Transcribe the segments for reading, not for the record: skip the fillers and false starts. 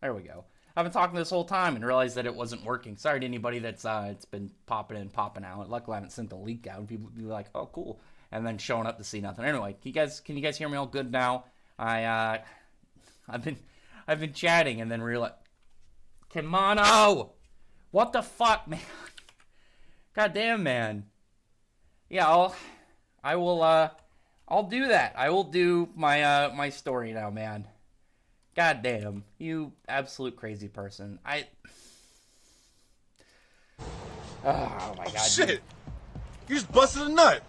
There we go. I've been talking this whole time and realized that it wasn't working. Sorry to anybody that's it's been popping in, popping out. Luckily, I haven't sent the leak out. And people would be like, "Oh, cool," and then showing up to see nothing. Anyway, can you guys hear me all good now? I I've been I've been chatting and then realized, Kimano, what the fuck, man? God damn, man. Yeah, I will I'll do that. I will do my story now, man. God damn, you absolute crazy person. Oh my Oh god, you. shit! You just busted a nut.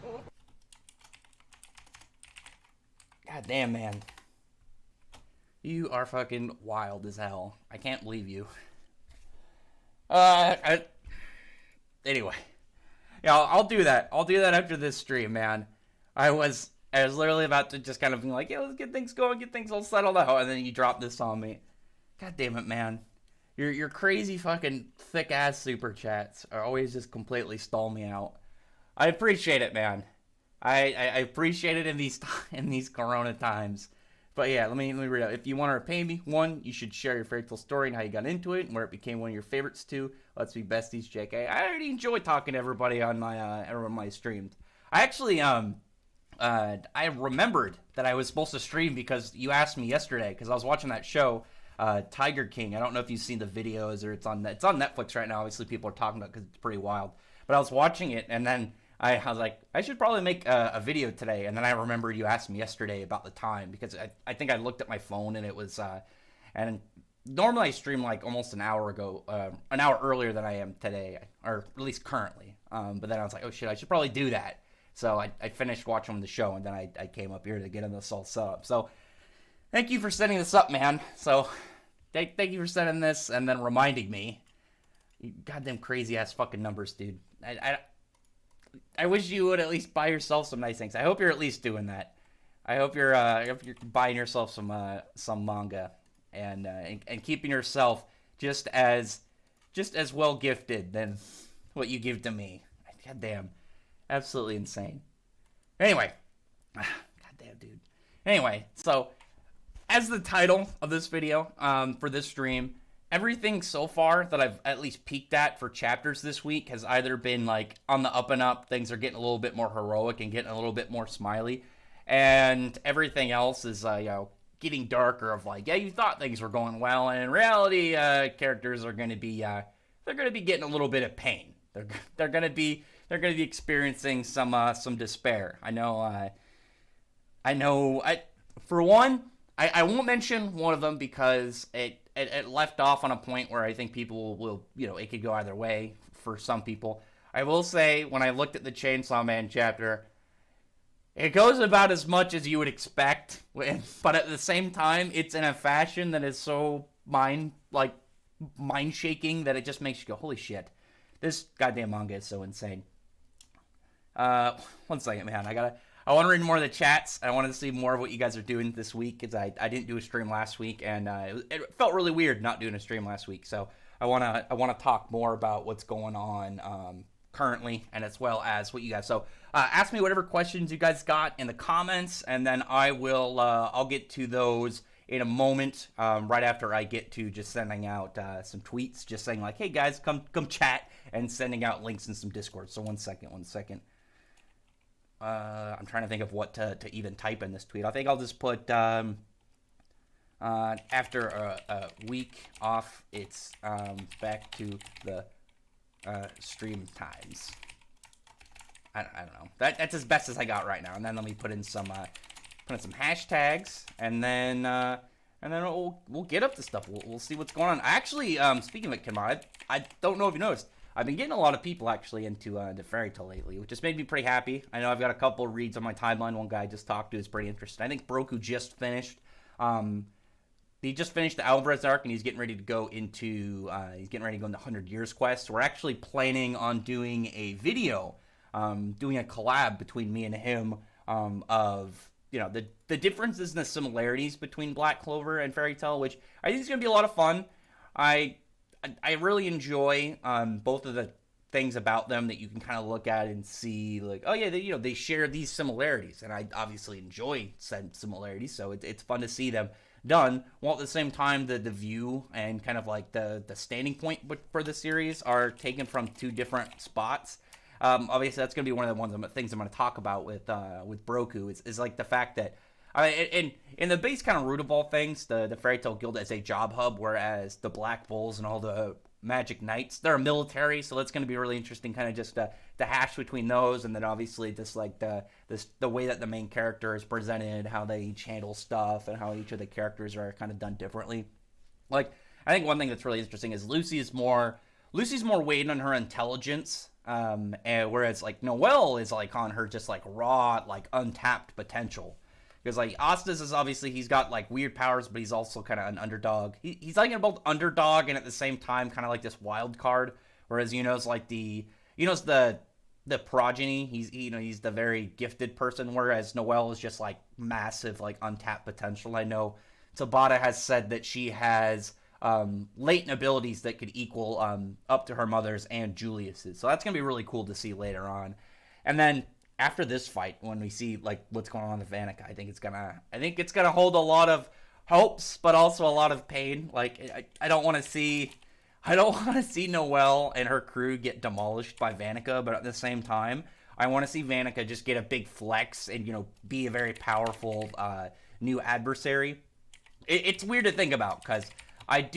God damn, man. You are fucking wild as hell. I can't believe you. I, anyway. Yeah, I'll do that. I'll do that after this stream, man. I was literally about to just kind of be like, yeah, let's get things going, get things all settled out, and then you drop this on me. God damn it, man. Your crazy fucking thick ass super chats are always just completely stall me out. I appreciate it, man. I appreciate it in these in these Corona times. But yeah, let me read out. If you want to repay me, one, you should share your fairy tale story and how you got into it and where it became one of your favorites. Two, let's be besties, JK. I already enjoy talking to everybody on my streams. I actually I remembered that I was supposed to stream because you asked me yesterday because I was watching that show, Tiger King. I don't know if you've seen the videos or it's on Netflix right now. Obviously, people are talking about it because it's pretty wild. But I was watching it and then I was like, I should probably make a video today. And then I remembered you asked me yesterday about the time because I think I looked at my phone and it was and normally I stream like almost an hour earlier than I am today, or at least currently. But then I was like, oh shit, I should probably do that. So I finished watching the show and then I came up here to get in this all set up. So thank you for setting this up, man. So thank you for setting this and then reminding me. You goddamn crazy ass fucking numbers, dude. I wish you would at least buy yourself some nice things. I hope you're at least doing that. I hope you're buying yourself some manga and keeping yourself just as well gifted than what you give to me. God damn, absolutely insane. Anyway, god damn, dude. Anyway, so as the title of this video for this stream, everything so far that I've at least peeked at for chapters this week has either been like on the up and up, things are getting a little bit more heroic and getting a little bit more smiley, and everything else is getting darker of like, yeah, you thought things were going well, and in reality, characters are going to be they're going to be getting a little bit of pain. They're going to be experiencing some despair. I for one, I won't mention one of them because it left off on a point where I think people will, it could go either way for some people. I will say, when I looked at the Chainsaw Man chapter, it goes about as much as you would expect, but at the same time, it's in a fashion that is so mind shaking that it just makes you go, holy shit, this goddamn manga is so insane. One second, man. I want to read more of the chats. I wanted to see more of what you guys are doing this week because I didn't do a stream last week and it felt really weird not doing a stream last week. So I wanna talk more about what's going on currently and as well as what you guys. So ask me whatever questions you guys got in the comments and then I'll get to those in a moment right after I get to just sending out some tweets, just saying like, hey guys, come chat and sending out links in some Discord. So one second. I'm trying to think of what to even type in this tweet. I think I'll just put after a week off, it's back to the stream times. I don't know. That's as best as I got right now. And then let me put in some hashtags, and then we'll get up to stuff. We'll see what's going on. Actually, speaking of it, Kimad, I don't know if you noticed. I've been getting a lot of people actually into the fairy tale lately, which has made me pretty happy. I know I've got a couple of reads on my timeline. One guy I just talked to is pretty interested. I think Broku just finished. He just finished the Alvarez arc, and he's getting ready to go into 100 Years Quest. So we're actually planning on doing a video, doing a collab between me and him of the differences and the similarities between Black Clover and Fairy Tail, which I think is going to be a lot of fun. I really enjoy both of the things about them that you can kind of look at and see like, oh yeah, they share these similarities, and I obviously enjoy said similarities, so it's fun to see them done, while at the same time the view and kind of like the standing point for the series are taken from two different spots. Obviously, that's going to be one of the things I'm going to talk about with Broku is like the fact that in the base kind of root of all things, the Fairy Tale Guild is a job hub, whereas the Black Bulls and all the Magic Knights, they're a military, so that's going to be really interesting, kind of just the hash between those, and then obviously just like the way that the main character is presented, how they each handle stuff, and how each of the characters are kind of done differently. Like, I think one thing that's really interesting is Lucy's more weighted on her intelligence, and whereas like Noelle is like on her just like raw, like untapped potential. Because like Ostis is obviously, he's got like weird powers, but he's also kind of an underdog. He's like both underdog and at the same time kind of like this wild card. Whereas Yuno's like Yuno's the progeny. He's the very gifted person. Whereas Noelle is just like massive, like untapped potential. I know Tabata has said that she has latent abilities that could equal up to her mother's and Julius's. So that's gonna be really cool to see later on. And then after this fight, when we see like what's going on with Vanica, I think it's gonna hold a lot of hopes, but also a lot of pain. Like I don't want to see Noelle and her crew get demolished by Vanica, but at the same time, I want to see Vanica just get a big flex and be a very powerful new adversary. It's weird to think about because I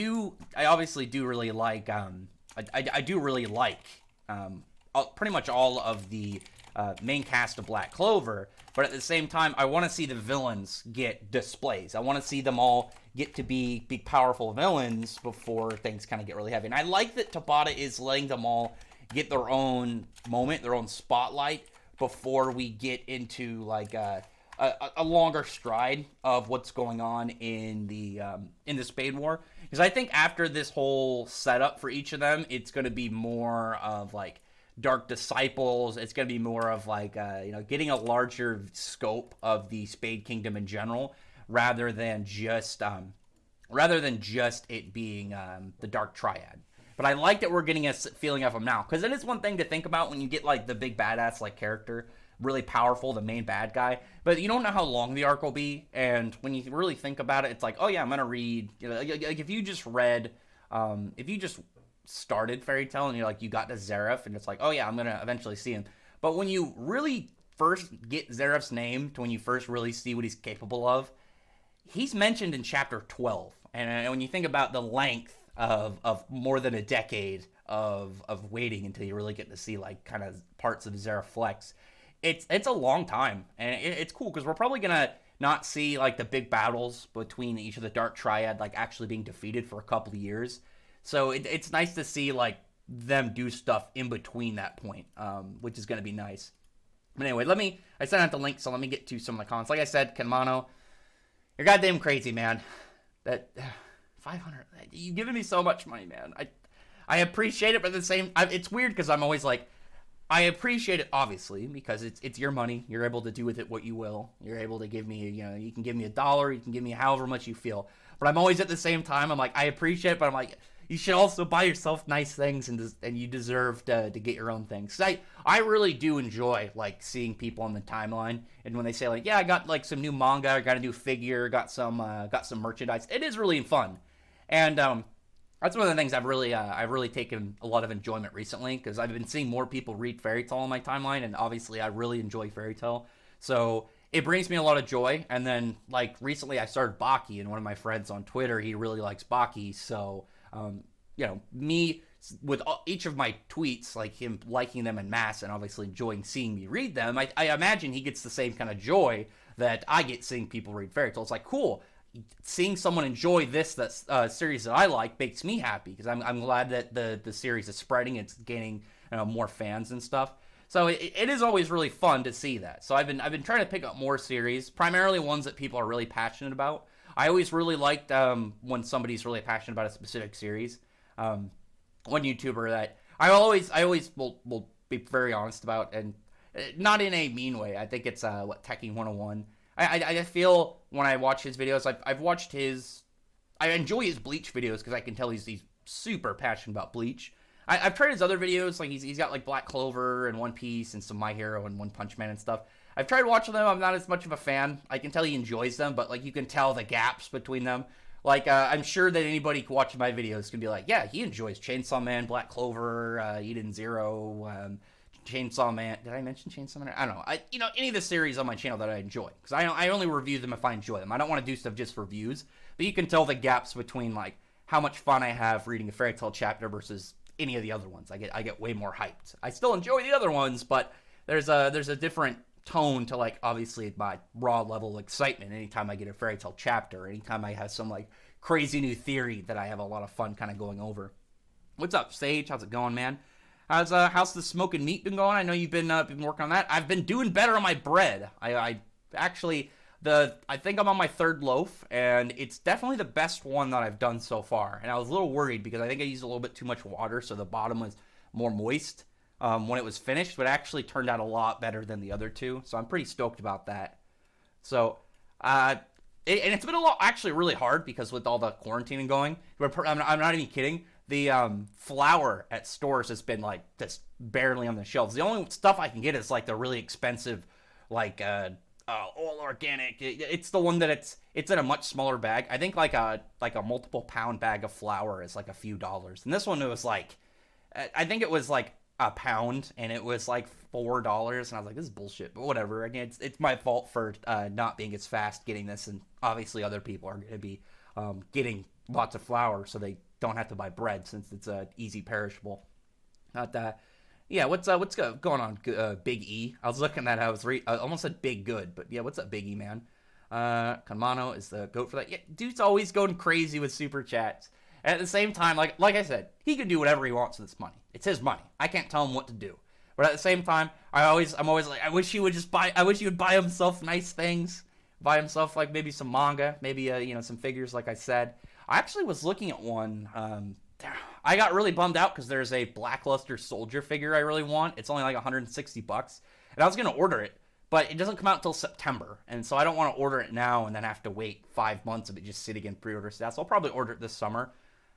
obviously do really like I do really like pretty much all of the main cast of Black Clover, but at the same time, I want to see the villains get displays. I want to see them all get to be big, powerful villains before things kind of get really heavy. And I like that Tabata is letting them all get their own moment, their own spotlight, before we get into like a longer stride of what's going on in the Spade War. Because I think after this whole setup for each of them, it's going to be more of like Dark Disciples. It's going to be more of like getting a larger scope of the Spade Kingdom in general, rather than just it being the Dark Triad. But I like that we're getting a feeling of them now, because it is one thing to think about when you get like the big badass like character, really powerful, the main bad guy, but you don't know how long the arc will be. And when you really think about it, it's like, oh yeah, I'm gonna read. Like if you just read, if you just started Fairy Tail and you're like, you got to Zeref and it's like, oh yeah, I'm gonna eventually see him. But when you really first get Zeref's name, to when you first really see what he's capable of, he's mentioned in chapter 12. And when you think about the length of more than a decade of waiting until you really get to see like kind of parts of Zeref flex, it's a long time. And it's cool because we're probably gonna not see like the big battles between each of the Dark Triad like actually being defeated for a couple of years. So it's nice to see like them do stuff in between that point, which is going to be nice. But anyway, I sent out the link, so let me get to some of the comments. Like I said, Kenmano, you're goddamn crazy, man. That 500, you've given me so much money, man. I appreciate it, but at the same, it's weird because I'm always like, I appreciate it obviously because it's your money. You're able to do with it what you will. You're able to give me, you can give me $1, you can give me however much you feel. But I'm always at the same time, I'm like, I appreciate it, but I'm like, you should also buy yourself nice things, and you deserve to get your own things. I really do enjoy like seeing people on the timeline, and when they say like, yeah, I got like some new manga, I got a new figure, got some merchandise. It is really fun, and that's one of the things I've really taken a lot of enjoyment recently, because I've been seeing more people read Fairy Tail on my timeline, and obviously I really enjoy Fairy Tail, so it brings me a lot of joy. And then like recently I started Baki, and one of my friends on Twitter, he really likes Baki, so me with each of my tweets, like him liking them en masse and obviously enjoying seeing me read them, I imagine he gets the same kind of joy that I get seeing people read Fairy Tail. It's like, cool, seeing someone enjoy this series that I like makes me happy, because I'm glad that the series is spreading, it's gaining more fans and stuff. So it is always really fun to see that. So I've been trying to pick up more series, primarily ones that people are really passionate about. I always really liked when somebody's really passionate about a specific series. One YouTuber that I always will be very honest about, and not in a mean way. I think it's Teching 101. I feel when I watch his videos, I've watched his. I enjoy his Bleach videos because I can tell he's super passionate about Bleach. I've tried his other videos, like he's got like Black Clover and One Piece and some My Hero and One Punch Man and stuff. I've tried watching them. I'm not as much of a fan. I can tell he enjoys them, but like you can tell the gaps between them. Like I'm sure that anybody watching my videos can be like, yeah, he enjoys Chainsaw Man, Black Clover, Eden Zero, Chainsaw Man. Did I mention Chainsaw Man? I don't know. Any of the series on my channel that I enjoy, because I only review them if I enjoy them. I don't want to do stuff just for views. But you can tell the gaps between like how much fun I have reading a fairy tale chapter versus any of the other ones. I get way more hyped. I still enjoy the other ones, but there's a different tone to like obviously my raw level of excitement anytime I get a fairy tale chapter, anytime I have some like crazy new theory that I have a lot of fun kind of going over. What's up, Sage? How's it going, man? How's the smoking meat been going? I know you've been working on that. I've been doing better on my bread. I actually I think I'm on my third loaf, and it's definitely the best one that I've done so far. And I was a little worried because I think I used a little bit too much water, so the bottom was more moist when it was finished, but it actually turned out a lot better than the other two. So I'm pretty stoked about that. So, and it's been a lot, actually really hard because with all the quarantining going, I'm not even kidding. The flour at stores has been like just barely on the shelves. The only stuff I can get is like the really expensive, like all organic. It's the one that it's in a much smaller bag. I think like a multiple pound bag of flour is like a few dollars, and this one it was like, I think it was like a pound, and it was like $4, and I was like, this is bullshit. But whatever. Again, it's my fault for not being as fast getting this, and obviously other people are going to be getting lots of flour, so they don't have to buy bread since it's easy perishable. Not that. Yeah, what's going on, Big E? I was looking at how I almost said Big Good, but yeah, what's up, Big E, man? Kanmano is the goat for that. Yeah, dude's always going crazy with super chats. And at the same time, like I said, he can do whatever he wants with this money. It's his money. I can't tell him what to do. But at the same time, I'm always like, I wish he would buy himself nice things. Buy himself like maybe some manga, maybe some figures, like I said. I actually was looking at one. I got really bummed out because there's a Blackluster Soldier figure I really want. It's only like $160, and I was gonna order it, but it doesn't come out until September, and so I don't want to order it now and then have to wait 5 months of it just sitting in pre-order status. So I'll probably order it this summer,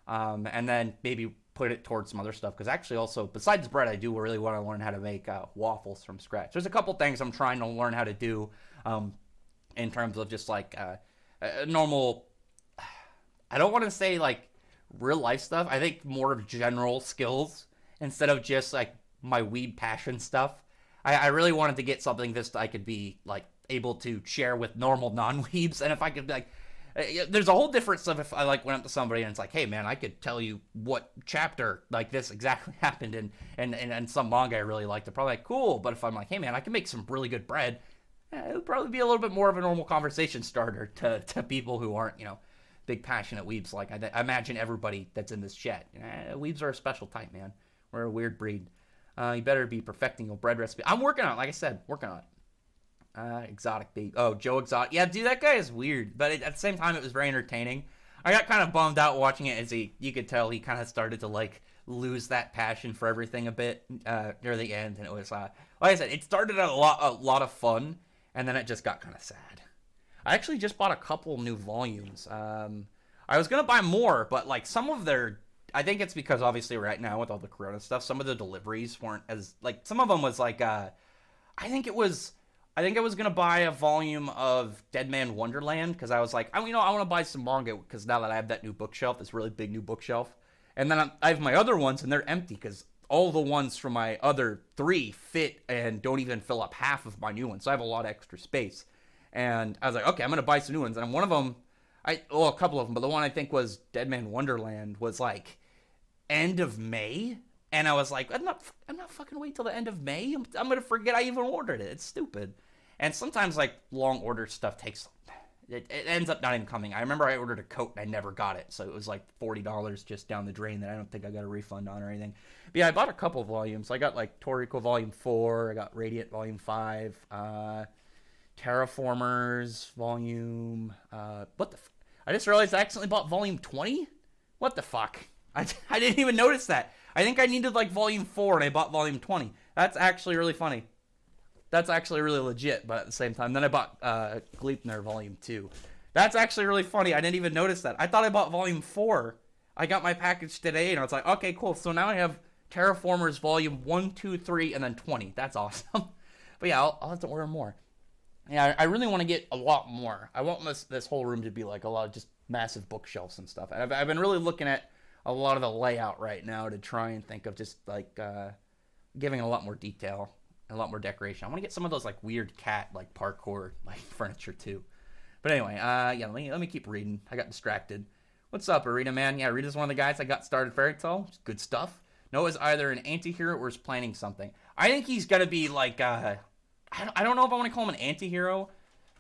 and then maybe put it towards some other stuff. Because actually, also besides bread, I do really want to learn how to make waffles from scratch. There's a couple things I'm trying to learn how to do, in terms of just like normal. I don't want to say like real life stuff. I think more of general skills instead of just like my weeb passion stuff. I really wanted to get something that I could be like able to share with normal non-weebs, and if I could like, there's a whole different stuff if I like went up to somebody and it's like, hey man, I could tell you what chapter like this exactly happened and some manga I really liked. They're probably like, cool. But if I'm like, hey man, I can make some really good bread, it would probably be a little bit more of a normal conversation starter to people who aren't big passionate weebs. Like I imagine everybody that's in this chat. Weebs are a special type, man. We're a weird breed. You better be perfecting your bread recipe. I'm working on it, like I said, working on it. Exotic baby. Oh, Joe Exotic. Yeah, dude, that guy is weird. But at the same time, it was very entertaining. I got kind of bummed out watching it as you could tell he kind of started to like lose that passion for everything a bit near the end. And it was, like I said, it started out a lot of fun, and then it just got kind of sad. I actually just bought a couple new volumes. I was going to buy more, but like some of their, I think it's because obviously right now with all the corona stuff, some of the deliveries weren't as, like some of them was like, I think I was going to buy a volume of Dead Man Wonderland because I was like, I want to buy some manga because now that I have that new bookshelf, this really big new bookshelf. And then I have my other ones and they're empty because all the ones from my other 3 fit and don't even fill up half of my new ones. So I have a lot of extra space. And I was like, okay, I'm going to buy some new ones. And one of them, a couple of them, but the one I think was Dead Man Wonderland was like end of May. And I was like, I'm not fucking waiting till the end of May. I'm going to forget I even ordered it. It's stupid. And sometimes like long order stuff it ends up not even coming. I remember I ordered a coat and I never got it. So it was like $40 just down the drain that I don't think I got a refund on or anything. But yeah, I bought a couple of volumes. I got like Toriko Volume 4. I got Radiant Volume 5. Terraformers Volume... I just realized I accidentally bought Volume 20? What the fuck? I didn't even notice that. I think I needed like Volume 4 and I bought Volume 20. That's actually really funny. That's actually really legit, but at the same time, then I bought Gleipnir Volume 2. That's actually really funny. I didn't even notice that. I thought I bought Volume 4. I got my package today and I was like, okay, cool. So now I have Terraformers Volume 1, 2, 3, and then 20. That's awesome. But yeah, I'll have to order more. Yeah, I really want to get a lot more. I want this whole room to be like a lot of just massive bookshelves and stuff. And I've been really looking at a lot of the layout right now to try and think of just like giving a lot more detail, a lot more decoration. I want to get some of those like weird cat like parkour like furniture too. But anyway, yeah, let me keep reading. I got distracted. What's up, Arita man? Yeah, Arita's one of the guys that got started Fairy Tail. Good stuff. Noah's either an anti-hero or is planning something. I think he's gonna be like I don't know if I want to call him an anti-hero,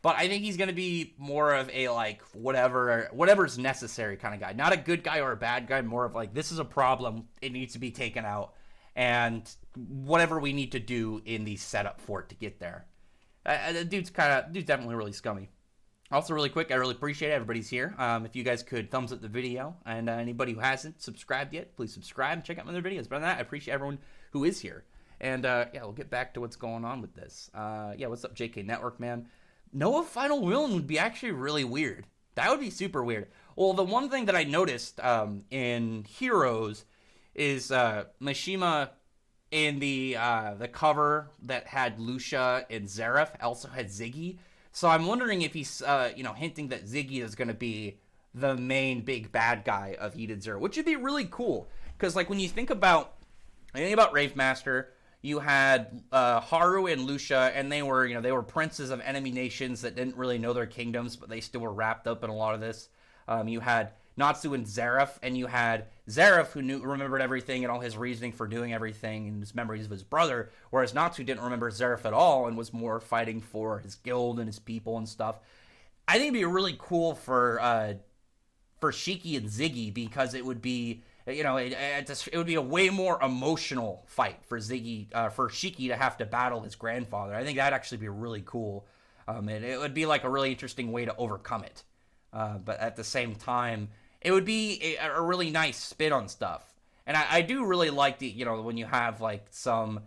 but I think he's gonna be more of a like whatever's necessary kind of guy. Not a good guy or a bad guy, more of like this is a problem, it needs to be taken out, and whatever we need to do in the setup for it to get there. The dude's definitely really scummy. Also, really quick, I really appreciate it. Everybody's here. If you guys could thumbs up the video, and anybody who hasn't subscribed yet, please subscribe and check out my other videos. But on that, I appreciate everyone who is here. And yeah, we'll get back to what's going on with this. Yeah, what's up, JK Network, man? Noah Final Villain would be actually really weird. That would be super weird. Well, the one thing that I noticed in Heroes is Mishima in the cover that had Lucia and Zareth also had Ziggy. So I'm wondering if he's, hinting that Ziggy is going to be the main big bad guy of Heated Zero, which would be really cool. Because, like, when you think about Rave Master, you had Haru and Lucia, and they were princes of enemy nations that didn't really know their kingdoms, but they still were wrapped up in a lot of this. You had Natsu and Zareth, and you had Zareth who remembered everything and all his reasoning for doing everything and his memories of his brother, whereas Natsu didn't remember Zareth at all and was more fighting for his guild and his people and stuff. I think it'd be really cool for Shiki and Ziggy, because it would be it would be a way more emotional fight for Shiki to have to battle his grandfather. I think that'd actually be really cool. It would be like a really interesting way to overcome it. But at the same time, it would be a really nice spin on stuff. And I do really like when you have like some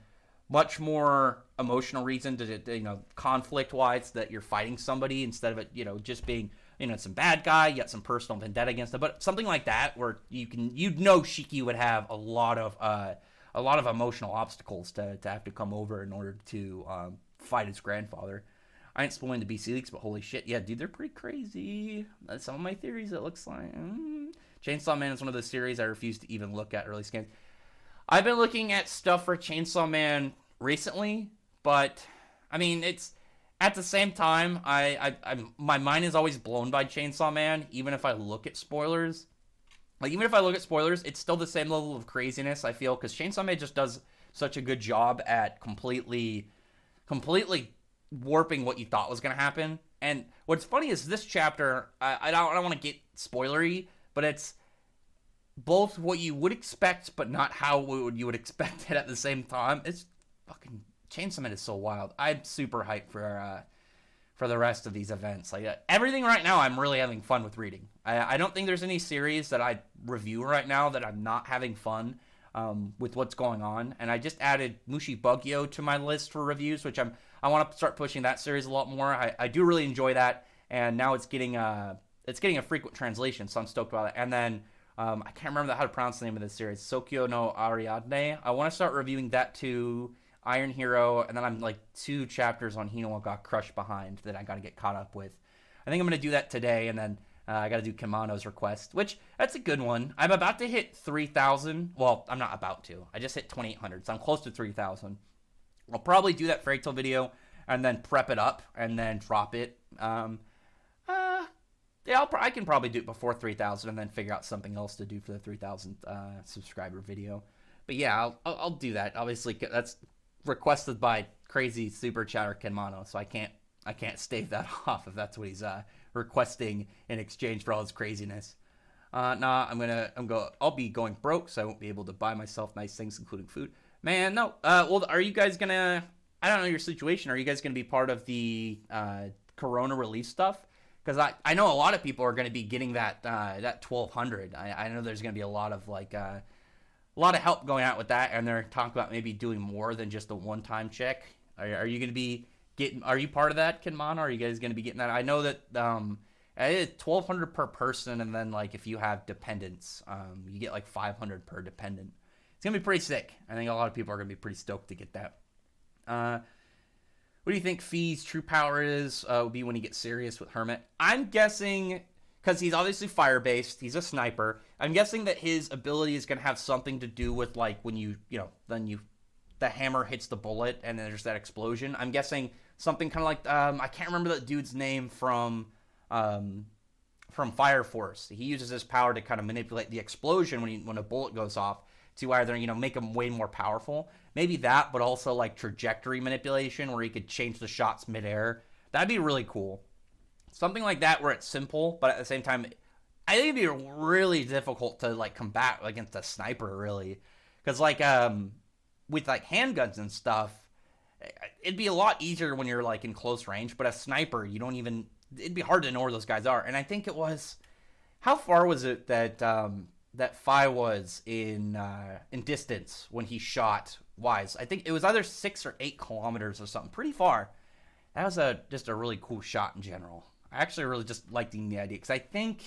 much more emotional reason to conflict-wise that you're fighting somebody instead of it, just being, some bad guy, you got some personal vendetta against them. But something like that where Shiki would have a lot of emotional obstacles to have to come over in order to fight his grandfather. I ain't spoiling the BC leaks, but holy shit, yeah, dude, they're pretty crazy. That's some of my theories, it looks like. Chainsaw Man is one of those series I refuse to even look at early scans. I've been looking at stuff for Chainsaw Man recently, but, I mean, it's, at the same time, my mind is always blown by Chainsaw Man, even if I look at spoilers. Like, even if I look at spoilers, it's still the same level of craziness, I feel, because Chainsaw Man just does such a good job at completely warping what you thought was going to happen. And what's funny is this chapter, I don't want to get spoilery, but it's both what you would expect, but not how you would expect it at the same time. It's fucking, Chainsaw Man is so wild. I'm super hyped for the rest of these events. Like, everything right now, I'm really having fun with reading. I don't think there's any series that I review right now that I'm not having fun with what's going on. And I just added Mushi Bugyo to my list for reviews, which I want to start pushing that series a lot more. I do really enjoy that, and now it's getting a frequent translation, so I'm stoked about it. And then I can't remember how to pronounce the name of this series, Sokyo no Ariadne. I want to start reviewing that too. Iron Hero, and then I'm like 2 chapters on Hino got crushed behind that I got to get caught up with. I think I'm going to do that today, and then I got to do Kimano's request, which that's a good one. I'm about to hit 3,000. Well, I'm not about to. I just hit 2,800, so I'm close to 3,000. I'll probably do that Fairy Tail video and then prep it up and then drop it. Yeah, I can probably do it before 3,000 and then figure out something else to do for the 3,000 subscriber video. But yeah, I'll do that. Obviously, that's requested by crazy super chatter Kenmano, so I can't stave that off if that's what he's requesting in exchange for all his craziness. I'll be going broke, so I won't be able to buy myself nice things, including food. Man, no. Well, are you guys gonna? I don't know your situation. Are you guys gonna be part of the Corona relief stuff? Because I know a lot of people are gonna be getting that 1,200. I know there's gonna be a lot of help going out with that, and they're talking about maybe doing more than just a one-time check. Are you gonna be getting? Are you part of that, Kinmana? Are you guys gonna be getting that? I know that it's 1,200 per person, and then like if you have dependents, you get like 500 per dependent. It's going to be pretty sick. I think a lot of people are going to be pretty stoked to get that. What do you think Fee's true power is? Would be when he gets serious with Hermit. I'm guessing, because he's obviously fire-based, he's a sniper. I'm guessing that his ability is going to have something to do with, like, when the hammer hits the bullet and then there's that explosion. I'm guessing something kind of like, I can't remember that dude's name from Fire Force. He uses his power to kind of manipulate the explosion when a bullet goes off to either, make him way more powerful. Maybe that, but also like trajectory manipulation where he could change the shots midair. That'd be really cool. Something like that where it's simple, but at the same time, I think it'd be really difficult to like combat against a sniper, really. Because like with like handguns and stuff, it'd be a lot easier when you're like in close range, but a sniper, it'd be hard to know where those guys are. And I think it was, how far was it that Fi was in distance when he shot Wise? I think it was either 6 or 8 kilometers or something, pretty far. That was just a really cool shot in general. I actually really just liked the idea, because I think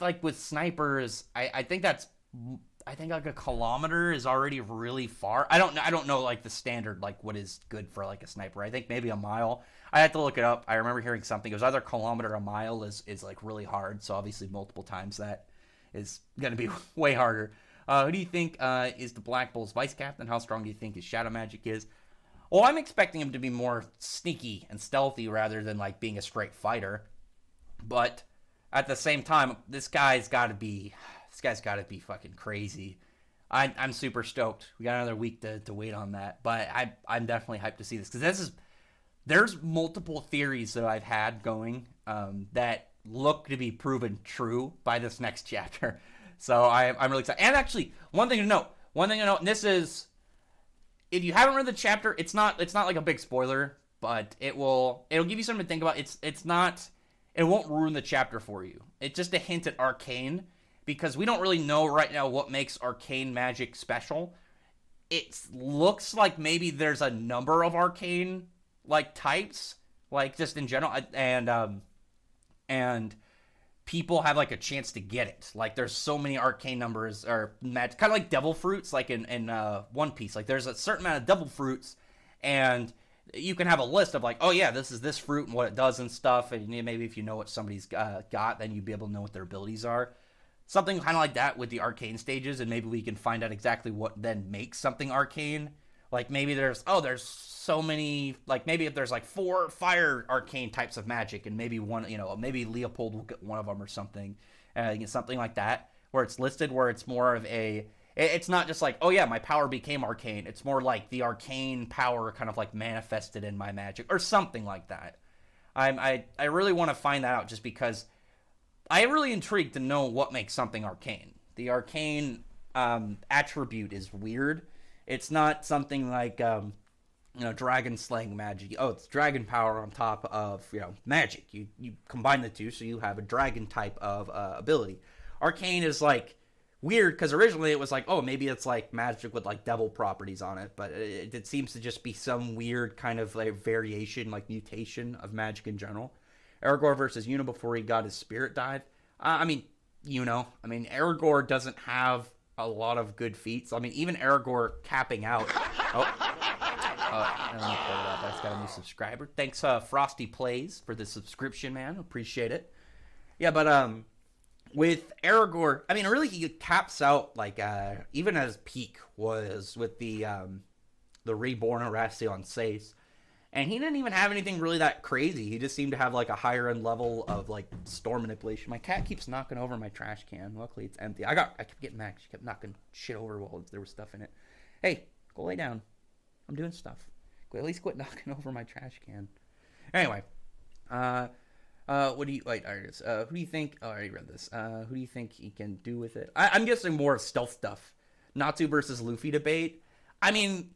like with snipers, I think like a kilometer is already really far. I don't know like the standard, like what is good for like a sniper. I think maybe a mile. I had to look it up. I remember hearing something. It was either a kilometer or a mile is like really hard. So obviously multiple times that is going to be way harder. Who do you think is the Black Bulls vice captain? How strong do you think his shadow magic is? Well, I'm expecting him to be more sneaky and stealthy rather than like being a straight fighter. But at the same time, this guy's got to be fucking crazy. I'm super stoked. We got another week to wait on that, but I'm definitely hyped to see this, because there's multiple theories that I've had going that look to be proven true by this next chapter. So I'm really excited. And actually, one thing to note, and this is, if you haven't read the chapter, it's not like a big spoiler, but it'll give you something to think about. It won't ruin the chapter for you. It's just a hint at arcane, because we don't really know right now what makes arcane magic special. It looks like maybe there's a number of arcane like types, like just in general, and people have like a chance to get it. Like there's so many arcane numbers or magic, kind of like devil fruits, like in One Piece. Like there's a certain amount of devil fruits, and you can have a list of like, oh yeah, this is this fruit and what it does and stuff. And maybe if you know what somebody's got, then you'd be able to know what their abilities are. Something kind of like that with the arcane stages, and maybe we can find out exactly what then makes something arcane. Like maybe there's so many, like maybe if there's like 4 fire arcane types of magic, and maybe one, maybe Leopold will get one of them or something, something like that, where it's listed, where it's more of it's not just like, oh yeah, my power became arcane. It's more like the arcane power kind of like manifested in my magic or something like that. I really want to find that out, just because I am really intrigued to know what makes something arcane. The arcane attribute is weird. It's not something like dragon slaying magic. Oh, it's dragon power on top of magic. You combine the two, so you have a dragon type of ability. Arcane is like weird, because originally it was like, oh, maybe it's like magic with like devil properties on it, but it seems to just be some weird kind of like variation, like mutation of magic in general. Aragorn versus Una before he got his spirit dive. Aragorn doesn't have a lot of good feats. I mean, even Aragorn capping out. I don't know if that's got a new subscriber. Thanks, Frosty Plays, for the subscription, man. Appreciate it. Yeah, but with Aragorn, I mean, really, he caps out like even as peak was with the reborn Erasion Sace. And he didn't even have anything really that crazy. He just seemed to have like a higher end level of like storm manipulation. My cat keeps knocking over my trash can. Luckily it's empty. I kept getting mad. She kept knocking shit over while there was stuff in it. Hey, go lay down. I'm doing stuff. At least quit knocking over my trash can. Anyway, what do you wait? Who do you think? Oh, I already read this. Who do you think he can do with it? I'm guessing more stealth stuff. Natsu versus Luffy debate. I mean,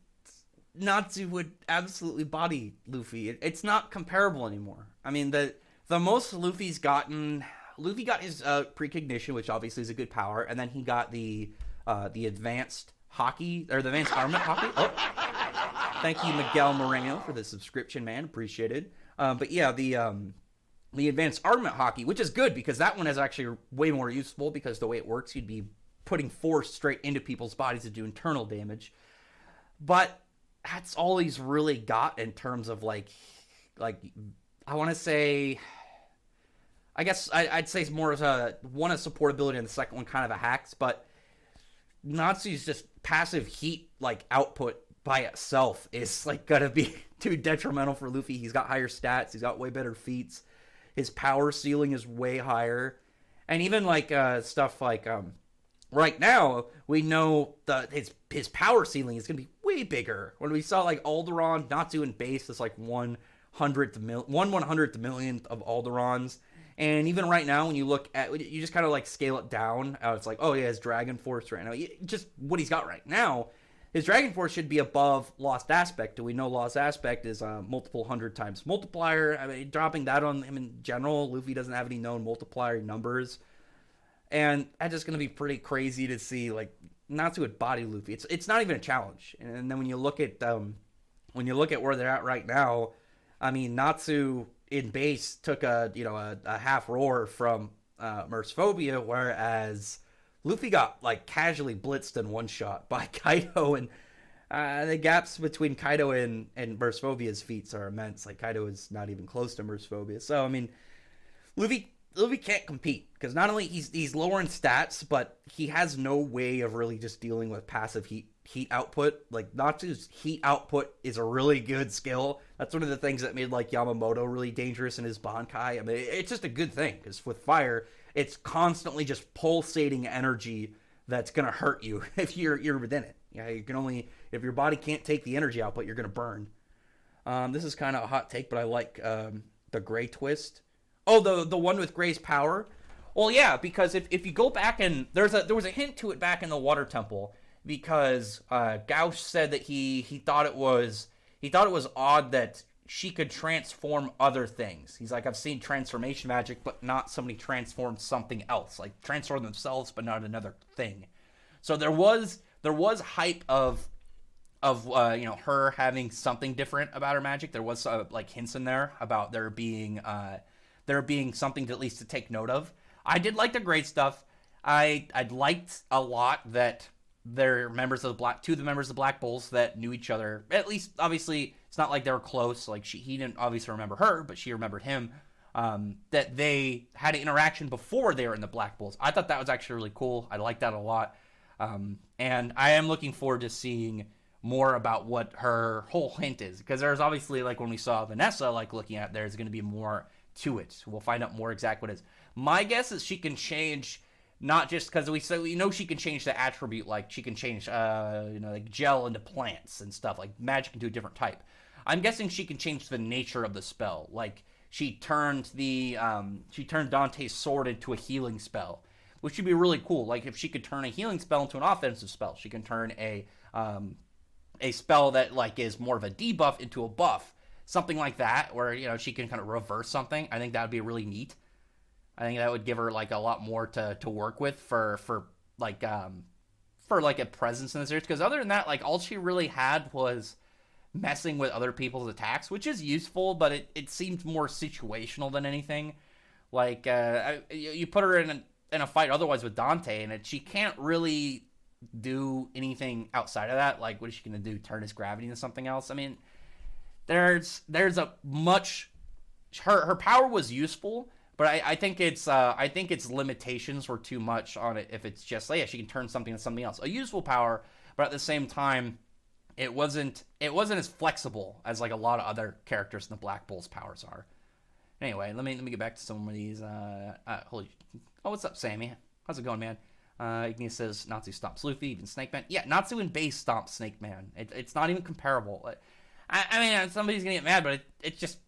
Natsu would absolutely body Luffy. It's not comparable anymore. I mean, the most Luffy got his precognition, which obviously is a good power, and then he got the advanced hockey, or the advanced armament hockey. Oh, thank you, Miguel Moreno, for the subscription, man. Appreciated. But yeah, the advanced armament hockey, which is good, because that one is actually way more useful, because the way it works, you'd be putting force straight into people's bodies to do internal damage. But that's all he's really got in terms of like I want to say. I guess I'd say it's more of a one a supportability and the second one kind of a hacks, but Natsu's just passive heat like output by itself is like gonna be too detrimental for Luffy. He's got higher stats, he's got way better feats, his power ceiling is way higher, and even like stuff like right now we know that his power ceiling is gonna be way bigger. When we saw like Alderaan, Natsu in base is like 1/100th millionth of Alderon's. And even right now, when you look at, you just kind of like scale it down. It's like, oh yeah, his Dragon Force right now, just what he's got right now. His Dragon Force should be above Lost Aspect. Do we know Lost Aspect is a multiple 100 times multiplier? I mean, dropping that on him in general, Luffy doesn't have any known multiplier numbers, and that's just gonna be pretty crazy to see. Like Natsu would body Luffy. It's not even a challenge. And then when you look at where they're at right now, I mean Natsu in base took a half roar from Mercephobia, whereas Luffy got like casually blitzed in one shot by Kaido, and the gaps between Kaido and Mercephobia's feats are immense. Like Kaido is not even close to Mercephobia. So I mean, Luffy can't compete because not only he's lower in stats, but he has no way of really just dealing with passive heat output. Like Natsu's heat output is a really good skill. That's one of the things that made like Yamamoto really dangerous in his Bankai. I mean, it's just a good thing because with fire, it's constantly just pulsating energy that's gonna hurt you if you're within it. Yeah, you can only if your body can't take the energy output, you're gonna burn. This is kind of a hot take, but I like the Gray twist. Oh, the one with Gray's power. Well, yeah, because if you go back and there was a hint to it back in the Water Temple because Gauch said that he thought it was odd that she could transform other things. He's like, I've seen transformation magic, but not somebody transform something else, like transform themselves, but not another thing. So there was hype of her having something different about her magic. There was like hints in there about there being something to at least to take note of. I did like the great stuff. I liked a lot that they're members of two of the members of the Black Bulls that knew each other. At least, obviously, it's not like they were close. Like he didn't obviously remember her, but she remembered him. That they had an interaction before they were in the Black Bulls. I thought that was actually really cool. I liked that a lot. And I am looking forward to seeing more about what her whole hint is, because there's obviously, like when we saw Vanessa like looking at, there's going to be more to it. We'll find out more exact what it is. My guess is she can change, not just because we know she can change the attribute, like she can change like gel into plants and stuff, like magic into a different type. I'm guessing she can change the nature of the spell, like she turned Dante's sword into a healing spell, which would be really cool. Like if she could turn a healing spell into an offensive spell, she can turn a spell that like is more of a debuff into a buff, something like that, where she can kind of reverse something. I think that would be really neat. I think that would give her like a lot more to work with for a presence in the series. Because other than that, like all she really had was messing with other people's attacks, which is useful, but it seemed more situational than anything. Like you put her in a fight otherwise with Dante, and she can't really do anything outside of that. Like what is she gonna do? Turn his gravity into something else? I mean, there's a much her power was useful. But I think its limitations were too much on it. If it's just she can turn something into something else, a useful power, but at the same time, it wasn't as flexible as like a lot of other characters in the Black Bull's powers are. Anyway, let me get back to some of these. What's up, Sammy? How's it going, man? Ignis says Natsu stomps Luffy, even Snake Man. Yeah, Natsu in base stomps Snake Man. It's not even comparable. I mean, somebody's gonna get mad, but it's just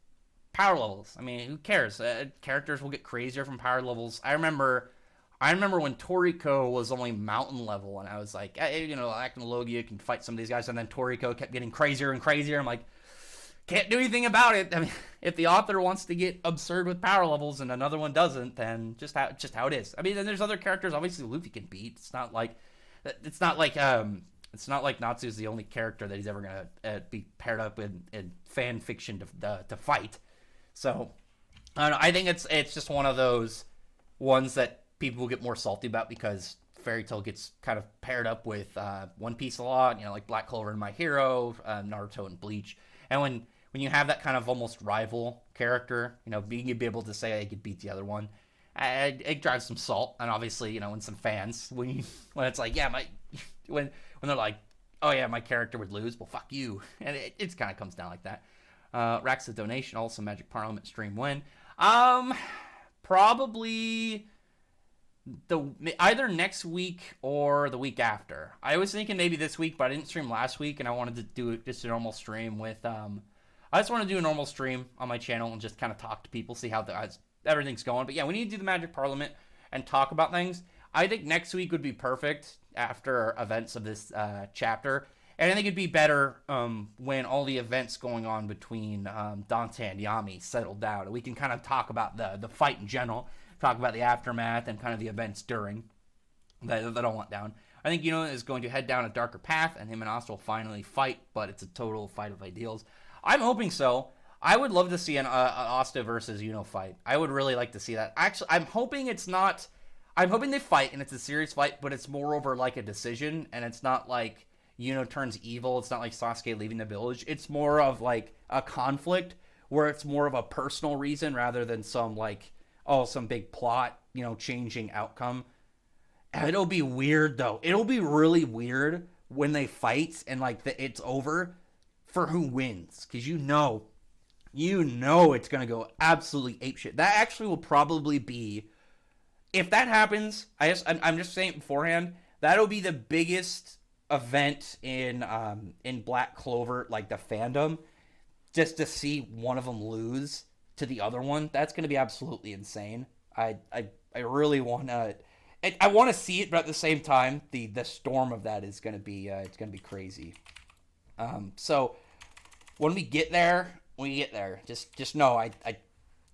power levels. I mean, who cares? Characters will get crazier from power levels. I remember when Toriko was only mountain level, and I was like, Actinologia can fight some of these guys, and then Toriko kept getting crazier and crazier. I'm like, can't do anything about it. I mean, if the author wants to get absurd with power levels and another one doesn't, then just how it is. I mean, then there's other characters obviously Luffy can beat. It's not like Natsu's the only character that he's ever gonna be paired up in fan fiction to fight. So, I don't know. I think it's just one of those ones that people will get more salty about because Fairy Tail gets kind of paired up with One Piece a lot, like Black Clover and My Hero, Naruto and Bleach. And when you have that kind of almost rival character, being able to say I could beat the other one, it drives some salt. And obviously, in some fans, when it's like, yeah, when they're like, oh yeah, my character would lose, well, fuck you. And it kind of comes down like that. Racks of donation, also Magic Parliament stream win. Probably either next week or the week after. I was thinking maybe this week, but I didn't stream last week, and I wanted to do just a normal stream with. I just want to do a normal stream on my channel and just kind of talk to people, see how everything's going. But yeah, we need to do the Magic Parliament and talk about things. I think next week would be perfect after events of this chapter. And I think it'd be better when all the events going on between Dante and Yami settle down. And we can kind of talk about the fight in general, talk about the aftermath and kind of the events during that all went down. I think Yuno is going to head down a darker path, and him and Asta will finally fight, but it's a total fight of ideals. I'm hoping so. I would love to see an Asta versus Yuno fight. I would really like to see that. Actually, I'm hoping it's not... I'm hoping they fight, and it's a serious fight, but it's more over like a decision, and it's not like Yuno turns evil. It's not like Sasuke leaving the village. It's more of like a conflict where it's more of a personal reason rather than some like, some big plot, changing outcome. And it'll be weird though. It'll be really weird when they fight and like it's over for who wins. Cause you know it's going to go absolutely apeshit. That actually will probably be, if that happens, I'm just saying beforehand, that'll be the biggest event in Black Clover, like the fandom, just to see one of them lose to the other one. That's going to be absolutely insane. I really want to. I want to see it, but at the same time, the storm of that is going to be it's going to be crazy. So when we get there, just know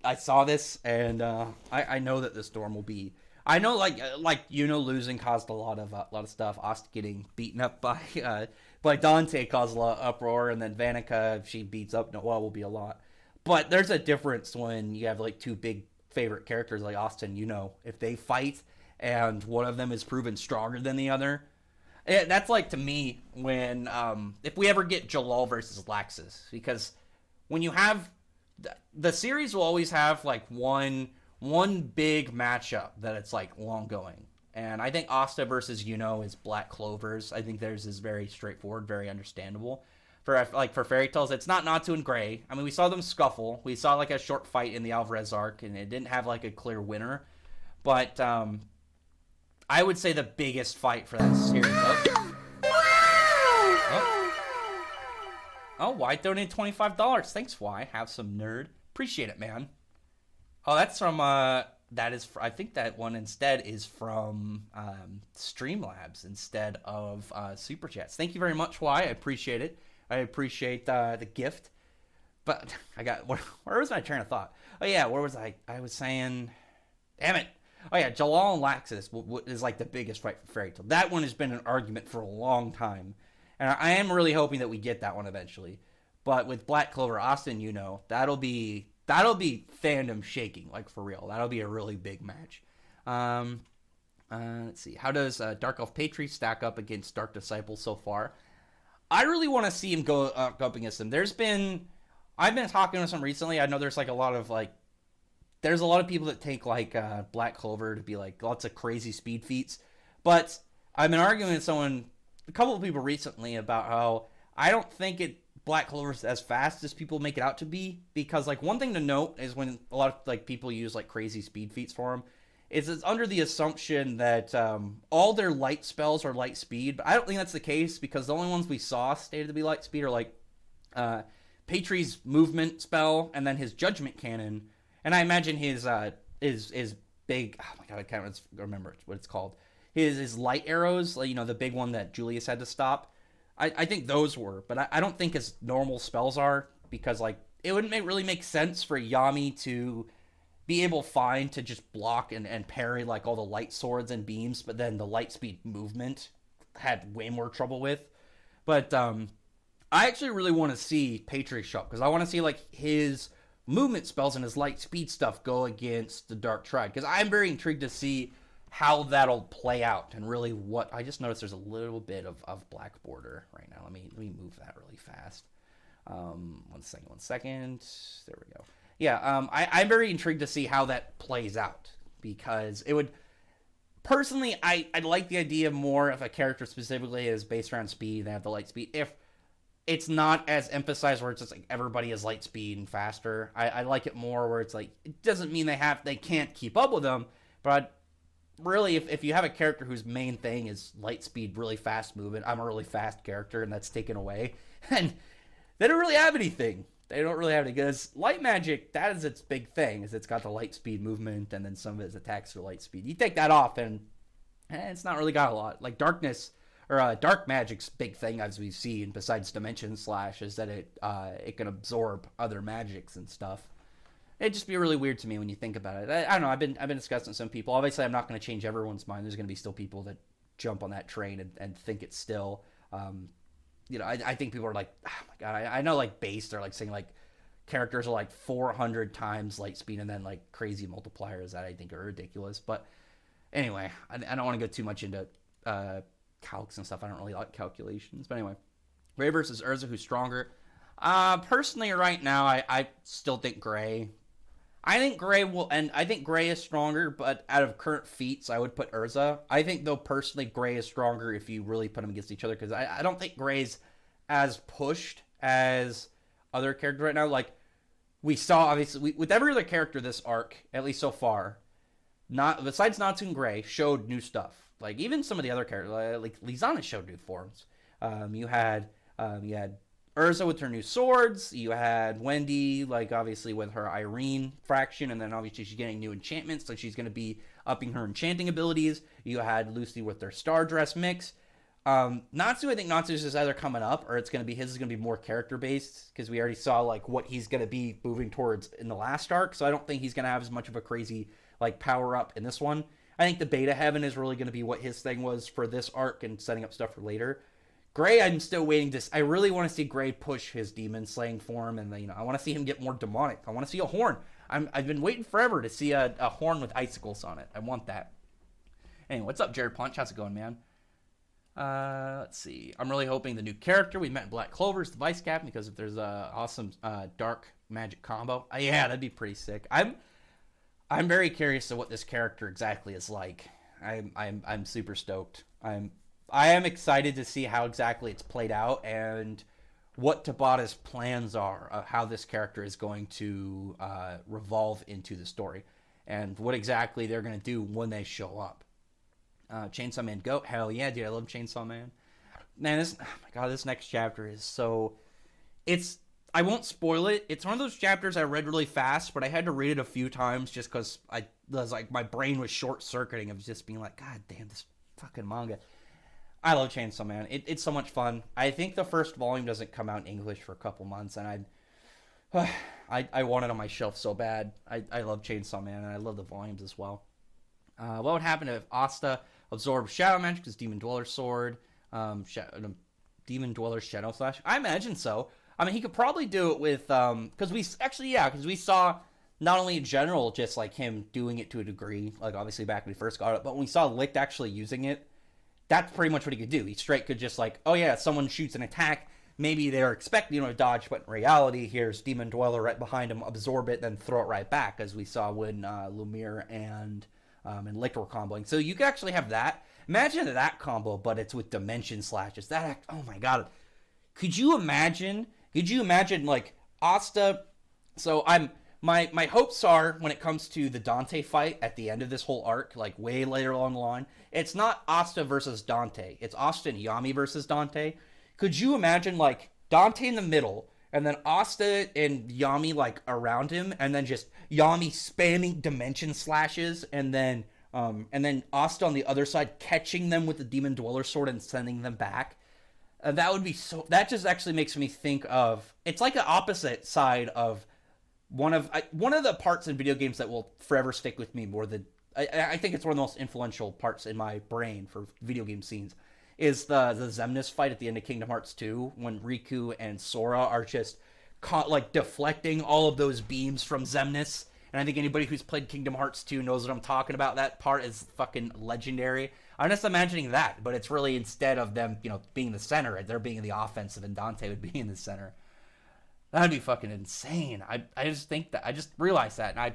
I saw this, and I know that the storm will be. I know, like losing caused a lot of stuff. Asta getting beaten up by Dante caused a lot of uproar, and then Vanica, if she beats up Noelle, will be a lot. But there's a difference when you have like two big favorite characters like Asta and Yuno. If they fight and one of them is proven stronger than the other, that's like to me when if we ever get Jalal versus Laxus, because when you have the series will always have like one big matchup that it's like long going. And I think Asta versus Yuno is Black Clovers. I think theirs is very straightforward, very understandable. For Fairy Tails, it's not Natsu and Gray. I mean, we saw them scuffle. We saw like a short fight in the Alvarez arc, and it didn't have like a clear winner. But I would say the biggest fight for that series. White donated $25. Thanks, Y. Have some nerd. Appreciate it, man. Oh, that's from I think that one instead is from Streamlabs instead of Super Chats. Thank you very much, Y. I appreciate it. I appreciate the gift. But where was my train of thought? Oh yeah, where was I? I was saying, damn it. Oh yeah, Jalal and Laxus is like the biggest fight for Fairy Tail. That one has been an argument for a long time, and I am really hoping that we get that one eventually. But with Black Clover, Asta and Yuno, that'll be fandom shaking, like for real. That'll be a really big match. Let's see. How does Dark Elf Patri stack up against Dark Disciple so far? I really want to see him go up against them. I've been talking to some recently. I know there's like a lot of there's a lot of people that take like Black Clover to be like lots of crazy speed feats. But I've been arguing with a couple of people recently about how I don't think Black Clover's as fast as people make it out to be, because like one thing to note is when a lot of like people use like crazy speed feats for him, is it's under the assumption that all their light spells are light speed, but I don't think that's the case, because the only ones we saw stated to be light speed are like Patri's movement spell and then his judgment cannon, and I imagine his big, oh my god, I can't remember what it's called, his light arrows, like, the big one that Julius had to stop. I think those were, but I don't think his normal spells are, because like it wouldn't really make sense for Yami to be able to just block and parry like all the light swords and beams, but then the light speed movement had way more trouble with. But I actually really want to see Patri show up, because I want to see like his movement spells and his light speed stuff go against the Dark Triad, because I'm very intrigued to see how that'll play out and really what I just noticed there's a little bit of black border right now. Let me move that really fast. One second. There we go. Yeah, I'm very intrigued to see how that plays out because it would personally I'd like the idea more if a character specifically is based around speed. They have the light speed. If it's not as emphasized where it's just like everybody is light speed and faster. I like it more where it's like it doesn't mean they can't keep up with them, but really if you have a character whose main thing is light speed, really fast movement, I'm a really fast character and that's taken away, and they don't really have anything. They don't really have any because light magic, that is its big thing, is it's got the light speed movement and then some of its attacks are light speed. You take that off and it's not really got a lot. Like darkness or dark magic's big thing, as we've seen, besides Dimension Slash, is that it can absorb other magics and stuff. It'd just be really weird to me when you think about it. I don't know. I've been discussing with some people. Obviously, I'm not going to change everyone's mind. There's going to be still people that jump on that train and think it's still. I think people are like, oh my god. I know like base. They're like saying like characters are like 400 times light speed and then like crazy multipliers that I think are ridiculous. But anyway, I don't want to go too much into calcs and stuff. I don't really like calculations. But anyway, Gray versus Urza, who's stronger? Personally, right now, I still think Gray. I think Gray is stronger, but out of current feats, I would put Urza. I think, though, personally, Gray is stronger if you really put them against each other, because I don't think Gray's as pushed as other characters right now. Like, we saw, obviously, with every other character this arc, at least so far, besides Natsu and Gray, showed new stuff. Like, even some of the other characters, like Lizana showed new forms. You had Urza with her new swords. You had Wendy, like, obviously with her Irene fraction, and then obviously she's getting new enchantments, so she's going to be upping her enchanting abilities. You had Lucy with their Star Dress mix. Natsu, I think Natsu's is either coming up, or his is going to be more character-based, because we already saw, like, what he's going to be moving towards in the last arc, so I don't think he's going to have as much of a crazy, like, power-up in this one. I think the Beta Heaven is really going to be what his thing was for this arc and setting up stuff for later. Gray, I'm still waiting I really want to see Gray push his demon slaying form, and I want to see him get more demonic. I want to see a horn. I've been waiting forever to see a horn with icicles on it. I want that. Anyway, what's up, Jared Punch? How's it going, man? Let's see. I'm really hoping the new character we met in Black Clover is the Vice Captain, because if there's a awesome dark magic combo, yeah, that'd be pretty sick. I'm very curious to what this character exactly is like. I'm super stoked. I am excited to see how exactly it's played out and what Tabata's plans are of how this character is going to revolve into the story and what exactly they're going to do when they show up. Chainsaw Man Goat, hell yeah, dude, I love Chainsaw Man. Man, oh my god, this next chapter is so... I won't spoil it. It's one of those chapters I read really fast, but I had to read it a few times just because my brain was short-circuiting of just being like, god damn, this fucking manga. I love Chainsaw Man. It's so much fun. I think the first volume doesn't come out in English for a couple months, and I want it on my shelf so bad. I love Chainsaw Man, and I love the volumes as well. What would happen if Asta absorbed Shadow Magic's Demon Dweller Sword, Demon Dweller Shadow Slash? I imagine so. I mean, he could probably do it with, because we saw not only in general just like him doing it to a degree, like obviously back when we first got it, but when we saw Licht actually using it, that's pretty much what he could do. He straight could just like, oh yeah, someone shoots an attack, maybe they're expecting to dodge, but in reality, here's Demon Dweller right behind him, absorb it, then throw it right back, as we saw when Lumiere and Licht were comboing. So you could actually have that. Imagine that combo, but it's with Dimension Slashes. Oh my god. Could you imagine like Asta? So my hopes are, when it comes to the Dante fight at the end of this whole arc, like way later along the line, it's not Asta versus Dante. It's Asta and Yami versus Dante. Could you imagine like Dante in the middle, and then Asta and Yami like around him, and then just Yami spamming Dimension Slashes, and then Asta on the other side catching them with the Demon Dweller Sword and sending them back? That would be so... That just actually makes me think of... It's like the opposite side of one of the parts in video games that will forever stick with me more than... I think it's one of the most influential parts in my brain for video game scenes, is the Xemnas fight at the end of Kingdom Hearts 2, when Riku and Sora are just caught, like, deflecting all of those beams from Xemnas, And I think anybody who's played Kingdom Hearts 2 knows what I'm talking about. That part is fucking legendary. I'm just imagining that, but it's really instead of them, being the center, they're being the offensive and Dante would be in the center. That'd be fucking insane. I just think that, I just realized that, and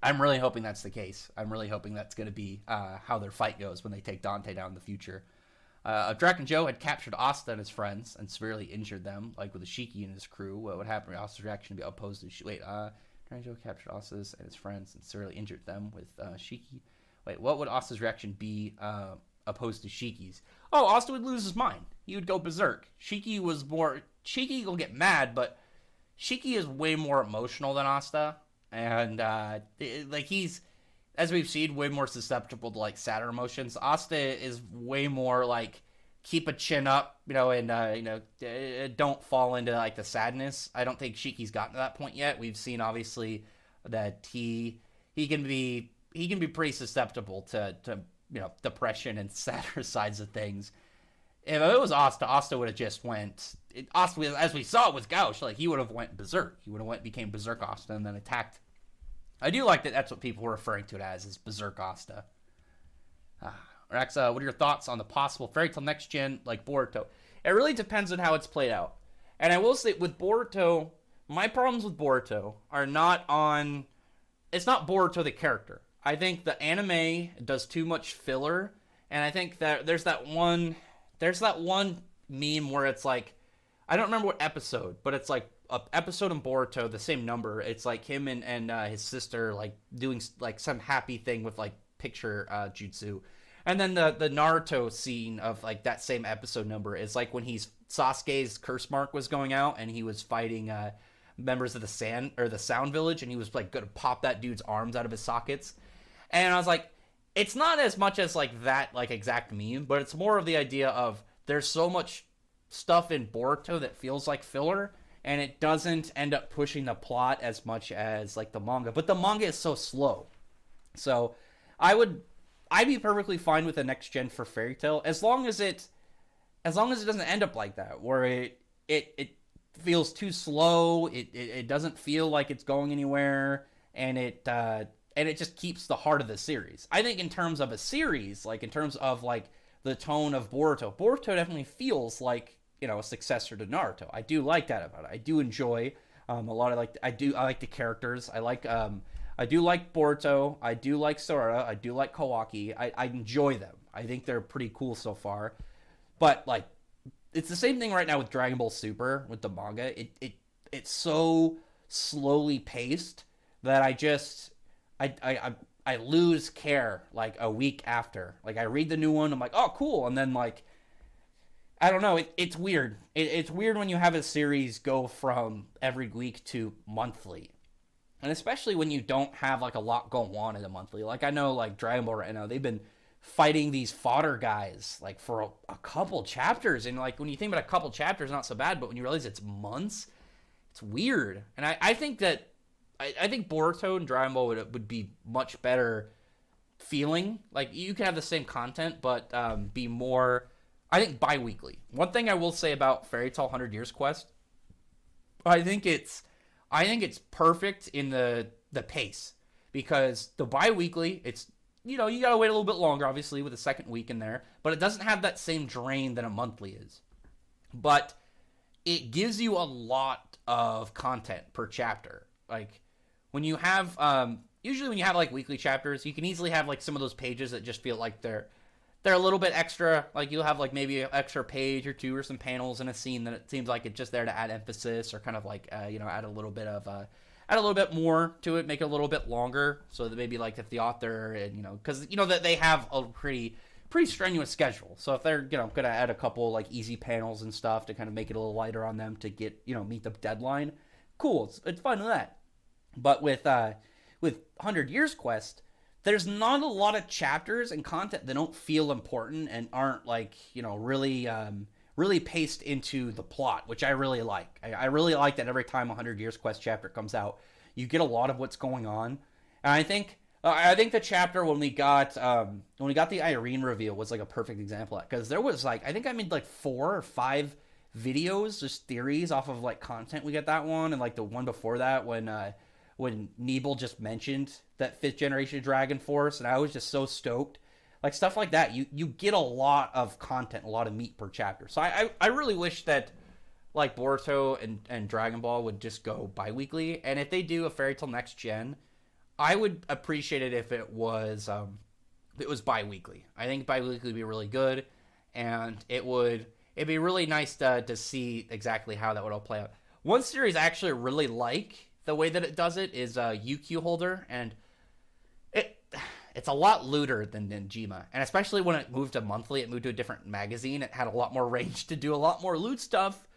I'm really hoping that's the case. I'm really hoping that's going to be how their fight goes when they take Dante down in the future. Drac and Joe had captured Asta and his friends and severely injured them, like with Ashiki and his crew. What would happen? Asta's reaction to be opposed to Drac and Joe captured Asta and his friends and severely injured them with Shiki. Wait, what would Asta's reaction be opposed to Shiki's? Oh, Asta would lose his mind. He would go berserk. Shiki will get mad, but Shiki is way more emotional than Asta. And, he's, as we've seen, way more susceptible to, sadder emotions. Asta is way more, keep a chin up, and, don't fall into, the sadness. I don't think Shiki's gotten to that point yet. We've seen, obviously, that he can be pretty susceptible to depression and sadder sides of things. If it was Asta would have just went... Asta, as we saw with Gauch, he would have went berserk. He would have became Berserk Asta and then attacked. I do like that that's what people were referring to it as, is Berserk Asta. Rex, what are your thoughts on the possible Fairy Tail Next Gen like Boruto? It really depends on how it's played out. And I will say, with Boruto, my problems with Boruto are not on... It's not Boruto the character. I think the anime does too much filler, and I think that there's that one meme where it's I don't remember what episode, but it's an episode in Boruto, the same number. It's him and his sister doing some happy thing with picture jutsu. And then the Naruto scene of that same episode number is when Sasuke's curse mark was going out and he was fighting members of the Sound Village, and he was gonna pop that dude's arms out of his sockets. And I was it's not as much as that exact meme, but it's more of the idea of there's so much stuff in Boruto that feels like filler, and it doesn't end up pushing the plot as much as the manga. But the manga is so slow. So I'd be perfectly fine with the next gen for Fairy Tail as long as it doesn't end up like that, where it feels too slow, it doesn't feel like it's going anywhere, and it just keeps the heart of the series. I think in terms of a series, in terms of the tone of Boruto definitely feels like a successor to Naruto. I do like that about it. I do enjoy a lot of I like the characters. I do like Boruto. I do like Sora. I do like Kawaki. I enjoy them. I think they're pretty cool so far. But it's the same thing right now with Dragon Ball Super with the manga. It's so slowly paced that I lose care a week after. I read the new one, I'm oh cool, and then I don't know, it's weird. It's weird when you have a series go from every week to monthly. And especially when you don't have a lot going on in a monthly. I know Dragon Ball right now, they've been fighting these fodder guys for a couple chapters, and when you think about a couple chapters, not so bad, but when you realize it's months, it's weird. And I think that I think Boruto and Dragon Ball would be much better feeling. You can have the same content, but be more, I think, bi-weekly. One thing I will say about Fairy Tail 100 Years Quest, I think it's perfect in the pace, because the bi-weekly, it's, you gotta wait a little bit longer, obviously, with the second week in there, but it doesn't have that same drain that a monthly is. But it gives you a lot of content per chapter. When you have, usually when you have weekly chapters, you can easily have some of those pages that just feel like they're a little bit extra. You'll have maybe an extra page or two or some panels in a scene that it seems like it's just there to add emphasis, or kind of add a little bit more to it, make it a little bit longer, so that maybe if the author, and because that they have a pretty strenuous schedule, so if they're gonna add a couple easy panels and stuff to kind of make it a little lighter on them to get meet the deadline, cool, it's fun with that. But with 100 Years Quest, there's not a lot of chapters and content that don't feel important and aren't really paced into the plot, which I really like. I really like that every time a 100 Years Quest chapter comes out, you get a lot of what's going on. And I think the chapter when we got the Irene reveal was a perfect example, because there was I think I made 4 or 5 videos, just theories off of content we get that one, and the one before that when when Nebel just mentioned that 5th generation Dragon Force, and I was just so stoked. Like stuff like that, you get a lot of content, a lot of meat per chapter. So I really wish that like Boruto and Dragon Ball would just go bi-weekly, and if they do a Fairy Tail Next Gen, I would appreciate it if it was bi-weekly. I think bi-weekly would be really good, and it'd be really nice to see exactly how that would all play out. One series I actually really like the way that it does it is UQ Holder, and it's a lot looter than Ninjima, and especially when it moved to monthly, it moved to a different magazine. It had a lot more range to do a lot more loot stuff.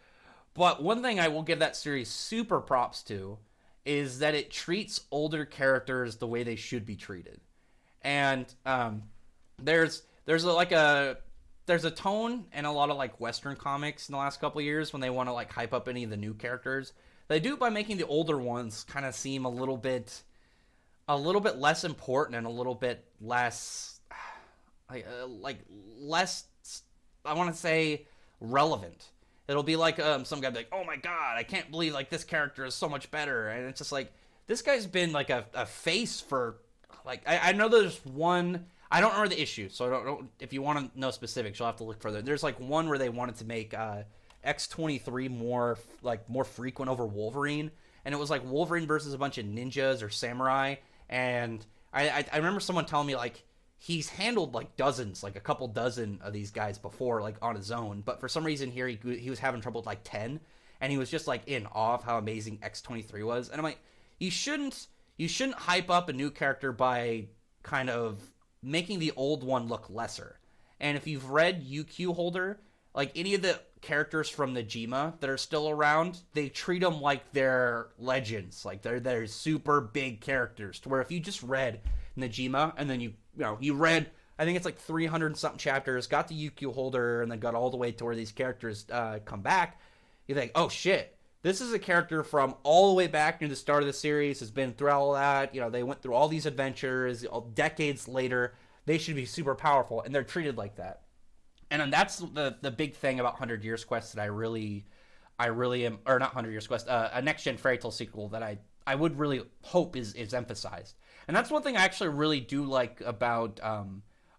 But one thing I will give that series super props to is that it treats older characters the way they should be treated. And there's a tone in a lot of like Western comics in the last couple of years when they want to like hype up any of the new characters. They do it by making the older ones kind of seem a little bit less important and a little bit less less, I want to say, relevant. It'll be like some guy be like, oh my god, I can't believe like this character is so much better, and it's just like this guy's been like a face for like I know there's one. I don't remember the issue, so I don't if you want to know specifics, you'll have to look further. There's like one where they wanted to make X-23 more frequent over Wolverine, and it was like Wolverine versus a bunch of ninjas or samurai, and I remember someone telling me like he's handled like a couple dozen of these guys before, like on his own, but for some reason here he was having trouble with like 10, and he was just like in awe of how amazing X-23 was. And I'm like, you shouldn't hype up a new character by kind of making the old one look lesser. And if you've read UQ Holder, like any of the characters from Najima that are still around, they treat them like they're legends, like they're super big characters. To where if you just read Najima and then you read, I think it's like 300 and something chapters, got the UQ Holder, and then got all the way to where these characters come back, you think, oh shit, this is a character from all the way back near the start of the series, has been through all that, they went through all these adventures, decades later, they should be super powerful, and they're treated like that. And that's the big thing about 100 Years Quest that I really am, or not 100 Years Quest, a Next Gen Fairy Tail sequel that I would really hope is emphasized. And that's one thing I actually really do like about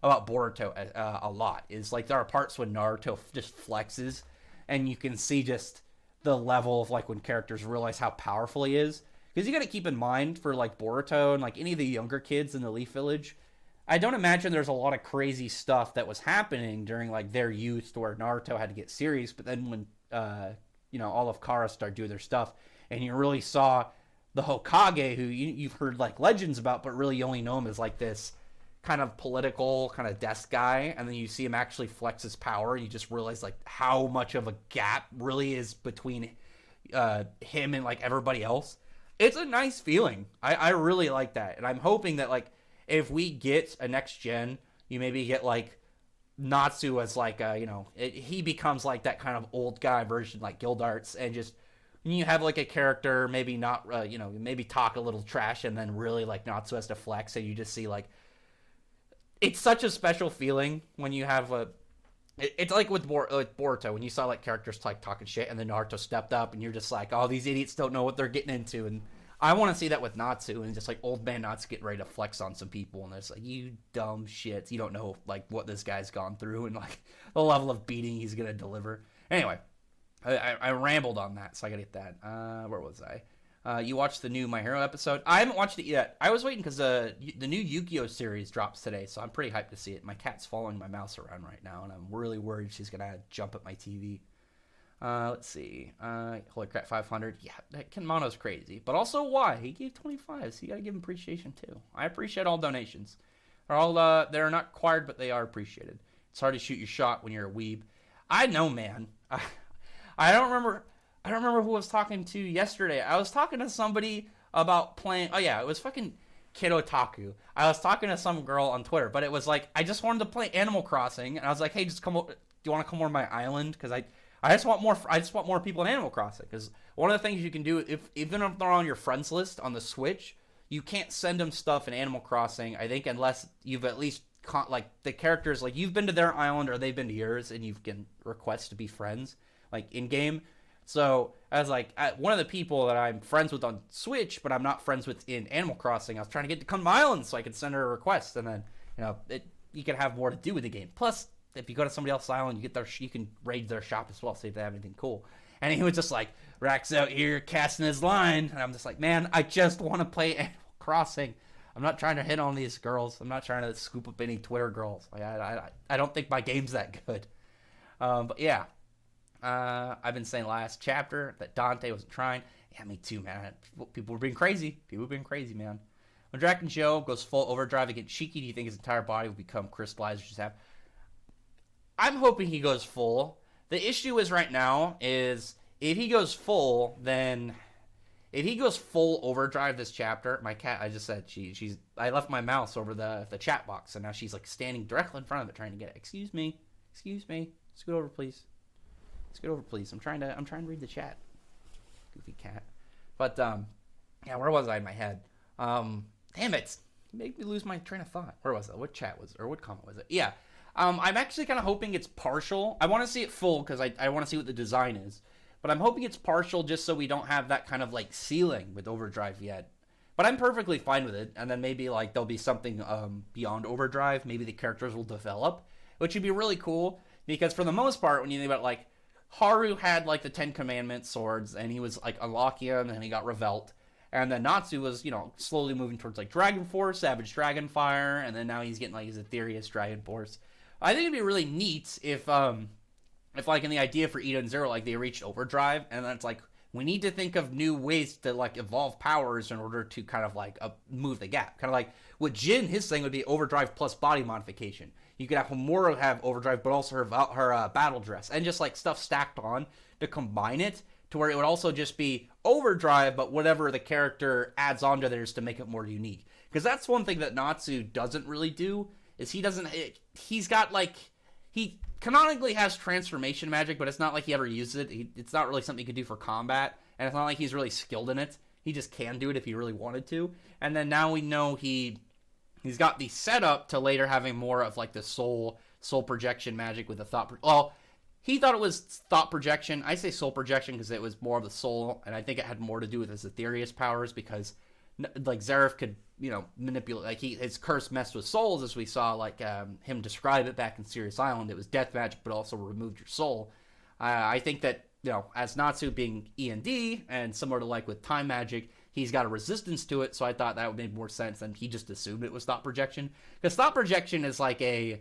Boruto a lot, is like there are parts when Naruto just flexes, and you can see just the level of like when characters realize how powerful he is. Because you got to keep in mind for like Boruto and like any of the younger kids in the Leaf Village, I don't imagine there's a lot of crazy stuff that was happening during like their youth to where Naruto had to get serious. But then when all of Kara started doing their stuff, and you really saw the Hokage, who you've heard like legends about, but really you only know him as like this kind of political kind of desk guy, and then you see him actually flex his power, and you just realize like how much of a gap really is between him and like everybody else. It's a nice feeling. I really like that, and I'm hoping that like if we get a next gen, you maybe get like Natsu as like he becomes like that kind of old guy version like Gildarts, and just you have like a character maybe not maybe talk a little trash, and then really like Natsu has to flex, and you just see like it's such a special feeling when you have it's like with Boruto, when you saw like characters like talking shit, and then Naruto stepped up, and you're just like, oh, these idiots don't know what they're getting into. And I want to see that with Natsu, and just like old man Natsu getting ready to flex on some people, and it's like, you dumb shits, you don't know like what this guy's gone through and like the level of beating he's gonna deliver. Anyway, I rambled on that, so I gotta get that. Where was I? You watched the new My Hero episode? I haven't watched it yet. I was waiting because the new Yu-Gi-Oh series drops today, so I'm pretty hyped to see it. My cat's following my mouse around right now, and I'm really worried she's gonna jump at my TV. Let's see. Holy crap, 500. Yeah, that Kenmano's crazy, but also why? He gave 25, so you gotta give him appreciation too. I appreciate all donations. They're not required, but they are appreciated. It's hard to shoot your shot when you're a weeb. I know, man. I don't remember who I was talking to yesterday. I was talking to somebody about playing. Oh yeah, it was fucking Kid Otaku. I was talking to some girl on Twitter, but it was like I just wanted to play Animal Crossing, and I was like, hey, just come. Do you want to come over to my island? Because I just want more. I just want more people in Animal Crossing. Because one of the things you can do, even if they're on your friends list on the Switch, you can't send them stuff in Animal Crossing, I think, unless you've at least like the characters, like you've been to their island or they've been to yours, and you can request to be friends, like in game. So I was like, one of the people that I'm friends with on Switch, but I'm not friends with in Animal Crossing. I was trying to get to come to my island so I could send her a request, and then you can have more to do with the game. Plus, if you go to somebody else's island, you can raid their shop as well, see if they have anything cool. And he was just like, Rax out here casting his line, and I'm just like, man, I just want to play Animal Crossing. I'm not trying to hit on these girls. I'm not trying to scoop up any Twitter girls. Like I don't think my game's that good. But yeah, I've been saying last chapter that Dante wasn't trying. Yeah, me too, man. People were being crazy. Man. When Draken Joe goes full overdrive against Shiki, do you think his entire body will become crystallized or just have? I'm hoping he goes full. The issue is right now is if he goes full, then if he goes full overdrive this chapter, my cat, I just said she's I left my mouse over the chat box and now she's like standing directly in front of it trying to get it. Excuse me. Scoot over, please. I'm trying to read the chat. Goofy cat. But yeah, where was I in my head? Damn it. You made me lose my train of thought. Where was it? What chat was it? Or what comment was it? Yeah. I'm actually kind of hoping it's partial. I want to see it full because I want to see what the design is. But I'm hoping it's partial just so we don't have that kind of like ceiling with overdrive yet. But I'm perfectly fine with it. And then maybe like there'll be something beyond overdrive. Maybe the characters will develop, which would be really cool. Because for the most part, when you think about like Haru had like the 10 Commandments swords and he was like unlocking them and he got reveled. And then Natsu was, slowly moving towards like Dragon Force, Savage Dragon Fire, and then now he's getting like his Aetherius Dragon Force. I think it'd be really neat if like in the idea for Eden Zero, like they reached overdrive, and then it's like we need to think of new ways to like evolve powers in order to kind of like move the gap. Kind of like with Jin, his thing would be overdrive plus body modification. You could have Homura have overdrive, but also her battle dress, and just like stuff stacked on to combine it to where it would also just be overdrive, but whatever the character adds onto theirs to make it more unique. Because that's one thing that Natsu doesn't really do, is he's got like, he canonically has transformation magic, but it's not like he ever uses it. It's not really something he could do for combat, and it's not like he's really skilled in it. He just can do it if he really wanted to. And then now we know he's got the setup to later having more of like the soul projection magic with the thought. He thought it was thought projection. I say soul projection because it was more of the soul, and I think it had more to do with his Aetherius powers because, like, Zareth could, manipulate. Like, his curse messed with souls, as we saw, like, him describe it back in Sirius Island. It was death magic, but also removed your soul. I think that, as Natsu being E&D, and similar to, like, with time magic, he's got a resistance to it, so I thought that would make more sense than he just assumed it was thought projection. Because thought projection is like you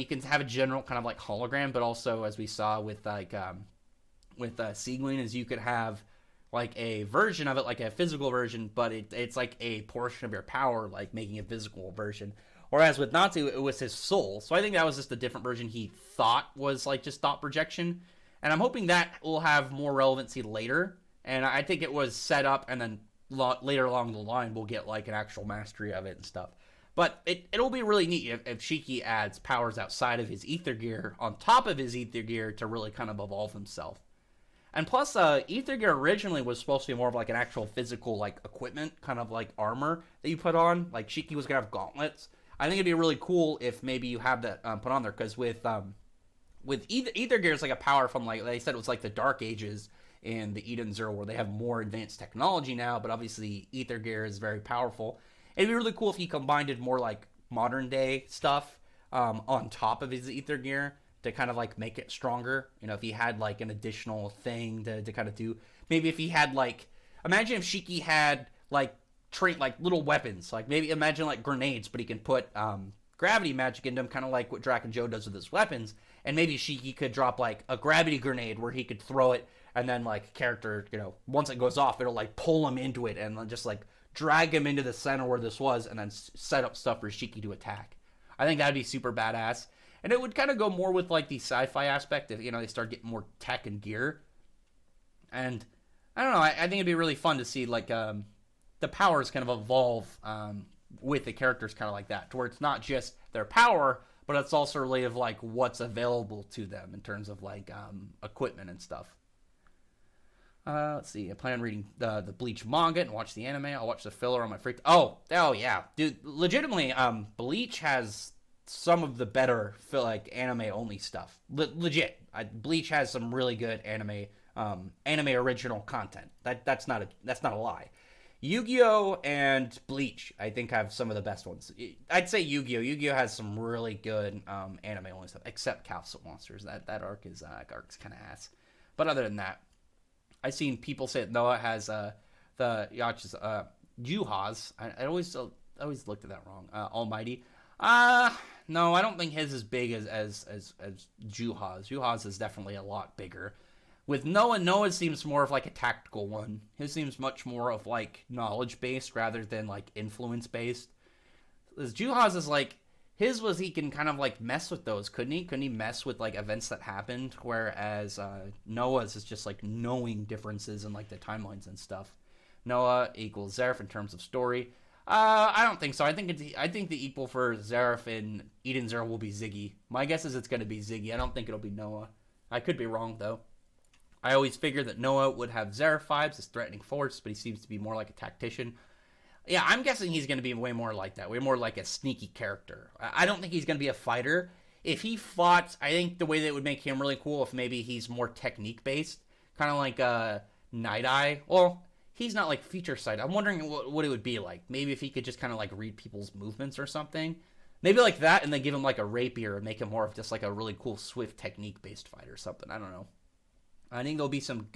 can have a general kind of like hologram, but also as we saw with like with Seaguin, is you could have like a version of it, like a physical version, but it's like a portion of your power, like making a physical version. Whereas with Natsu, it was his soul. So I think that was just a different version he thought was like just thought projection. And I'm hoping that will have more relevancy later. And I think it was set up, and then later along the line, we'll get like an actual mastery of it and stuff. But it'll be really neat if Shiki adds powers outside of his Ether Gear on top of his Ether Gear to really kind of evolve himself. And plus, Ether Gear originally was supposed to be more of like an actual physical like equipment, kind of like armor that you put on. Like Shiki was gonna have gauntlets. I think it'd be really cool if maybe you have that put on there, because with Ether Gear is like a power from, like they said, it was like the Dark Ages in the Eden Zero, where they have more advanced technology now, but obviously Ether Gear is very powerful. It'd be really cool if he combined it more like modern day stuff on top of his Ether Gear to kind of like make it stronger. If he had like an additional thing to kind of do. Maybe if he had like, imagine if Shiki had like little weapons. Like maybe imagine like grenades, but he can put gravity magic into them, kind of like what Draken Joe does with his weapons. And maybe Shiki could drop like a gravity grenade where he could throw it, and then like character, once it goes off, it'll like pull him into it and just like drag him into the center where this was, and then set up stuff for Shiki to attack. I think that'd be super badass. And it would kind of go more with like the sci-fi aspect if, they start getting more tech and gear. And I don't know, I think it'd be really fun to see like the powers kind of evolve with the characters kind of like that, to where it's not just their power, but it's also related to like what's available to them in terms of like equipment and stuff. Let's see. I plan on reading the Bleach manga and watch the anime. I'll watch the filler on my free. Oh yeah, dude. Legitimately, Bleach has some of the better like anime only stuff. Legit, Bleach has some really good anime anime original content. That's not a lie. Yu-Gi-Oh and Bleach, I think, have some of the best ones. I'd say Yu-Gi-Oh. Yu-Gi-Oh has some really good anime only stuff, except Castle Monsters. That arc's kind of ass. But other than that, I've seen people say that Noah has the Yacht's Juhas. I always looked at that wrong. Almighty. No, I don't think his is big as Juhas. Juhas is definitely a lot bigger. With Noah seems more of like a tactical one. His seems much more of like knowledge based rather than like influence based. As Juhas is like his was he can kind of like mess with those, couldn't he? Couldn't he mess with like events that happened? Whereas Noah's is just like knowing differences in like the timelines and stuff. Noah equals Zeref in terms of story. I don't think so. I think the equal for Zeref and Eden Zero will be Ziggy. My guess is it's going to be Ziggy. I don't think it'll be Noah. I could be wrong though. I always figured that Noah would have Zeref vibes as threatening force, but he seems to be more like a tactician. Yeah, I'm guessing he's going to be way more like that, way more like a sneaky character. I don't think he's going to be a fighter. If he fought, I think the way that would make him really cool if maybe he's more technique-based, kind of like Night Eye. Well, he's not like feature sight. I'm wondering what it would be like. Maybe if he could just kind of like read people's movements or something. Maybe like that, and then give him like a rapier and make him more of just like a really cool, swift, technique-based fighter or something. I don't know. I think there'll be some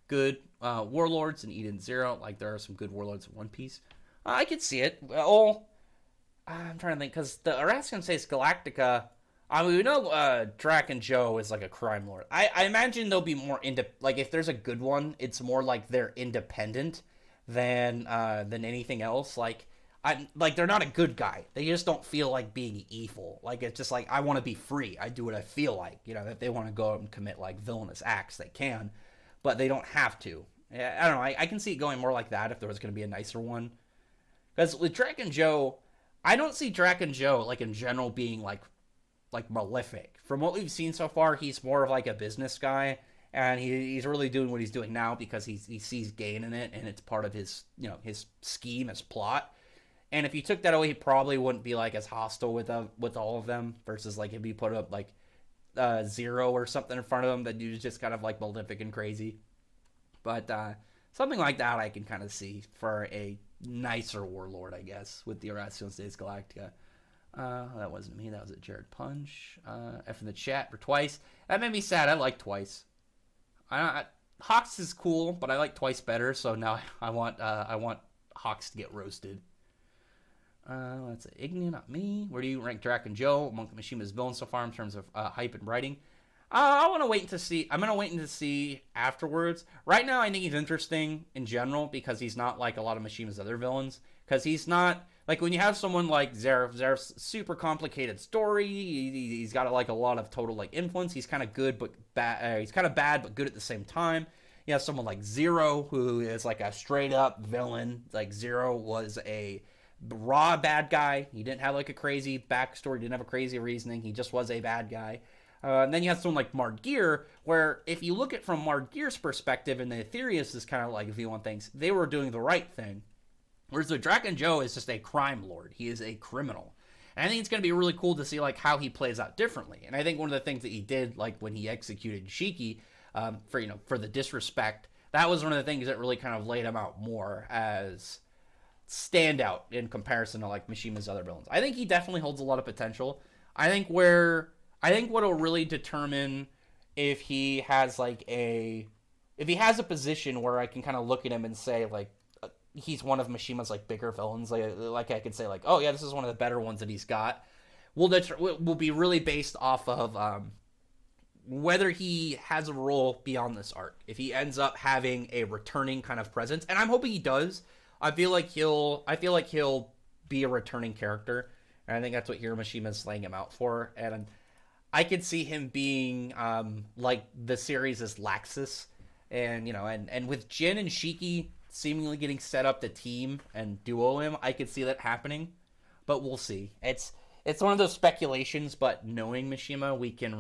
good warlords in Eden Zero, like there are some good warlords in One Piece. I could see it. I'm trying to think, because the Araskian says Galactica. I mean, we know Drac and Joe is like a crime lord. I imagine they'll be more like if there's a good one, it's more like they're independent than anything else. Like they're not a good guy. They just don't feel like being evil. Like it's just like I want to be free. I do what I feel like. You know, if they want to go out and commit like villainous acts, they can, but they don't have to. I don't know. I can see it going more like that if there was going to be a nicer one. Because with Drac and Joe, I don't see Drac and Joe like in general being like malefic. From what we've seen so far, he's more of like a business guy, and he's really doing what he's doing now because he sees gain in it, and it's part of his his scheme, his plot. And if you took that away, he probably wouldn't be like as hostile with all of them versus like if you put up like Zero or something in front of him that dude's just kind of like malefic and crazy. But something like that I can kind of see for a nicer warlord, I guess, with the Horatio States Galactica. That wasn't me. That was a Jared Punch. F in the chat for Twice. That made me sad. I like Twice. Hawks is cool, but I like Twice better. So now I want Hawks to get roasted. That's Igni, not me. Where do you rank Drac and Joe among Mishima's villains so far in terms of hype and writing? I want to wait to see. I'm gonna wait to see afterwards. Right now, I think he's interesting in general because he's not like a lot of Mishima's other villains. Because he's not like when you have someone like Zeref. Zeref's super complicated story. He's got like a lot of total like influence. He's kind of good but bad. He's kind of bad but good at the same time. You have someone like Zero who is like a straight up villain. Like Zero was a raw bad guy. He didn't have like a crazy backstory, didn't have a crazy reasoning. He just was a bad guy. And then you have someone like Margear, where if you look at from Margear's perspective and the Aetherius is kind of like view on things, they were doing the right thing. Whereas the Drac and Joe is just a crime lord. He is a criminal. And I think it's going to be really cool to see like how he plays out differently. And I think one of the things that he did, like when he executed Shiki for the disrespect, that was one of the things that really kind of laid him out more as standout in comparison to like Mishima's other villains. I think he definitely holds a lot of potential. I think what'll really determine if he has a position where I can kind of look at him and say like he's one of Mishima's like bigger villains, like I could say like, oh yeah, this is one of the better ones that he's got. Will be really based off of whether he has a role beyond this arc. If he ends up having a returning kind of presence, and I'm hoping he does. I feel like he'll be a returning character, and I think that's what Hiromishima's laying him out for. And I could see him being like the series' Laxus, and and with Jin and Shiki seemingly getting set up to team and duo him, I could see that happening. But we'll see. It's one of those speculations, but knowing Mishima, we can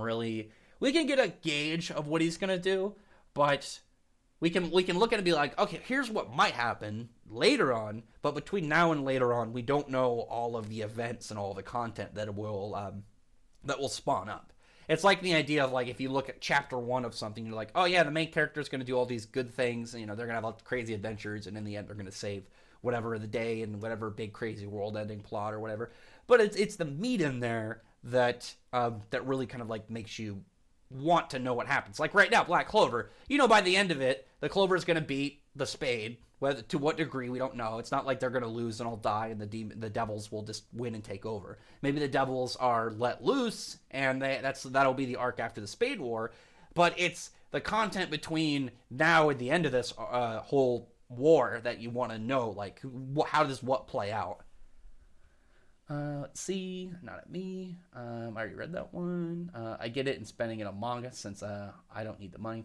get a gauge of what he's gonna do, but we can look at it and be like, okay, here's what might happen later on, but between now and later on, we don't know all of the events and all the content that will spawn up. it's like the idea of like if you look at chapter 1 of something, you're like, oh yeah, the main character is going to do all these good things, and they're going to have crazy adventures, and in the end they're going to save whatever the day and whatever big crazy world-ending plot or whatever. But it's the meat in there that that really kind of like makes you want to know what happens. Like right now, Black Clover, by the end of it, the Clover is going to beat the Spade. Whether to what degree we don't know. It's not like they're going to lose and all die, and the Devils will just win and take over. Maybe the Devils are let loose, and that'll be the arc after the Spade War. But it's the content between now and the end of this whole war that you want to know. Like, how does what play out? Let's see. Not at me. I already read that one. I get it in spending it on manga since I don't need the money.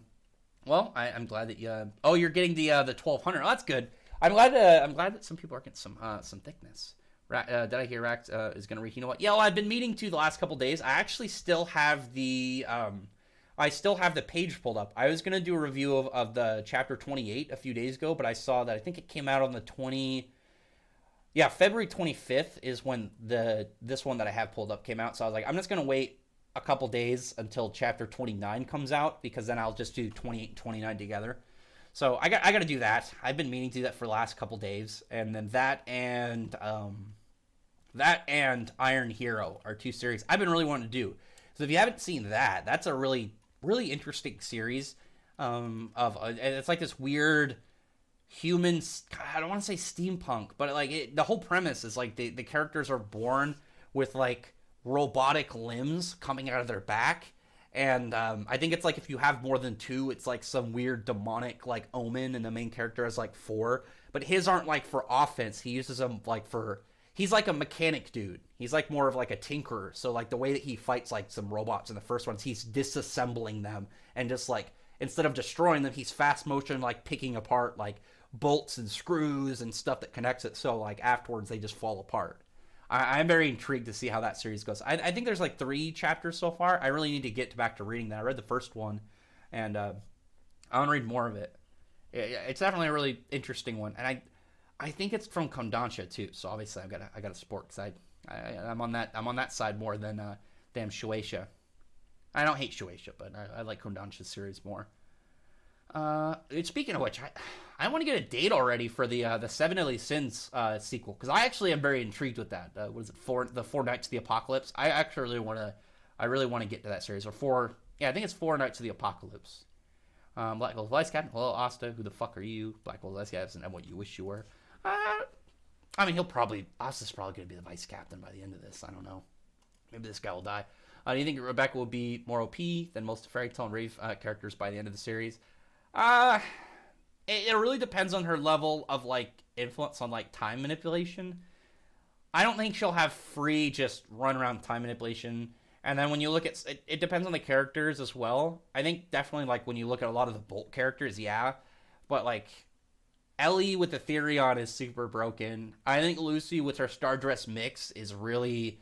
Well, I'm glad that you. Oh, you're getting the 1200. Oh, that's good. I'm glad that some people are getting some thickness. Did I hear Rax is gonna read? You know what? Yeah, well, I've been meaning to the last couple days. I actually still have the page pulled up. I was gonna do a review of the chapter 28 a few days ago, but I saw that I think it came out on the February 25th is when this one that I have pulled up came out. So I was like, I'm just gonna wait a couple days until chapter 29 comes out, because then I'll just do 28 and 29 together. So I got to do that. I've been meaning to do that for the last couple days, and then that and Iron Hero are two series I've been really wanting to do. So if you haven't seen that, that's a really really interesting series. It's like this weird human. I don't want to say steampunk, but like the whole premise is like the characters are born with like robotic limbs coming out of their back, and I think it's like if you have more than two, it's like some weird demonic like omen, and the main character has like four, but his aren't like for offense. He uses them like he's like a mechanic dude. He's like more of like a tinkerer. So like the way that he fights like some robots in the first ones, he's disassembling them, and just like instead of destroying them, he's fast motion like picking apart like bolts and screws and stuff that connects it, so like afterwards they just fall apart. I'm very intrigued to see how that series goes. I think there's like 3 chapters so far. I really need to get back to reading that. I read the first one, and I want to read more of it. It's definitely a really interesting one, and I think it's from Kodansha too. So obviously I got to support, because I'm on that side more than damn Shueisha. I don't hate Shueisha, but I like Kodansha's series more. Speaking of which, I want to get a date already for the Seven Deadly Sins sequel, because I actually am very intrigued with that. What is it? The Four Nights of the Apocalypse. I actually really want to get to that series. I think it's Four Nights of the Apocalypse. Black Gold Vice Captain. Hello, Asta. Who the fuck are you? Black Gold Vice Captain and what you wish you were. I mean, Asta's probably going to be the vice captain by the end of this. I don't know. Maybe this guy will die. Do you think Rebecca will be more OP than most of Fairy Tail and Rave characters by the end of the series? It really depends on her level of like influence on like time manipulation. I don't think she'll have free just run around time manipulation. And then when you look at it depends on the characters as well. I think definitely like when you look at a lot of the Bolt characters, yeah. But like Ellie with the Therion is super broken. I think Lucy with her Stardress mix is really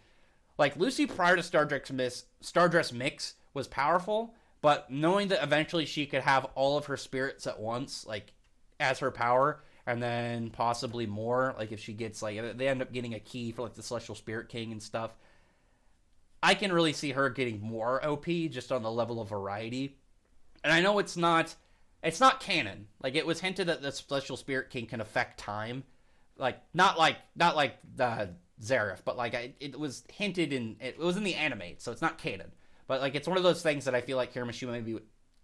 like Lucy prior to Stardress mix was powerful. But knowing that eventually she could have all of her spirits at once, like, as her power, and then possibly more, like, if she gets, like, they end up getting a key for, like, the Celestial Spirit King and stuff, I can really see her getting more OP just on the level of variety. And I know it's not canon. Like, it was hinted that the Celestial Spirit King can affect time. Like, not like the Zareth, but, like, it was hinted it was in the anime, so it's not canon. But, like, it's one of those things that I feel like Hiramashima maybe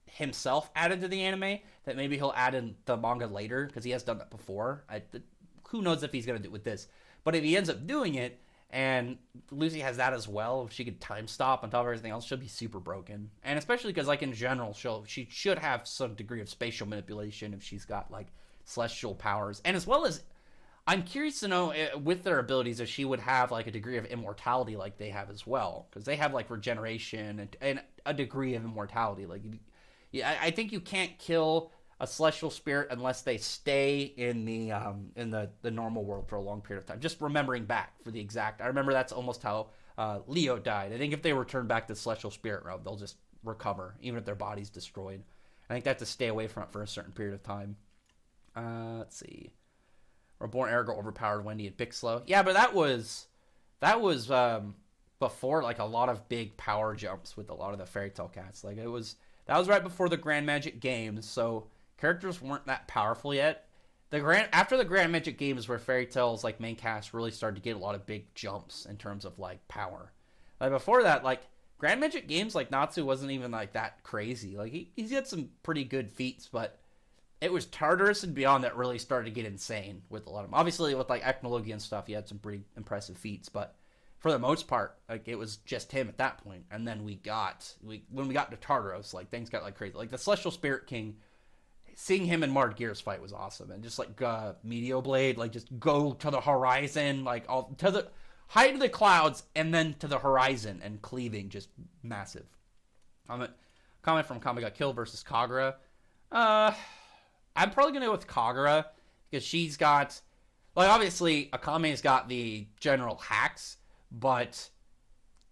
himself added to the anime, that maybe he'll add in the manga later, because he has done that before. Who knows if he's going to do it with this. But if he ends up doing it, and Lucy has that as well, if she could time stop on top of everything else, she'll be super broken. And especially because, like, in general, she should have some degree of spatial manipulation if she's got, like, celestial powers. And as well as, I'm curious to know, with their abilities, if she would have, like, a degree of immortality like they have as well. Because they have, like, regeneration and a degree of immortality. Like, yeah, I think you can't kill a celestial spirit unless they stay in the normal world for a long period of time. Just remembering back for the exact... I remember that's almost how Leo died. I think if they return back to the celestial spirit realm, they'll just recover, even if their body's destroyed. I think they have to stay away from it for a certain period of time. Let's see... Reborn Ergo overpowered Wendy and Pixlo. Yeah, but that was before like a lot of big power jumps with a lot of the fairy tale cats. Like that was right before the Grand Magic games, so characters weren't that powerful yet. After the Grand Magic games where fairy tales like main cast really started to get a lot of big jumps in terms of like power. Like before that, like Grand Magic games, like Natsu wasn't even like that crazy. Like he's had some pretty good feats, but it was Tartarus and beyond that really started to get insane with a lot of them. Obviously with like Ethnology and stuff, he had some pretty impressive feats, but for the most part, like it was just him at that point. And then when we got to Tartarus, like things got like crazy. Like the Celestial Spirit King, seeing him in Mard Gear's fight was awesome. And just like Meteor Blade, like just go to the horizon, like all to the height of the clouds and then to the horizon and cleaving, just massive. Comment from Kami Got Killed versus Kagura. I'm probably gonna go with Kagura because she's got, like, obviously Akame's got the general hacks, but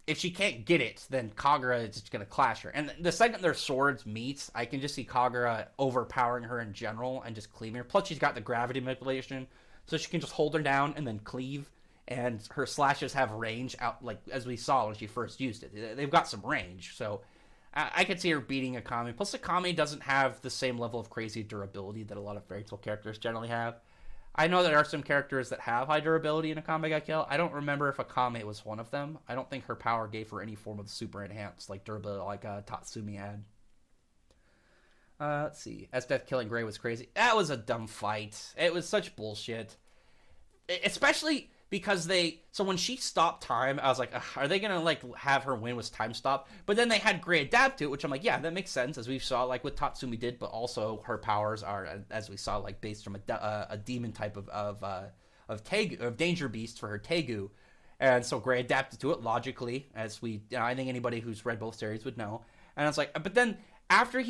if she can't get it, then Kagura is just gonna clash her. And the second their swords meet, I can just see Kagura overpowering her in general and just cleaving her. Plus, she's got the gravity manipulation, so she can just hold her down and then cleave. And her slashes have range out, like as we saw when she first used it. They've got some range, so I could see her beating Akame. Plus, Akame doesn't have the same level of crazy durability that a lot of fairy tale characters generally have. I know there are some characters that have high durability in Akame ga Kill. I don't remember if Akame was one of them. I don't think her power gave her any form of super enhanced like durability like Tatsumi had. Let's see. Esdeath killing Gray was crazy. That was a dumb fight. It was such bullshit. Especially because so when she stopped time, I was like, are they gonna like have her win with time stop? But then they had Gray adapt to it, which I'm like, yeah, that makes sense, as we saw like with Tatsumi did. But also her powers are, as we saw, like based from a demon type of danger beast for her Tegu, and so Gray adapted to it logically, as I think anybody who's read both series would know. And I was like, but then after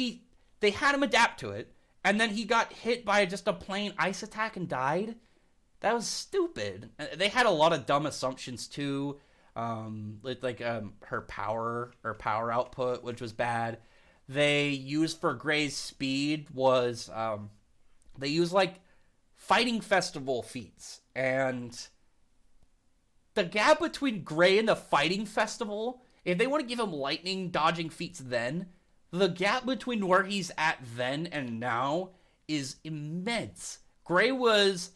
they had him adapt to it, and then he got hit by just a plain ice attack and died. That was stupid. They had a lot of dumb assumptions too, like her power output, which was bad. They used for Gray's speed was they used like fighting festival feats, and the gap between Gray and the fighting festival, if they want to give him lightning dodging feats, then the gap between where he's at then and now is immense. Gray was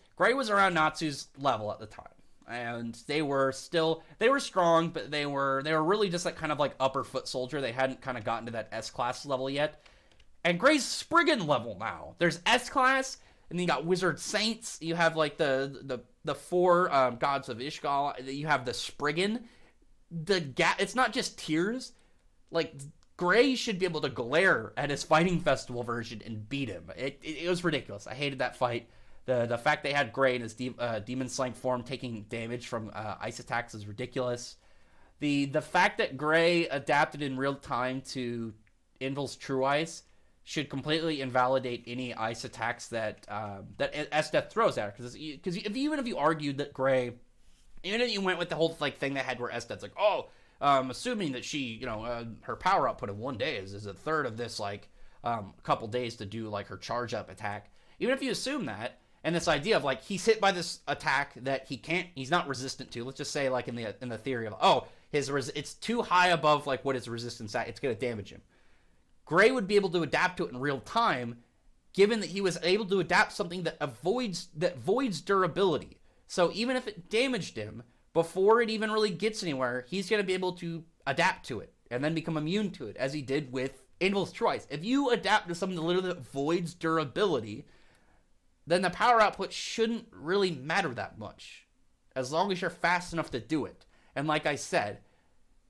around Natsu's level at the time, and they were strong, but they were really just like kind of like upper foot soldier. They hadn't kind of gotten to that S class level yet. And Gray's Spriggan level now. There's S class, and then you got Wizard Saints. You have like the four gods of Ishgal. You have the Spriggan. The gap. It's not just tiers. Like Gray should be able to glare at his fighting festival version and beat him. It was ridiculous. I hated that fight. The fact they had Gray in his demon slang form taking damage from ice attacks is ridiculous. The fact that Gray adapted in real time to Invil's True Ice should completely invalidate any ice attacks that Esdeath throws at her. Because even if you argued that Gray, even if you went with the whole like thing that had where Esdeath's like, assuming that she, her power output of 1 day is a third of this like a couple days to do like her charge up attack. Even if you assume that. And this idea of like he's hit by this attack that he's not resistant to. Let's just say like in the theory of it's too high above like what his resistance at, it's gonna damage him. Gray would be able to adapt to it in real time, given that he was able to adapt something that voids durability. So even if it damaged him before it even really gets anywhere, he's gonna be able to adapt to it and then become immune to it, as he did with Invil's Choice. If you adapt to something that literally voids durability, then the power output shouldn't really matter that much, as long as you're fast enough to do it. And like I said,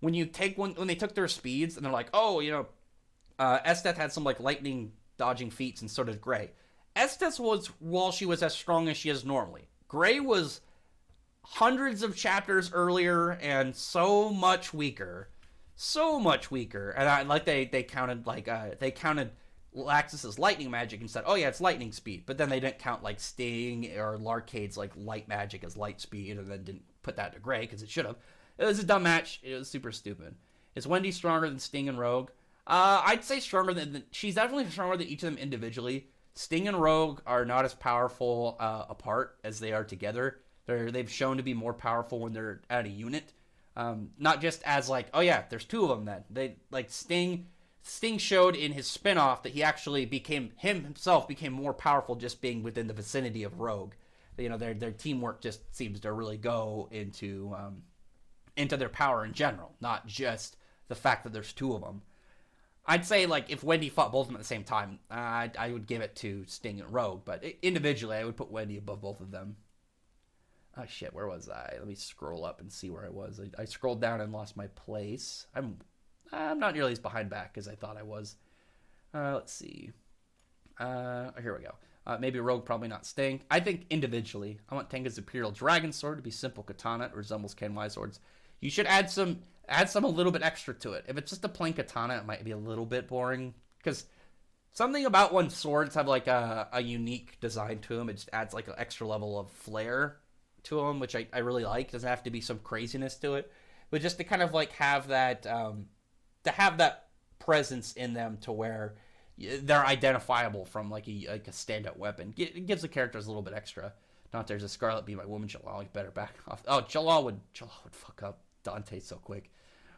when they took their speeds and they're like, Esdeath had some like lightning dodging feats and so did Gray. Esdeath was, while she was as strong as she is normally, Gray was hundreds of chapters earlier and so much weaker. And I like they counted Laxus's lightning magic and said, oh yeah, it's lightning speed, but then they didn't count like Sting or Larcade's like light magic as light speed, and then didn't put that to Gray because it should have. It was a dumb match. It was super stupid. Is Wendy stronger than Sting and Rogue? I'd say she's definitely stronger than each of them individually. Sting and Rogue are not as powerful apart as they are together. They've shown to be more powerful when they're at a unit. Not just as like, oh yeah, there's two of them then. They like Sting showed in his spinoff that he actually himself became more powerful just being within the vicinity of Rogue. Their teamwork just seems to really go into their power in general, not just the fact that there's two of them. I'd say like if Wendy fought both of them at the same time, I would give it to Sting and Rogue, but individually I would put Wendy above both of them. Oh shit, where was I? Let me scroll up and see where I was. I scrolled down and lost my place. I'm not nearly as behind back as I thought I was. Let's see. Here we go. Maybe Rogue, probably not Sting. I think individually, I want Tenga's Imperial Dragon Sword to be simple katana. It resembles Kenwai swords. You should add some a little bit extra to it. If it's just a plain katana, it might be a little bit boring. Because something about when swords have like a unique design to them, it just adds like an extra level of flair to them, which I really like. It doesn't have to be some craziness to it, but just to kind of like have that presence in them to where they're identifiable from like a standout weapon. It gives the characters a little bit extra. Not there's a Scarlet Be My Woman, Jalal. You better back off. Oh, Jalal would fuck up Dante so quick.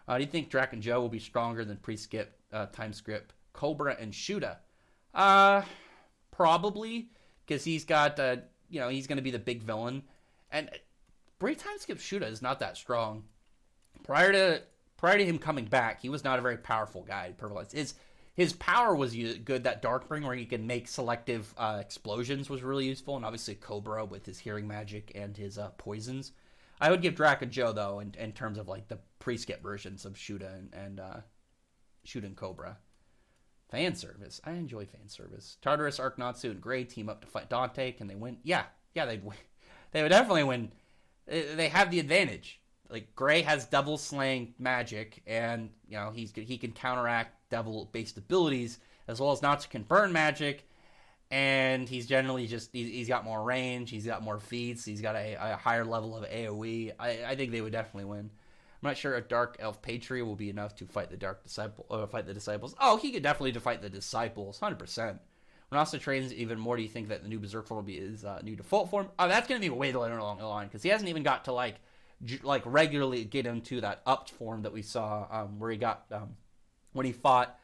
Do you think Drac and Joe will be stronger than pre-skip, time script, Cobra and Shuda? Probably, because he's got he's going to be the big villain, and pre-time skip Shuda is not that strong. Prior to him coming back, he was not a very powerful guy. His power was good. That Darkbring, where he can make selective explosions, was really useful, and obviously Cobra with his hearing magic and his poisons. I would give Drac and Joe though, in terms of like the pre-skip versions of Shuda and Cobra. Fan service. I enjoy fan service. Tartarus, Arknatsu, and Grey team up to fight Dante. Can they win? Yeah, they'd win. They would definitely win. They have the advantage. Like Grey has devil slaying magic, and he can counteract devil-based abilities as well as Natsu can burn magic, and he's generally he's got more range, he's got more feats, he's got a higher level of AoE. I think they would definitely win. I'm not sure if Dark Elf Patria will be enough to fight the Disciples. Oh, he could definitely fight the Disciples, 100%. When Asa trains even more, do you think that the new Berserk form will be his new default form? Oh, that's going to be way later along the line, because he hasn't even got to like regularly get him to that upped form that we saw where he got when he fought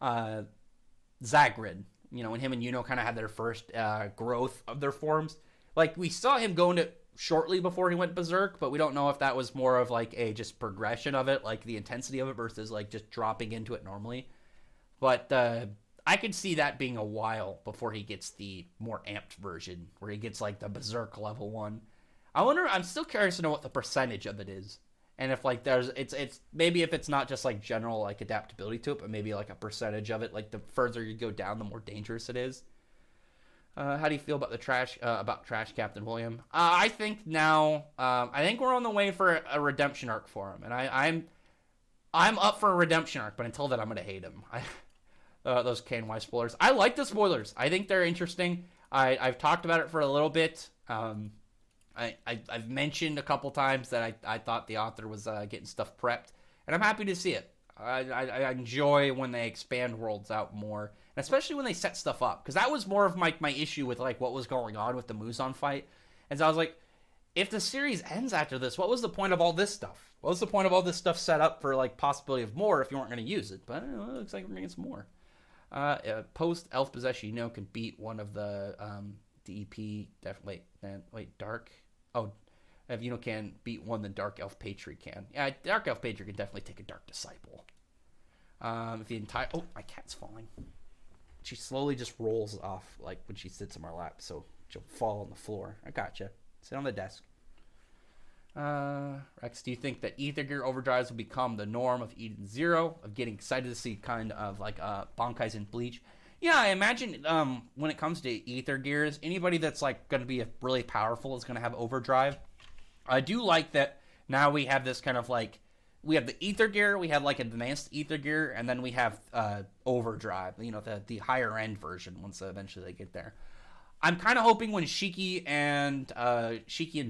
Zagrid. When him and Yuno kind of had their first growth of their forms. Like we saw him go into shortly before he went Berserk, but we don't know if that was more of like a just progression of it, like the intensity of it versus like just dropping into it normally. But I could see that being a while before he gets the more amped version where he gets like the Berserk level 1. I'm still curious to know what the percentage of it is. And if like it's maybe if it's not just like general like adaptability to it, but maybe like a percentage of it, like the further you go down, the more dangerous it is. How do you feel about Trash Captain William? I think now, I think we're on the way for a redemption arc for him, and I'm up for a redemption arc, but until then, I'm gonna hate him. Those KNY spoilers. I like the spoilers. I think they're interesting. I've talked about it for a little bit. I've mentioned a couple times that I thought the author was getting stuff prepped, and I'm happy to see it. I enjoy when they expand worlds out more, and especially when they set stuff up, because that was more of my issue with like what was going on with the Muzan fight. And so I was like, if the series ends after this, what was the point of all this stuff? What was the point of all this stuff set up for like possibility of more if you weren't going to use it? But it looks like we're going to get some more. Post Elf Possession, can beat one of the DEP. Definitely. Wait, Dark. Oh, if can beat one, then Dark Elf Patri can. Yeah, Dark Elf Patri can definitely take a Dark Disciple. If the entire my cat's falling. She slowly just rolls off like when she sits on my lap, so she'll fall on the floor. I gotcha. Sit on the desk. Rex, do you think that Ether Gear overdrives will become the norm of Eden Zero? Of getting excited to see kind of like Bankai's in Bleach? Yeah, I imagine when it comes to Ether Gears, anybody that's like going to be really powerful is going to have overdrive. I do like that now we have this kind of like, we have the Ether Gear, we have like advanced Ether Gear, and then we have overdrive, the higher end version once eventually they get there. I'm kind of hoping when Shiki and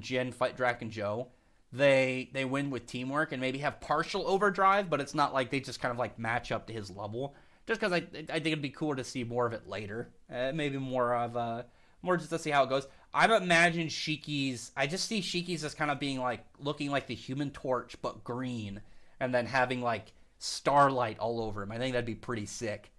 Jin fight Drac and Joe, they win with teamwork and maybe have partial overdrive, but it's not like they just kind of like match up to his level. Just because I think it'd be cooler to see more of it later. Maybe more just to see how it goes. I'm imagining Shiki's. I just see Shiki's as kind of being like looking like the Human Torch but green, and then having like starlight all over him. I think that'd be pretty sick.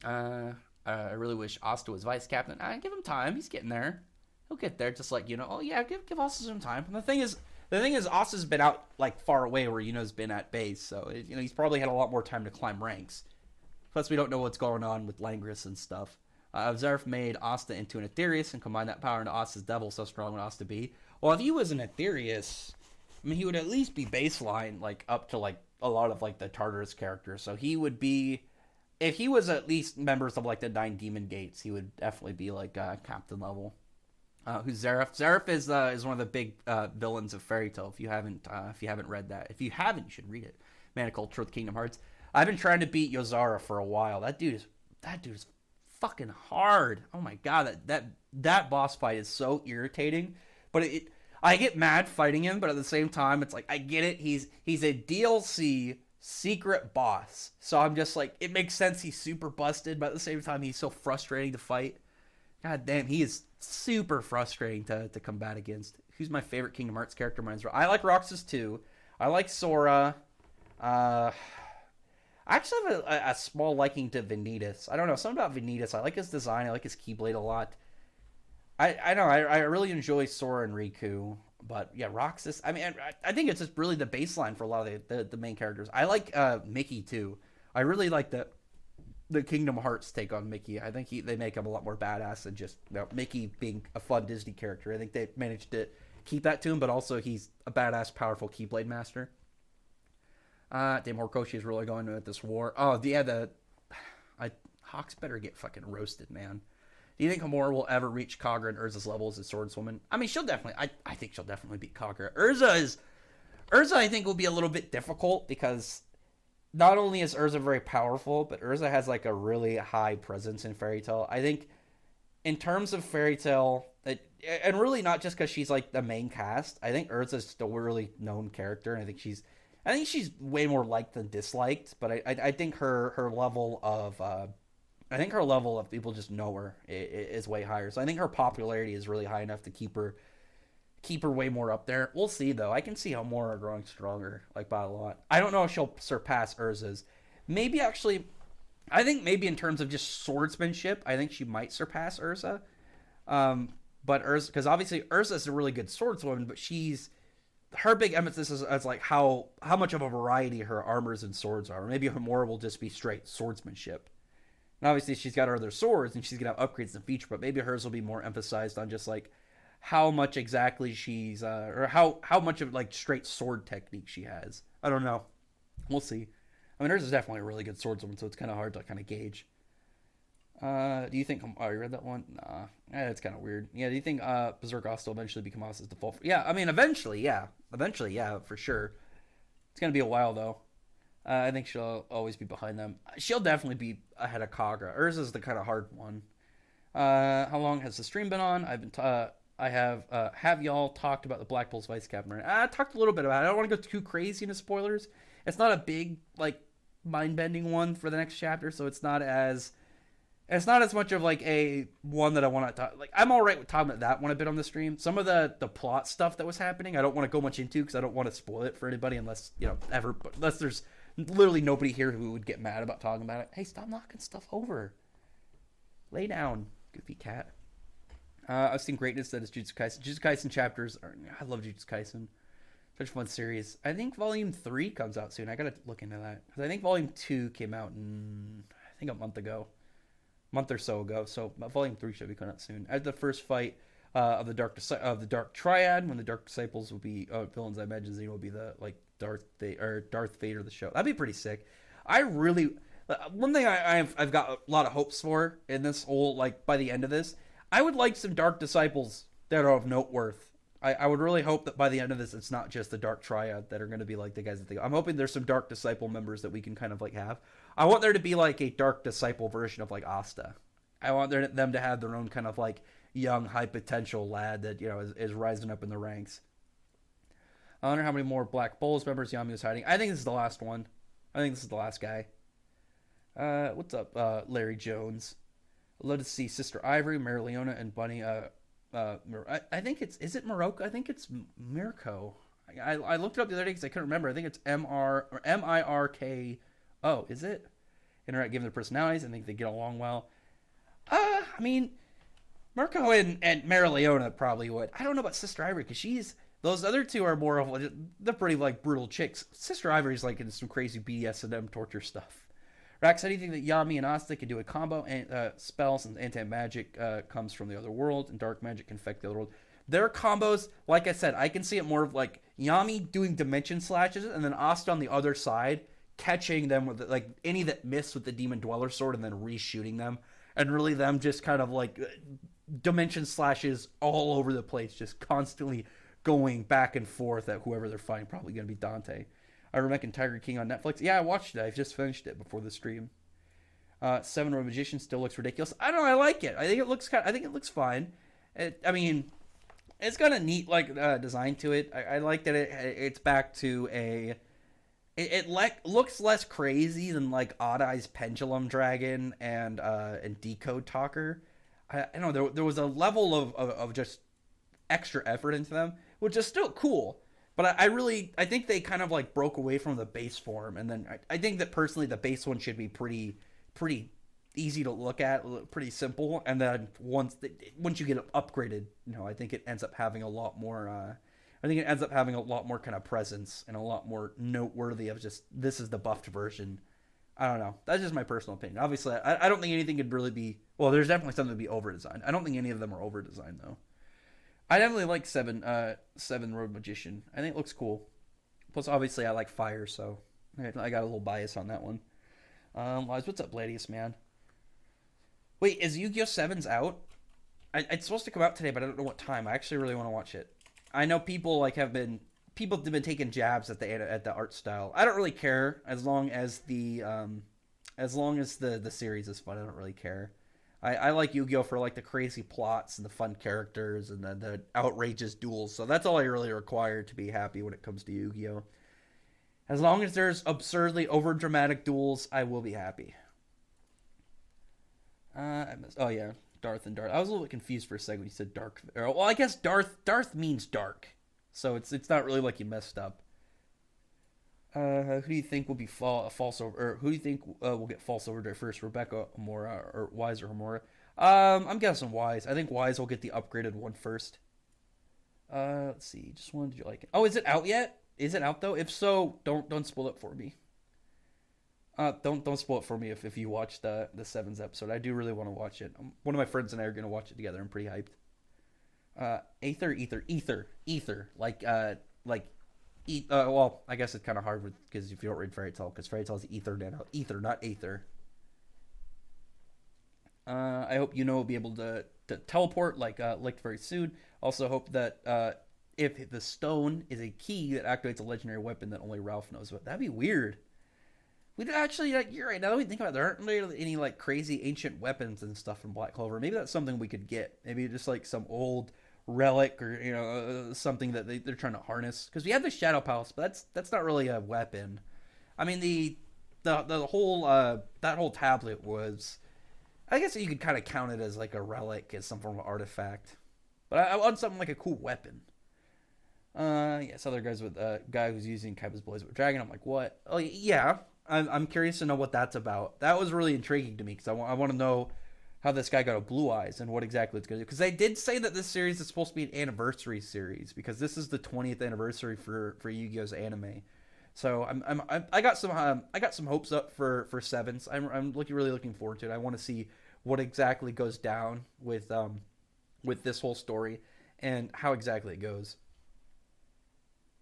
I really wish Asta was vice captain. I give him time. He's getting there. He'll get there. Just like oh yeah, give Asta some time. And the thing is, Asta's been out like far away where Yuno's been at base, so he's probably had a lot more time to climb ranks. Plus, we don't know what's going on with Langris and stuff. Zareth made Asta into an Aetherius and combined that power into Asta's devil. So strong would Asta be? Well, if he was an Aetherius, I mean, he would at least be baseline, like up to like a lot of like the Tartarus characters. So he would be, if he was at least members of like the 9 Demon Gates, he would definitely be like captain level. Who's Zareth? Zareth is one of the big villains of Fairy Tail. If you haven't read that, if you haven't, you should read it. Man Called Truth Kingdom Hearts. I've been trying to beat Yozara for a while. That dude is fucking hard. Oh my god, that boss fight is so irritating. But I get mad fighting him, but at the same time, it's like I get it. He's a DLC secret boss, so I'm just like, it makes sense. He's super busted, but at the same time, he's so frustrating to fight. God damn, he is super frustrating to combat against. Who's my favorite Kingdom Hearts character? I like Roxas too. I like Sora. I actually have a small liking to Vanitas. I don't know, something about Vanitas. I like his design. I like his Keyblade a lot. I know, I really enjoy Sora and Riku. But yeah, Roxas. I mean, I think it's just really the baseline for a lot of the main characters. I like Mickey too. I really like the Kingdom Hearts take on Mickey. I think they make him a lot more badass than just Mickey being a fun Disney character. I think they managed to keep that to him, but also he's a badass, powerful Keyblade master. Damn, Horikoshi is really going at this war. Oh, yeah, Hawks better get fucking roasted, man. Do you think Homura will ever reach Kagura and Urza's level as a swordswoman? I mean, she'll definitely. I think she'll definitely beat Kagura. Urza, I think, will be a little bit difficult because not only is Urza very powerful, but Urza has like a really high presence in Fairy Tail. I think in terms of Fairy Tail, and really not just because she's like the main cast. I think Urza's still a really known character, and I think she's way more liked than disliked. But I think her level of people just know her is way higher. So I think her popularity is really high enough to keep her way more up there. We'll see though. I can see how more are growing stronger, like by a lot. I don't know if she'll surpass Urza's. Maybe actually, I think maybe in terms of just swordsmanship, I think she might surpass Urza. But Urza, because obviously Urza's a really good swordswoman, but her big emphasis is like how much of a variety her armors and swords are. Or maybe her more will just be straight swordsmanship. And obviously she's got her other swords and she's gonna have upgrades in the future, but maybe hers will be more emphasized on just like how much exactly she's or how much of like straight sword technique she has. I don't know. We'll see. I mean, hers is definitely a really good swordswoman, so it's kind of hard to kind of gauge. Do you think? Oh, you read that one? Nah, it's kind of weird. Yeah. Do you think Berserk will eventually become Asa's default? Yeah. I mean, eventually, yeah, for sure. It's gonna be a while though. I think she'll always be behind them. She'll definitely be ahead of Kagura. Urza's the kind of hard one. How long has the stream been on? I have y'all talked about the Black Bulls vice captain? I talked a little bit about it. I don't want to go too crazy into spoilers. It's not a big like mind bending one for the next chapter, so it's not as much of like a one that I want to talk. Like I'm all right with talking about that one a bit on the stream. Some of the plot stuff that was happening, I don't want to go much into because I don't want to spoil it for anybody unless there's literally nobody here who would get mad about talking about it. Hey, stop knocking stuff over. Lay down, goofy cat. I've seen greatness that is Jujutsu Kaisen. Jujutsu Kaisen chapters I love Jujutsu Kaisen. Such a fun series. I think Volume 3 comes out soon. I gotta look into that because I think Volume 2 came out a month or so ago. So Volume 3 should be coming out soon. As the first fight of the Dark Triad, when the Dark Disciples will be villains, I imagine Xeno will be the like Darth Vader of the show. That'd be pretty sick. I really one thing I've got a lot of hopes for in this whole like by the end of this, I would like some Dark Disciples that are of note worth. I would really hope that by the end of this, it's not just the Dark Triad that are going to be like the guys that I'm hoping there's some Dark Disciple members that we can kind of like have. I want there to be like a Dark Disciple version of like Asta. I want them to have their own kind of like young, high potential lad that is rising up in the ranks. I wonder how many more Black Bulls members Yami is hiding. I think this is the last one. I think this is the last guy. What's up, Larry Jones? I'd love to see Sister Ivory, Mary Leona, and Bunny. I think it's is it Morocco? I think it's Mirko. I looked it up the other day because I couldn't remember. I think it's Mirko. Is it? Interact, given their personalities. I think they get along well. I mean, Mirko and Mary Leona probably would. I don't know about Sister Ivory because she's those other two are more of they're pretty like brutal chicks. Sister Ivory's like in some crazy BDSM torture stuff. Rax, how do you think that Yami and Asta can do a combo? And spells and anti-magic comes from the other world, and dark magic can affect the other world. Their combos, like I said, I can see it more of like Yami doing dimension slashes, and then Asta on the other side catching them with like any that miss with the Demon Dweller sword, and then reshooting them, and really them just kind of like dimension slashes all over the place, just constantly going back and forth at whoever they're fighting. Probably going to be Dante. I remember Tiger King on Netflix. Yeah, I watched it. I just finished it before the stream. Seven Road Magician still looks ridiculous. I don't know. I like it. I think it looks I think it looks fine. I mean, it's got a neat like design to it. I like that it's back to a. Looks less crazy than like Odd Eye's Pendulum Dragon and Decode Talker. I don't know. There was a level of just extra effort into them, which is still cool. But I think they kind of like broke away from the base form, and then I think that personally the base one should be pretty easy to look at, pretty simple, and then once you get it upgraded, I think it ends up having a lot more. I think it ends up having a lot more kind of presence and a lot more noteworthy of just this is the buffed version. I don't know. That's just my personal opinion. Obviously, I don't think anything could really be. Well, there's definitely something to be over designed. I don't think any of them are over designed though. I definitely like Seven Road Magician. I think it looks cool. Plus, obviously, I like fire, so I got a little bias on that one. Liz, what's up, Gladius, man? Wait, is Yu-Gi-Oh! 7's out? It's supposed to come out today, but I don't know what time. I actually really want to watch it. I know people have been taking jabs at the art style. I don't really care as long as the series is fun. I don't really care. I like Yu-Gi-Oh! For like the crazy plots and the fun characters and the outrageous duels. So that's all I really require to be happy when it comes to Yu-Gi-Oh! As long as there's absurdly over-dramatic duels, I will be happy. Oh yeah, Darth and Darth. I was a little bit confused for a second when you said dark. Well, I guess Darth means dark, so it's not really like you messed up. Who do you think will be false over? Or who do you think will get false overdrive first? Rebecca, Amora, or Wise or Amora? I'm guessing Wise. I think Wise will get the upgraded one first. Let's see. Just one. Did you like it? Oh, is it out yet? Is it out though? If so, don't spoil it for me. Don't spoil it for me if you watch the Sevens episode. I do really want to watch it. One of my friends and I are gonna watch it together. I'm pretty hyped. Ether. Like. Well, I guess it's kind of hard because if you don't read Fairy Tail, because Fairy Tail is ether, not Aether. I hope will be able to teleport like Licked very soon. Also hope that if the stone is a key that activates a legendary weapon that only Ralph knows about, that'd be weird. We did actually, you're right. Now that we think about it, there aren't really any like crazy ancient weapons and stuff in Black Clover. Maybe that's something we could get. Maybe just like some old relic or something that they're trying to harness, because we have the Shadow Palace, but that's not really a weapon. I mean the whole that whole tablet was, I guess you could kind of count it as like a relic, as some form of artifact, but I want something like a cool weapon. Yes, other guys with guy who's using Kaiba's Blaze with Dragon. I'm like, what? Oh yeah, I'm curious to know what that's about. That was really intriguing to me because I want to know how this guy got a blue eyes and what exactly it's going to do. Because they did say that this series is supposed to be an anniversary series, because this is the 20th anniversary for Yu-Gi-Oh's anime. So I got some hopes up for Sevens. I'm really looking forward to it. I want to see what exactly goes down with this whole story and how exactly it goes.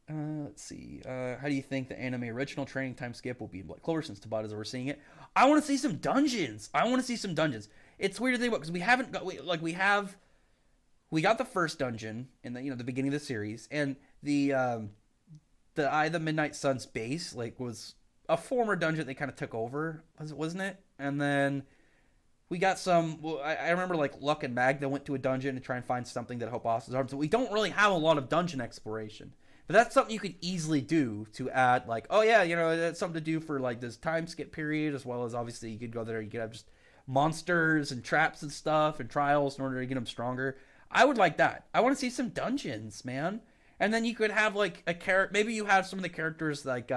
Let's see. How do you think the anime original training time skip will be in Black Clover, since Tabata's overseeing it? I want to see some dungeons. It's weird to think about, because we haven't got we got the first dungeon in the beginning of the series, and the Eye of the Midnight Sun's base was a former dungeon they kind of took over, wasn't it? And then we got some. Well, I remember Luck and Magda went to a dungeon to try and find something that helped Austin's arms. So we don't really have a lot of dungeon exploration. But that's something you could easily do to add, that's something to do for this time skip period, as well as obviously you could go there. You could have just monsters and traps and stuff and trials in order to get them stronger. I would like that. I want to see some dungeons, man. And then you could have like a character. Maybe you have some of the characters like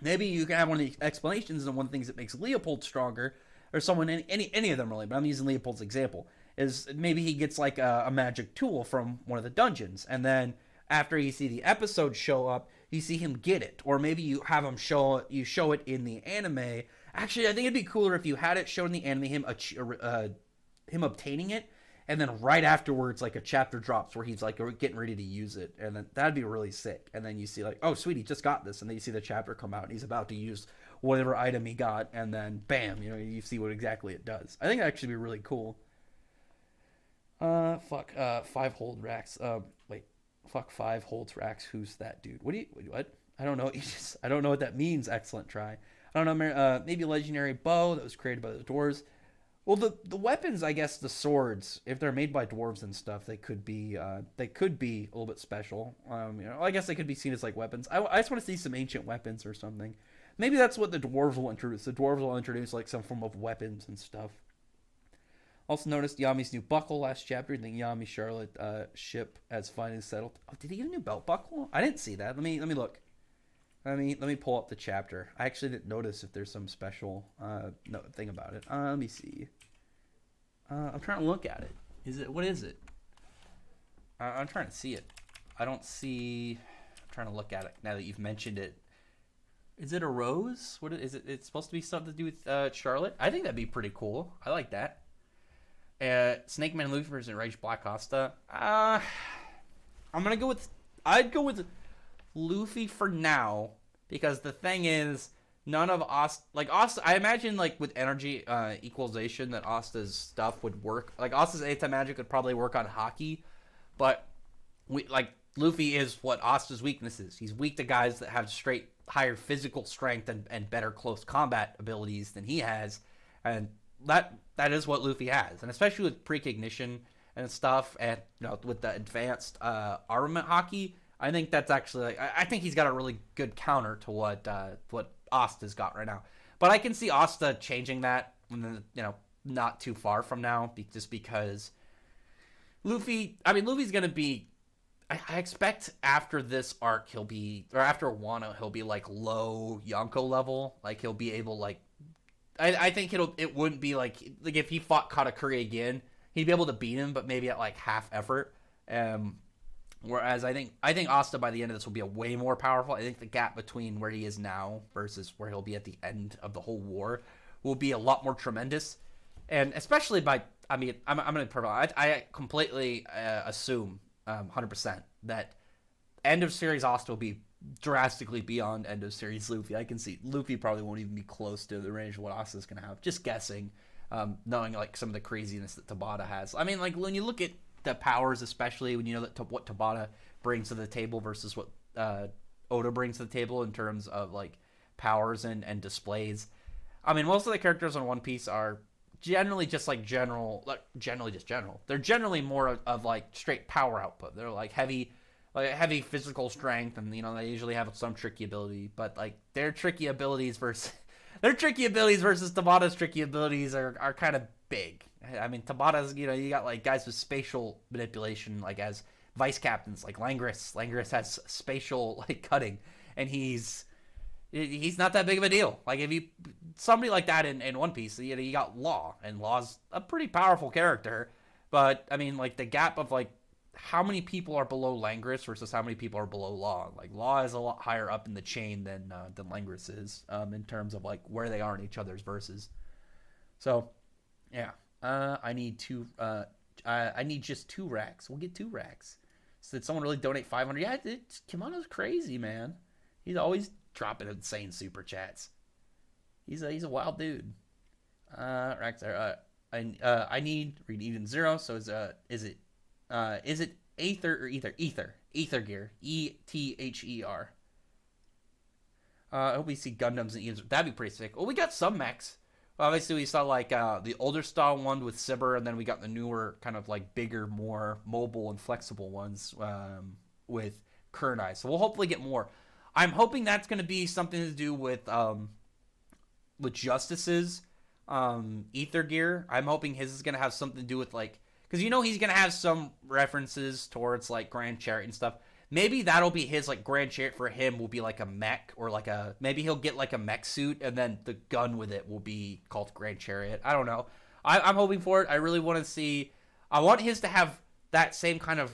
maybe you can have one of the explanations and one of the things that makes Leopold stronger, or someone any of them really. But I'm using Leopold's example. Is maybe he gets like a magic tool from one of the dungeons, and then after you see the episode show up, you see him get it, or maybe you have him show it in the anime. Actually, I think it'd be cooler if you had it shown in the anime him obtaining it, and then right afterwards, like a chapter drops where he's like getting ready to use it, and then that'd be really sick. And then you see like, oh sweet, he just got this, and then you see the chapter come out, and he's about to use whatever item he got, and then bam, you see what exactly it does. I think that'd actually be really cool. Five hold racks. Wait, fuck 5 holds racks. Who's that dude? What? I don't know. I don't know what that means. Excellent try. I don't know. Maybe legendary bow that was created by the dwarves. Well, the weapons, I guess the swords, if they're made by dwarves and stuff, they could be a little bit special. I guess they could be seen as like weapons. I just want to see some ancient weapons or something. Maybe that's what the dwarves will introduce. The dwarves will introduce like some form of weapons and stuff. Also noticed Yami's new buckle last chapter. I think Yami Charlotte ship has finally settled. Oh, did he get a new belt buckle? I didn't see that. Let me look. Let me pull up the chapter. I actually didn't notice if there's some special thing about it. Let me see. I'm trying to look at it. What is it? I'm trying to see it. I don't see. I'm trying to look at it now that you've mentioned it. Is it a rose? What is it? It's supposed to be something to do with Charlotte. I think that'd be pretty cool. I like that. Snake Man Luffy versus Rage Black Asta. I'd go with Luffy for now, because the thing is, none of Asta, I imagine like with energy equalization that Asta's stuff would work. Like Asta's anti-magic would probably work on Haki, but Luffy is what Asta's weakness is. He's weak to guys that have straight higher physical strength and better close combat abilities than he has, and that is what Luffy has, and especially with precognition and stuff, and with the advanced armament Haki, I think that's actually I think he's got a really good counter to what Asta's got right now. But I can see Asta changing that, not too far from now, just because Luffy's gonna be. I expect after this arc after Wano he'll be like low Yonko level, like he'll be able like. I think it wouldn't be like if he fought Katakuri again, he'd be able to beat him, but maybe at like half effort. Whereas I think Asta by the end of this will be a way more powerful. I think the gap between where he is now versus where he'll be at the end of the whole war will be a lot more tremendous, and especially I'm gonna provide. I completely assume 100% that end of series Asta will be drastically beyond end of series Luffy. I can see Luffy probably won't even be close to the range of what Asta's gonna have. Just guessing, knowing like some of the craziness that Tabata has. I mean, like when you look at the powers, especially when you know that what Tabata brings to the table versus what Oda brings to the table in terms of like powers and displays. I mean, most of the characters on One Piece are generally just like general. They're generally more of like straight power output. They're like heavy physical strength, and they usually have some tricky ability, but like their tricky abilities versus Tabata's tricky abilities are kind of big. I mean, Tabata's, you got like guys with spatial manipulation, like as vice captains, like Langris. Langris has spatial like cutting, and he's not that big of a deal. Like if you somebody like that in One Piece, you got Law, and Law's a pretty powerful character, but I mean like the gap of like how many people are below Langris versus how many people are below Law. Like Law is a lot higher up in the chain than Langris is, in terms of like where they are in each other's verses. So, yeah, I need I need just 2 racks. We'll get 2 racks. So did someone really donate 500? Yeah, Kimono's crazy, man. He's always dropping insane super chats. He's a wild dude. Racks are. I need read even 0. So is it Aether or Ether? Ether gear. ETHER. I hope we see Gundams and Ether. That'd be pretty sick. Well, we got some mechs. Obviously, we saw like the older style one with Sibber, and then we got the newer kind of like bigger, more mobile and flexible ones with Kurnai. So we'll hopefully get more. I'm hoping that's going to be something to do with justices. ether gear. I'm hoping his is gonna have something to do with like, because he's gonna have some references towards like Grand Chariot and stuff. Maybe that'll be his like Grand Chariot for him will be like a mech or like a maybe he'll get like a mech suit and then the gun with it will be called Grand Chariot. I don't know. I'm hoping for it. I really want to see. I want his to have that same kind of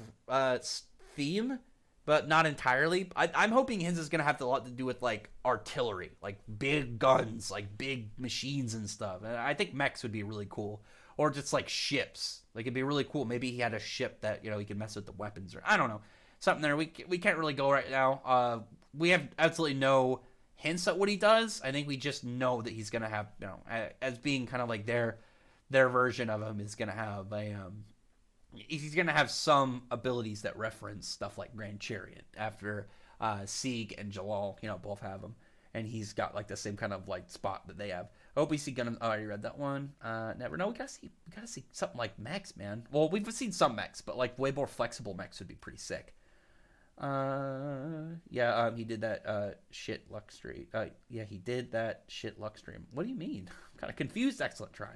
theme, but not entirely. I'm hoping his is gonna have a lot to do with like artillery, like big guns, like big machines and stuff. And I think mechs would be really cool, or just like ships. Like it'd be really cool. Maybe he had a ship that he could mess with the weapons, or I don't know, something there. We can't really go right now. We have absolutely no hints at what he does. I think we just know that he's gonna have as being kind of like their version of him is gonna have a he's gonna have some abilities that reference stuff like Grand Chariot after Sieg and Jalal, both have them, and he's got like the same kind of like spot that they have. I hope we see Gundam. Oh, I already read that one. Never. No, we gotta see something like mechs, man. Well, we've seen some mechs, but like way more flexible mechs would be pretty sick. Yeah, he did that shit luck stream. Yeah, he did that shit luck stream. What do you mean? I'm kind of confused. Excellent try.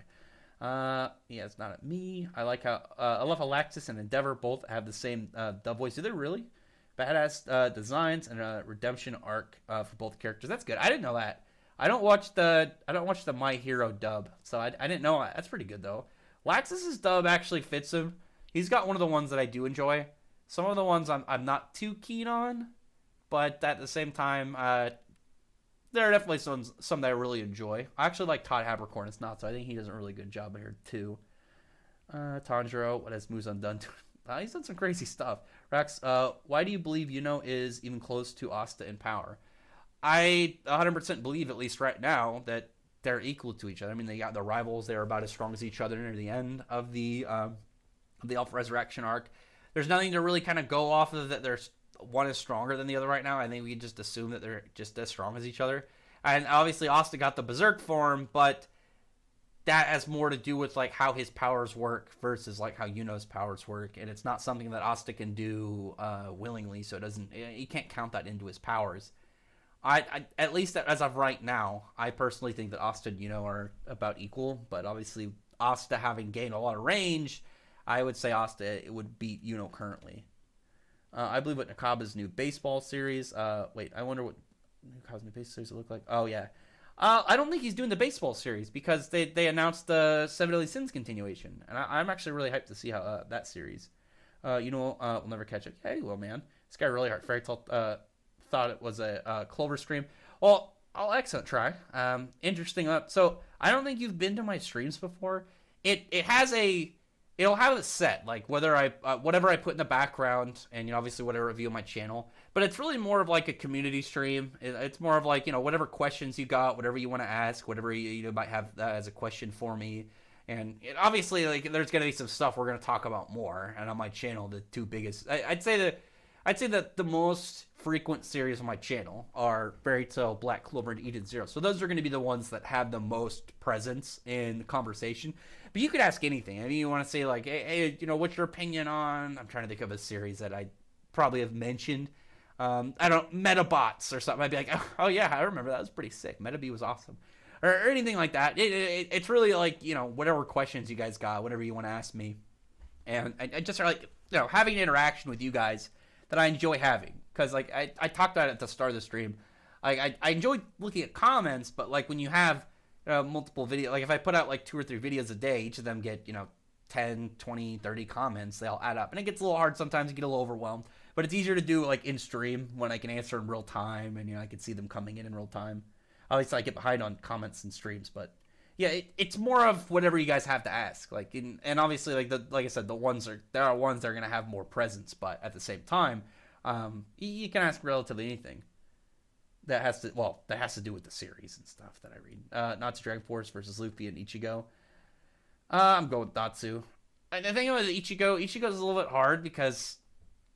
Yeah, it's not at me. I like how I love how Laxus and Endeavor both have the same dub voice. Do they really? Badass designs and a redemption arc for both characters. That's good. I didn't know that. I don't watch the My Hero dub, so I didn't know that. That's pretty good though. Laxus's dub actually fits him. He's got one of the ones that I do enjoy. Some of the ones I'm not too keen on, but at the same time, there are definitely some that I really enjoy. I actually like Todd Habercorn. It's not, so I think he does a really good job here too. Tanjiro, what has Muzan done to he's done some crazy stuff. Rex, why do you believe is even close to Asta in power? I 100% believe, at least right now, that they're equal to each other. I mean, they got the rivals. They're about as strong as each other near the end of the Alpha Resurrection arc. There's nothing to really kind of go off of that there's one is stronger than the other right now. I think we can just assume that they're just as strong as each other. And obviously, Asta got the Berserk form, but that has more to do with like how his powers work versus like how Yuno's powers work, and it's not something that Asta can do willingly, so he can't count that into his powers. I at least as of right now, I personally think that Asta and Yuno are about equal, but obviously Asta having gained a lot of range, I would say Asta would beat Yuno currently. I believe what Nakaba's new baseball series. Wait, I wonder what Nakaba's new baseball series will look like. Oh yeah. I don't think he's doing the baseball series because they announced the Seven Deadly Sins continuation, and I'm actually really hyped to see how that series. We'll never catch it. Yeah, he will, man. This guy really hard. Fairy Tale thought it was a Clover stream. Well, excellent try. Interesting. So I don't think you've been to my streams before. It'll have it set, like whether whatever I put in the background, and obviously whatever review on my channel. But it's really more of like a community stream. It's more of like whatever questions you got, whatever you want to ask, whatever you might have as a question for me. And obviously, like there's gonna be some stuff we're gonna talk about more. And on my channel, the two biggest, I'd say that the most frequent series on my channel are Fairy Tail, Black Clover, and Eden Zero. So those are going to be the ones that have the most presence in the conversation. But you could ask anything. I mean, you want to say like, hey, what's your opinion on? I'm trying to think of a series that I probably have mentioned. I don't Metabots or something. I'd be like, oh yeah, I remember that was pretty sick. Metabee was awesome, or anything like that. It's really like whatever questions you guys got, whatever you want to ask me, and I just like having an interaction with you guys that I enjoy having, because like I talked about it at the start of the stream. I enjoy looking at comments, but like when you have multiple videos, like if I put out like 2 or 3 videos a day, each of them get 10, 20, 30 comments, they all add up, and it gets a little hard sometimes. You get a little overwhelmed, but it's easier to do like in stream when I can answer in real time, and I can see them coming in real time. At least I get behind on comments and streams, but yeah, it's more of whatever you guys have to ask. Like, and obviously, like I said, there are ones that are gonna have more presence, but at the same time, you can ask relatively anything that has to do with the series and stuff that I read. Natsu Dragon Force versus Luffy and Ichigo. I'm going with Natsu. And the thing about Ichigo's a little bit hard because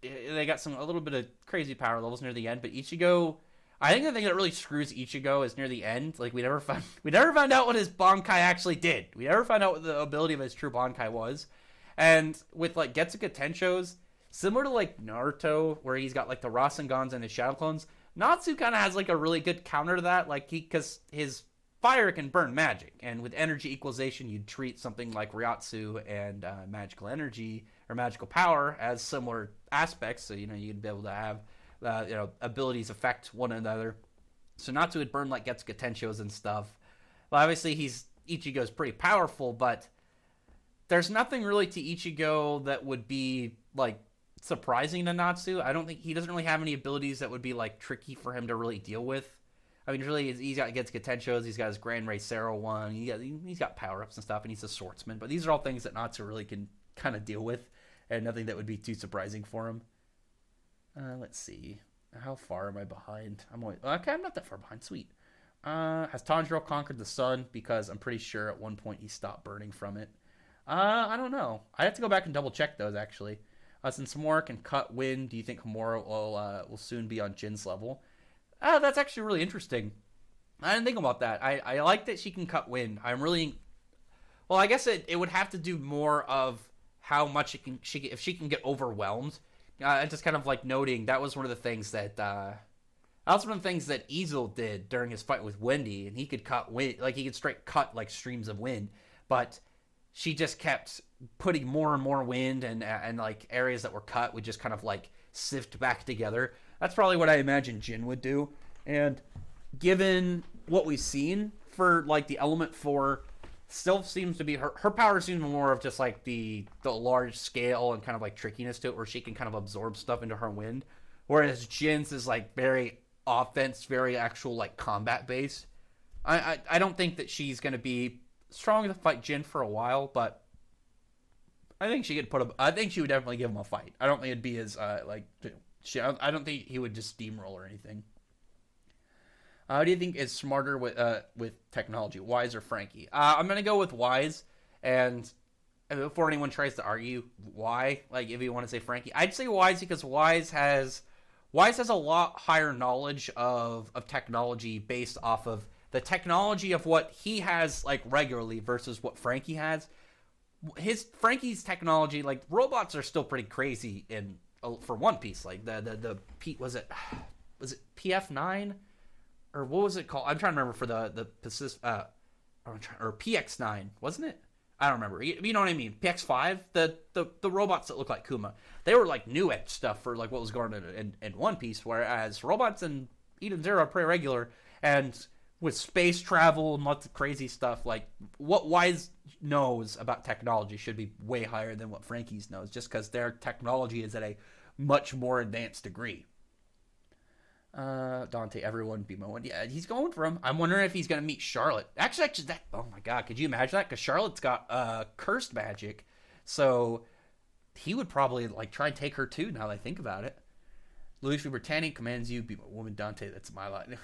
they got a little bit of crazy power levels near the end, but Ichigo. I think the thing that really screws Ichigo is near the end. Like we never found out what his Bankai actually did. We never found out what the ability of his true Bankai was. And with like Getsuga Tenshos, similar to like Naruto, where he's got like the Rasengans and his Shadow Clones, Natsu kind of has like a really good counter to that. Like because his fire can burn magic, and with energy equalization, you'd treat something like Ryotsu and magical energy or magical power as similar aspects. So you'd be able to have abilities affect one another. So Natsu would burn like Getsuga Tenshos and stuff. Well, obviously Ichigo's pretty powerful, but there's nothing really to Ichigo that would be like surprising to Natsu. I don't think he doesn't really have any abilities that would be like tricky for him to really deal with. I mean, really, he's got Getsuga Tenshos, he's got his Grand Ray Sero one, he's got power ups and stuff, and he's a swordsman. But these are all things that Natsu really can kind of deal with, and nothing that would be too surprising for him. Let's see, how far am I behind? I'm not that far behind. Sweet. Has Tanjiro conquered the sun? Because I'm pretty sure at one point he stopped burning from it. I don't know. I have to go back and double check those actually. Since Homura can cut wind, do you think Homura will soon be on Jin's level? That's actually really interesting. I didn't think about that. I like that she can cut wind. I'm really... Well, I guess it would have to do more of how much if she can get overwhelmed. Just kind of like noting that was one of the things that... That's one of the things that Easel did during his fight with Wendy, and he could cut wind, like he could straight cut like streams of wind, but she just kept putting more and more wind, and like areas that were cut would just kind of like sift back together. That's probably what I imagine Jin would do. And given what we've seen for like the element 4, still seems to be her power seems more of just like the large scale and kind of like trickiness to it, where she can kind of absorb stuff into her wind, whereas Jin's is like very offense, very actual like combat based. I don't think that she's going to be strong enough to fight Jin for a while, but I think she would definitely give him a fight. I don't think it'd be as I don't think he would just steamroll or anything. Who do you think is smarter with technology, Wise or Frankie? I'm gonna go with Wise, and before anyone tries to argue why, like if you want to say Frankie, I'd say Wise because Wise has a lot higher knowledge of technology based off of the technology of what he has like regularly versus what Frankie has. Frankie's technology, like robots are still pretty crazy for One Piece. Like was it PF9 or what was it called? I'm trying to remember for the Pacific or PX9, wasn't it? I don't remember. You know what I mean? PX5, the robots that look like Kuma, they were like new at stuff for like what was going on in One Piece, whereas robots in Eden Zero are pretty regular. And with space travel and lots of crazy stuff, like what Wise knows about technology should be way higher than what Frankie's knows, just because their technology is at a much more advanced degree. Dante, everyone be mowing. Yeah, he's going for him. I'm wondering if he's going to meet Charlotte. Actually, that. Oh my God, could you imagine that? Because Charlotte's got cursed magic, so he would probably like try and take her too. Now that I think about it, Louis Britannia commands you be my woman, Dante. That's my line.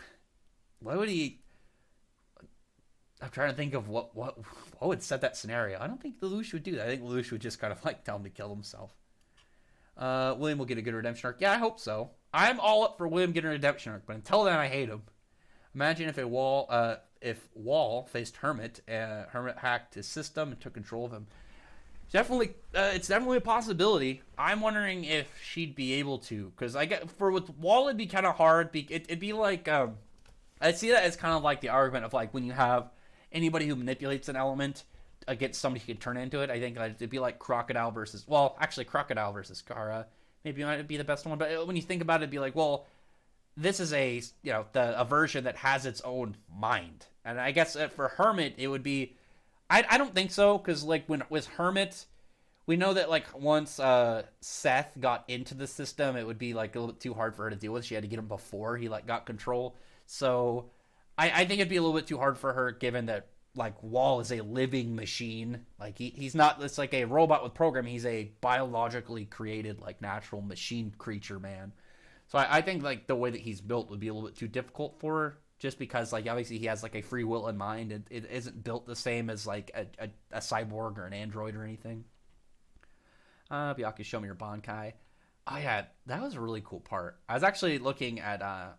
Why would he? I'm trying to think of what would set that scenario. I don't think Lelouch would do that. I think Lelouch would just kind of like tell him to kill himself. William will get a good redemption arc. Yeah, I hope so. I'm all up for William getting a redemption arc, but until then, I hate him. Imagine if Wall faced Hermit, Hermit hacked his system and took control of him. It's definitely a possibility. I'm wondering if she'd be able to, because with Wall it'd be kind of hard. It'd be like I see that as kind of like the argument of like when you have anybody who manipulates an element against somebody who can turn into it. I think it'd be like Crocodile versus Kara. Maybe it might be the best one, but when you think about it, it'd be like, well, this is a version that has its own mind, and I guess for Hermit it would be. I don't think so, because like when with Hermit, we know that like once Seth got into the system, it would be like a little bit too hard for her to deal with. She had to get him before he like got control. So I think it'd be a little bit too hard for her, given that like Wall is a living machine. Like he's not. It's like a robot with programming. He's a biologically created like natural machine creature man. So I think like the way that he's built would be a little bit too difficult for her, just because like obviously he has like a free will in mind, and it isn't built the same as like a cyborg or an android or anything. Byaku, show me your Bankai. Oh yeah, that was a really cool part. I was actually looking at I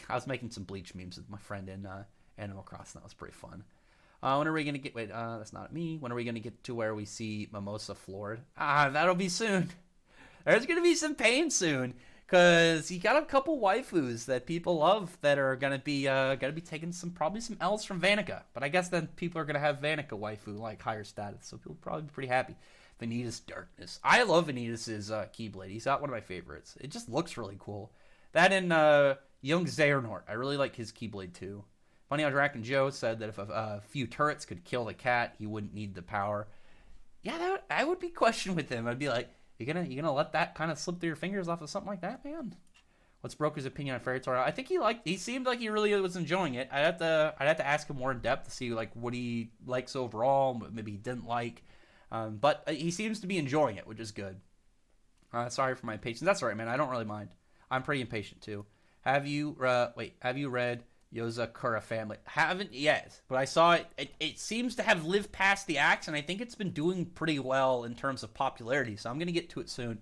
was making some Bleach memes with my friend in Animal Crossing. That was pretty fun. When are we gonna get? Wait, that's not me. When are we gonna get to where we see Mimosa floored? That'll be soon. There's gonna be some pain soon, because you got a couple waifus that people love that are gonna be taking probably some L's from Vanica. But I guess then people are gonna have Vanica waifu like higher status, so people will probably be pretty happy. Vanitas Darkness. I love Vanitas' Keyblade. He's got one of my favorites. It just looks really cool. That and Young Xehanort. I really like his Keyblade too. Funny how Draken Joe said that if a few turrets could kill the cat, he wouldn't need the power. Yeah, I would be questioned with him. I'd be like, you gonna let that kind of slip through your fingers off of something like that, man? What's Broker's opinion on Fairy Tail? I think he seemed like he really was enjoying it. I'd have to ask him more in depth to see like what he likes overall, what maybe he didn't like. But he seems to be enjoying it, which is good. Sorry for my impatience. That's all right, man. I don't really mind. I'm pretty impatient too. Have you read Yozakura Family? Haven't yet, but I saw it. It seems to have lived past the axe, and I think it's been doing pretty well in terms of popularity. So I'm gonna get to it soon.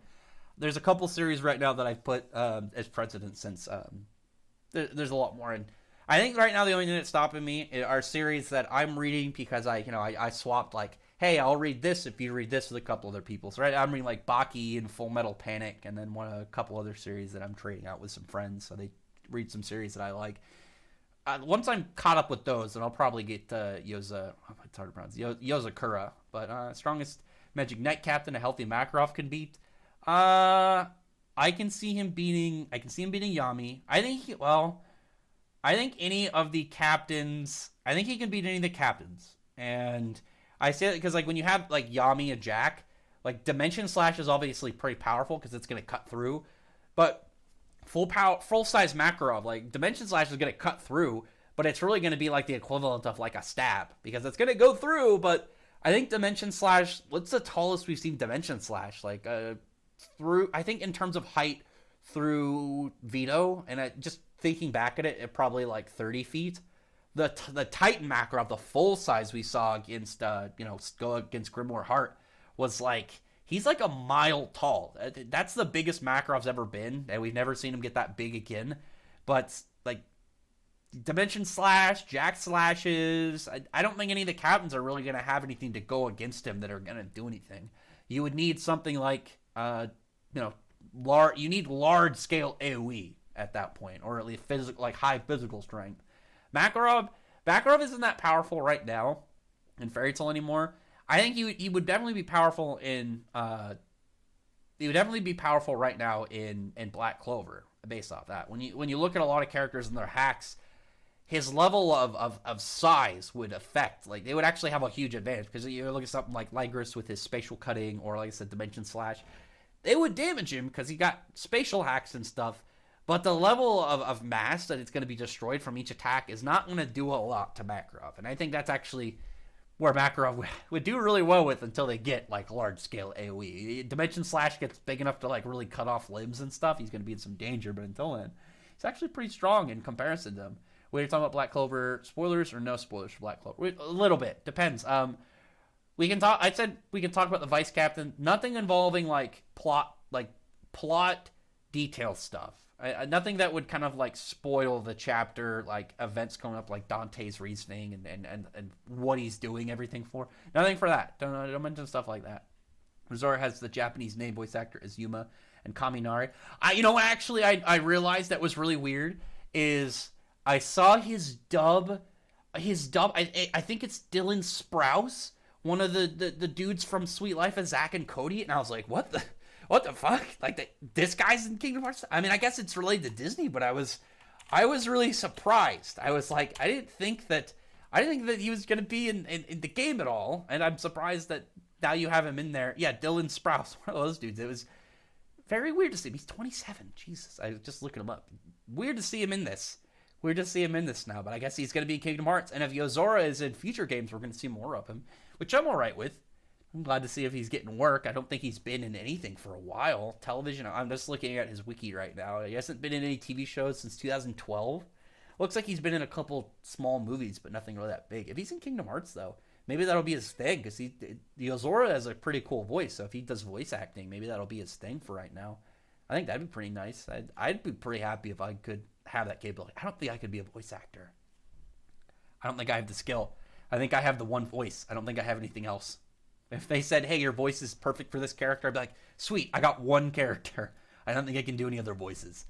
There's a couple series right now that I've put as precedent since there's a lot more. And I think right now the only thing that's stopping me are series that I'm reading because I swapped like, hey, I'll read this if you read this with a couple other people. So right now I'm reading like Baki and Full Metal Panic, and then a couple other series that I'm trading out with some friends. So they read some series that I like. Once I'm caught up with those, then I'll probably get it's hard to pronounce, Yozakura. But strongest Magic Knight captain a healthy Makarov can beat. I can see him beating Yami. I think any of the captains. I think he can beat any of the captains. And I say that because like when you have like Yami and Jack, like Dimension Slash is obviously pretty powerful because it's gonna cut through, but full size Makarov, like Dimension Slash is gonna cut through, but it's really gonna be like the equivalent of like a stab because it's gonna go through. But I think Dimension Slash, what's the tallest we've seen Dimension Slash? Like through, I think in terms of height through Vito, and just thinking back at it probably like 30 feet. The Titan Makarov, the full size we saw against against Grimoire Heart, was like he's like a mile tall. That's the biggest Makarov's ever been, and we've never seen him get that big again. But like Dimension Slash, Jack Slashes, I don't think any of the captains are really gonna have anything to go against him that are gonna do anything. You would need something like you need large scale AoE at that point, or at least physical, like high physical strength. Makarov isn't that powerful right now in Fairy Tail anymore. I think he would definitely be powerful in right now in Black Clover based off that. When you look at a lot of characters and their hacks, his level of size would affect, like they would actually have a huge advantage because you look at something like Ligris with his spatial cutting or like I said Dimension Slash, they would damage him because he got spatial hacks and stuff. But the level of mass that it's going to be destroyed from each attack is not going to do a lot to Makarov. And I think that's actually where Makarov would do really well with until they get like large-scale AoE. Dimension Slash gets big enough to like really cut off limbs and stuff. He's going to be in some danger, but until then, he's actually pretty strong in comparison to them. Wait, you're talking about Black Clover spoilers or no spoilers for Black Clover? A little bit. Depends. We can talk. I said we can talk about the Vice Captain. Nothing involving like plot detail stuff. Nothing that would kind of like spoil the chapter, like events coming up, like Dante's reasoning and what he's doing everything for. Nothing for that. Don't mention stuff like that. Rizora has the Japanese name voice actor as Yuma and Kaminari. I realized that was really weird is I saw his dub. I think it's Dylan Sprouse, one of the dudes from Sweet Life of Zack and Cody, and I was like, what the fuck? Like this guy's in Kingdom Hearts? I mean, I guess it's related to Disney, but I was really surprised. I was like, I didn't think that he was gonna be in the game at all, and I'm surprised that now you have him in there. Yeah, Dylan Sprouse, one of those dudes. It was very weird to see him. He's 27. Jesus, I was just looking him up. Weird to see him in this. Weird to see him in this now, but I guess he's gonna be in Kingdom Hearts. And if Yozora is in future games, we're gonna see more of him, which I'm all right with. I'm glad to see if he's getting work. I don't think he's been in anything for a while. Television, I'm just looking at his wiki right now. He hasn't been in any TV shows since 2012. Looks like he's been in a couple small movies, but nothing really that big. If he's in Kingdom Hearts, though, maybe that'll be his thing, because Yozora has a pretty cool voice, so if he does voice acting, maybe that'll be his thing for right now. I think that'd be pretty nice. I'd be pretty happy if I could have that capability. I don't think I could be a voice actor. I don't think I have the skill. I think I have the one voice. I don't think I have anything else. If they said, hey, your voice is perfect for this character, I'd be like, sweet, I got one character. I don't think I can do any other voices.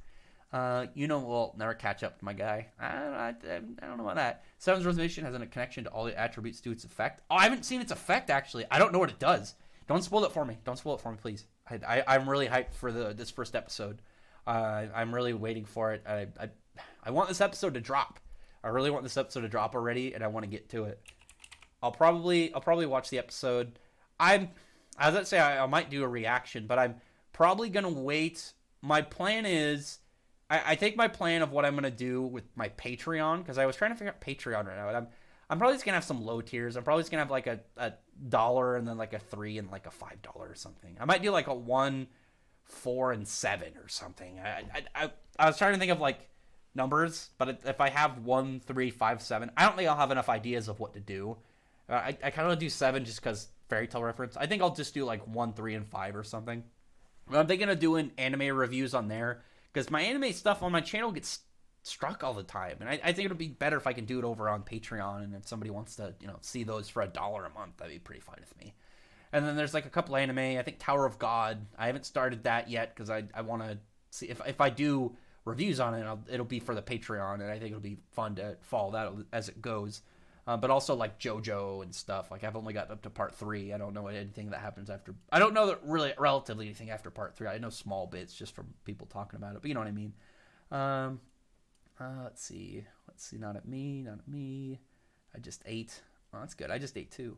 We'll never catch up to my guy. I don't know about that. Seven's Resolution has a connection to all the attributes to its effect. Oh, I haven't seen its effect, actually. I don't know what it does. Don't spoil it for me. Don't spoil it for me, please. I'm really hyped for this first episode. I'm really waiting for it. I want this episode to drop. I really want this episode to drop already, and I want to get to it. I'll probably watch the episode. I might do a reaction, but I'm probably gonna wait. My plan is, I think my plan of what I'm gonna do with my Patreon, because I was trying to figure out Patreon right now, and I'm probably just gonna have some low tiers. I'm probably just gonna have like a dollar and then like a $3 and like a $5 or something. I might do like a 1, 4, and 7 or something. I was trying to think of like numbers, but if I have 1, 3, 5, 7, I don't think I'll have enough ideas of what to do. I kind of want to do 7 just because fairy tale reference. I think I'll just do like 1, 3, and 5 or something. But I'm thinking of doing anime reviews on there because my anime stuff on my channel gets struck all the time, and I think it'll be better if I can do it over on Patreon. And if somebody wants to, see those for $1 a month, that'd be pretty fine with me. And then there's like a couple anime. I think Tower of God. I haven't started that yet because I want to see if I do reviews on it. It'll be for the Patreon, and I think it'll be fun to follow that as it goes. But also like JoJo and stuff. Like I've only got up to part 3. I don't know anything that happens after. I don't know that really relatively anything after part 3. I know small bits just from people talking about it, but you know what I mean. Let's see. Not at me. I just ate. Oh, that's good. I just ate too.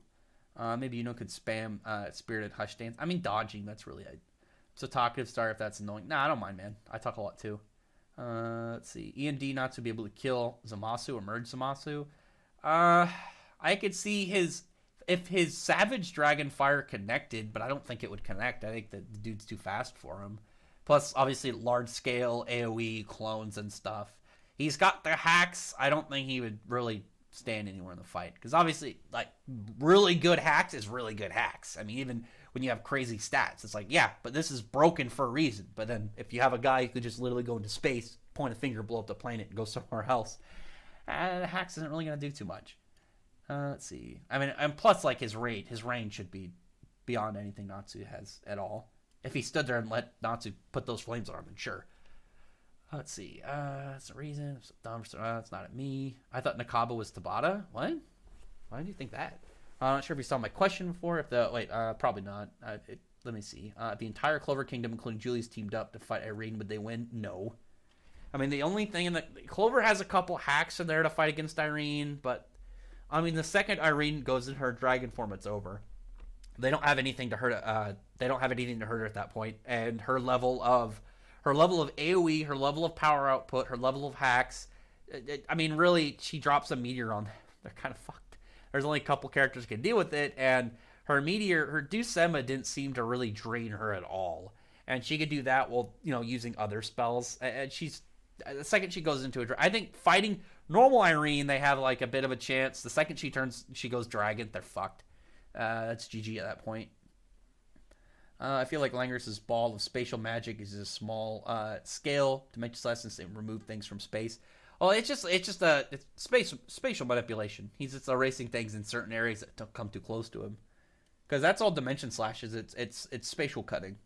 Maybe could spam Spirited Hush Dance. I mean dodging. That's really it. So talkative star if that's annoying. Nah, I don't mind, man. I talk a lot too. Let's see. E and D not to be able to kill Zamasu or merge Zamasu. I could see if his Savage Dragon Fire connected, but I don't think it would connect. I think the dude's too fast for him. Plus, obviously, large scale AoE clones and stuff. He's got the hacks. I don't think he would really stand anywhere in the fight because obviously, like, really good hacks is really good hacks. I mean, even when you have crazy stats, it's like, yeah, but this is broken for a reason. But then if you have a guy who could just literally go into space, point a finger, blow up the planet, and go somewhere else. Hacks isn't really going to do too much. Let's see. I mean, and plus, like, his range should be beyond anything Natsu has at all. If he stood there and let Natsu put those flames on him, then sure. Let's see. That's a reason. It's not at me. I thought Nakaba was Tabata. What? Why did you think that? I'm not sure if you saw my question before. Probably not. Let me see. The entire Clover Kingdom, including Julie's, teamed up to fight Irene. Would they win? No. I mean, the only thing Clover has a couple hacks in there to fight against Irene, but I mean, the second Irene goes in her dragon form, it's over. They don't have anything to hurt. They don't have anything to hurt her at that point, and her level of AOE, her level of power output, her level of hacks. I mean, really, she drops a meteor on them. They're kind of fucked. There's only a couple characters who can deal with it, and her Dusema didn't seem to really drain her at all, and she could do that while using other spells. And the second she goes into I think fighting normal Irene, they have like a bit of a chance. The second she goes dragon, they're fucked. That's GG at that point. I feel like Langris's ball of spatial magic is a small scale dimension essence and remove things from space. Oh, it's spatial manipulation. He's just erasing things in certain areas that don't come too close to him. Because that's all dimension slashes. It's spatial cutting.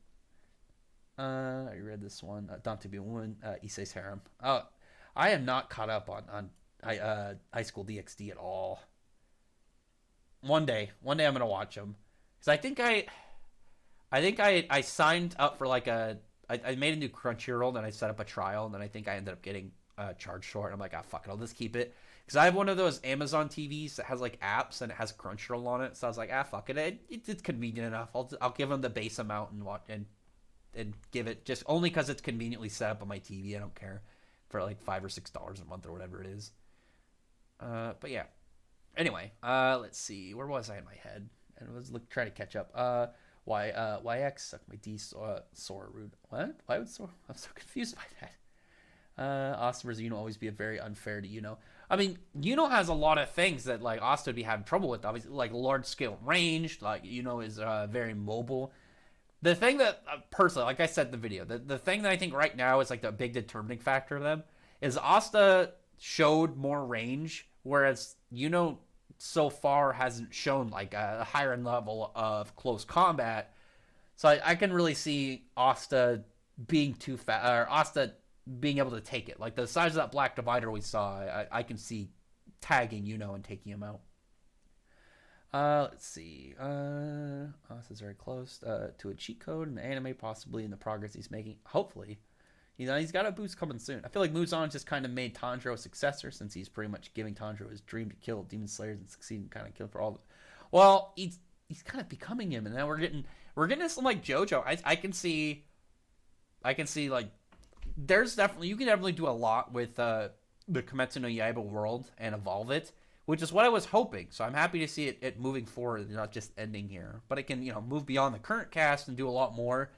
I read this one. Dante be one. Issei's harem. I am not caught up on High School DxD at all. One day I'm gonna watch them because I think I signed up for like I made a new Crunchyroll and I set up a trial and then I think I ended up getting charged for it. I'm like, fuck it, I'll just keep it because I have one of those Amazon TVs that has like apps and it has Crunchyroll on it. So I was like, fuck it, it's convenient enough. I'll give them the base amount and watch and give it just only because it's conveniently set up on my TV. I don't care for like $5 or $6 a month or whatever it is. But yeah. Anyway, let's see. Where was I in my head? And I was trying to catch up. YX suck my D Sora rude. What? Why would Sora? I'm so confused by that. Asta versus Yuno always be a very unfair to Yuno. I mean, Yuno has a lot of things that like Asta would be having trouble with. Obviously, like large scale range. Like Yuno is very mobile. The thing that personally, like I said in the video, the thing that I think right now is like the big determining factor of them is Asta showed more range, whereas Yuno so far hasn't shown like a higher level of close combat. So I can really see Asta being too fast, or Asta being able to take it. Like the size of that black divider we saw, I can see tagging and taking him out. Let's see. Asta's very close to a cheat code in the anime, possibly in the progress he's making. Hopefully. He's got a boost coming soon. I feel like Muzan just kind of made Tanjiro a successor since he's pretty much giving Tanjiro his dream to kill demon slayers and succeed in kind of kill for all. Well, he's kind of becoming him, and now we're getting some like JoJo. I can see like you can definitely do a lot with the Kimetsu no Yaiba world and evolve it, which is what I was hoping. So I'm happy to see it moving forward, not just ending here. But it can move beyond the current cast and do a lot more.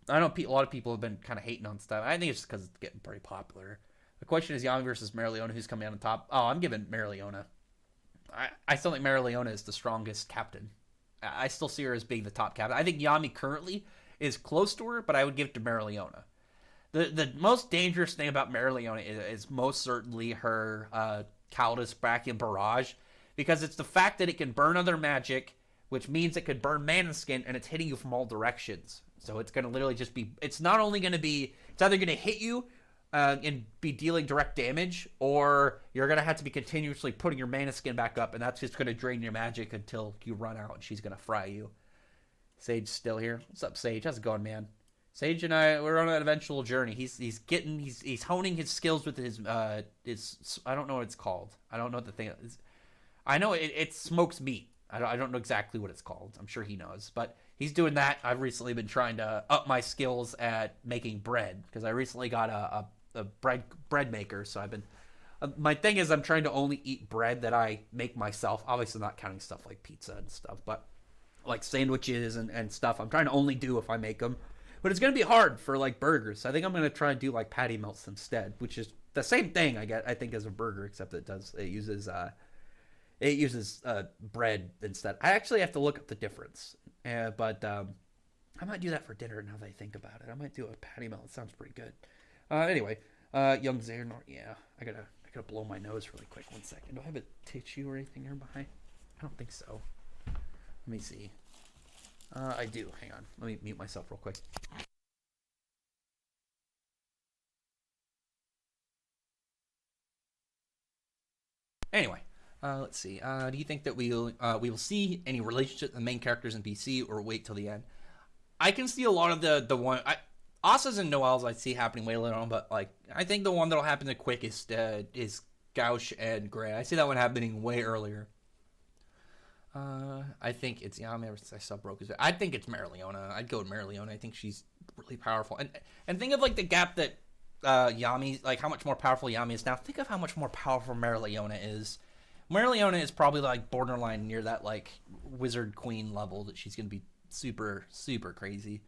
I know a lot of people have been kind of hating on stuff. I think it's just because it's getting pretty popular. The question is Yami versus Marileona, who's coming out on top? Oh, I'm giving Marileona. I still think Marileona is the strongest captain. I still see her as being the top captain. I think Yami currently is close to her, but I would give it to Marileona. The most dangerous thing about Marileona is most certainly her Caldas Brachium Barrage, because it's the fact that it can burn other magic, which means it could burn Mana Skin, and it's hitting you from all directions. So it's going to literally just be... It's not only going to be... It's either going to hit you and be dealing direct damage, or you're going to have to be continuously putting your Mana Skin back up, and that's just going to drain your magic until you run out, and she's going to fry you. Sage's still here. What's up, Sage? How's it going, man? Sage and we're on an eventual journey. He's honing his skills with his I don't know what it's called. I don't know what the thing is. I know it smokes meat. I don't know exactly what it's called. I'm sure he knows, but he's doing that. I've recently been trying to up my skills at making bread because I recently got a bread maker. So I've been my thing is I'm trying to only eat bread that I make myself. Obviously not counting stuff like pizza and stuff, but like sandwiches and stuff. I'm trying to only do if I make them. But it's gonna be hard for like burgers. So I think I'm gonna try and do like patty melts instead, which is the same thing I think as a burger, except it uses bread instead. I actually have to look up the difference, but I might do that for dinner now that I think about it. I might do a patty melt. It sounds pretty good. Anyway, young Xehanort, yeah, I gotta blow my nose really quick. 1 second. Do I have a tissue or anything nearby? I don't think so. Let me see. I do. Hang on. Let me mute myself real quick. Anyway, let's see. Do you think that we will see any relationship with the main characters in BC, or wait till the end? I can see a lot of the one. Asa's and Noel's I see happening way later on, but like I think the one that'll happen the quickest is Gauche and Gray. I see that one happening way earlier. I think it's Yami. I saw Broke. I think it's Marileona. I'd go with Marileona. I think she's really powerful. And think of like the gap that Yami, like how much more powerful Yami is now. Think of how much more powerful Marileona is. Marileona is probably like borderline near that like wizard queen level that she's gonna be super super crazy.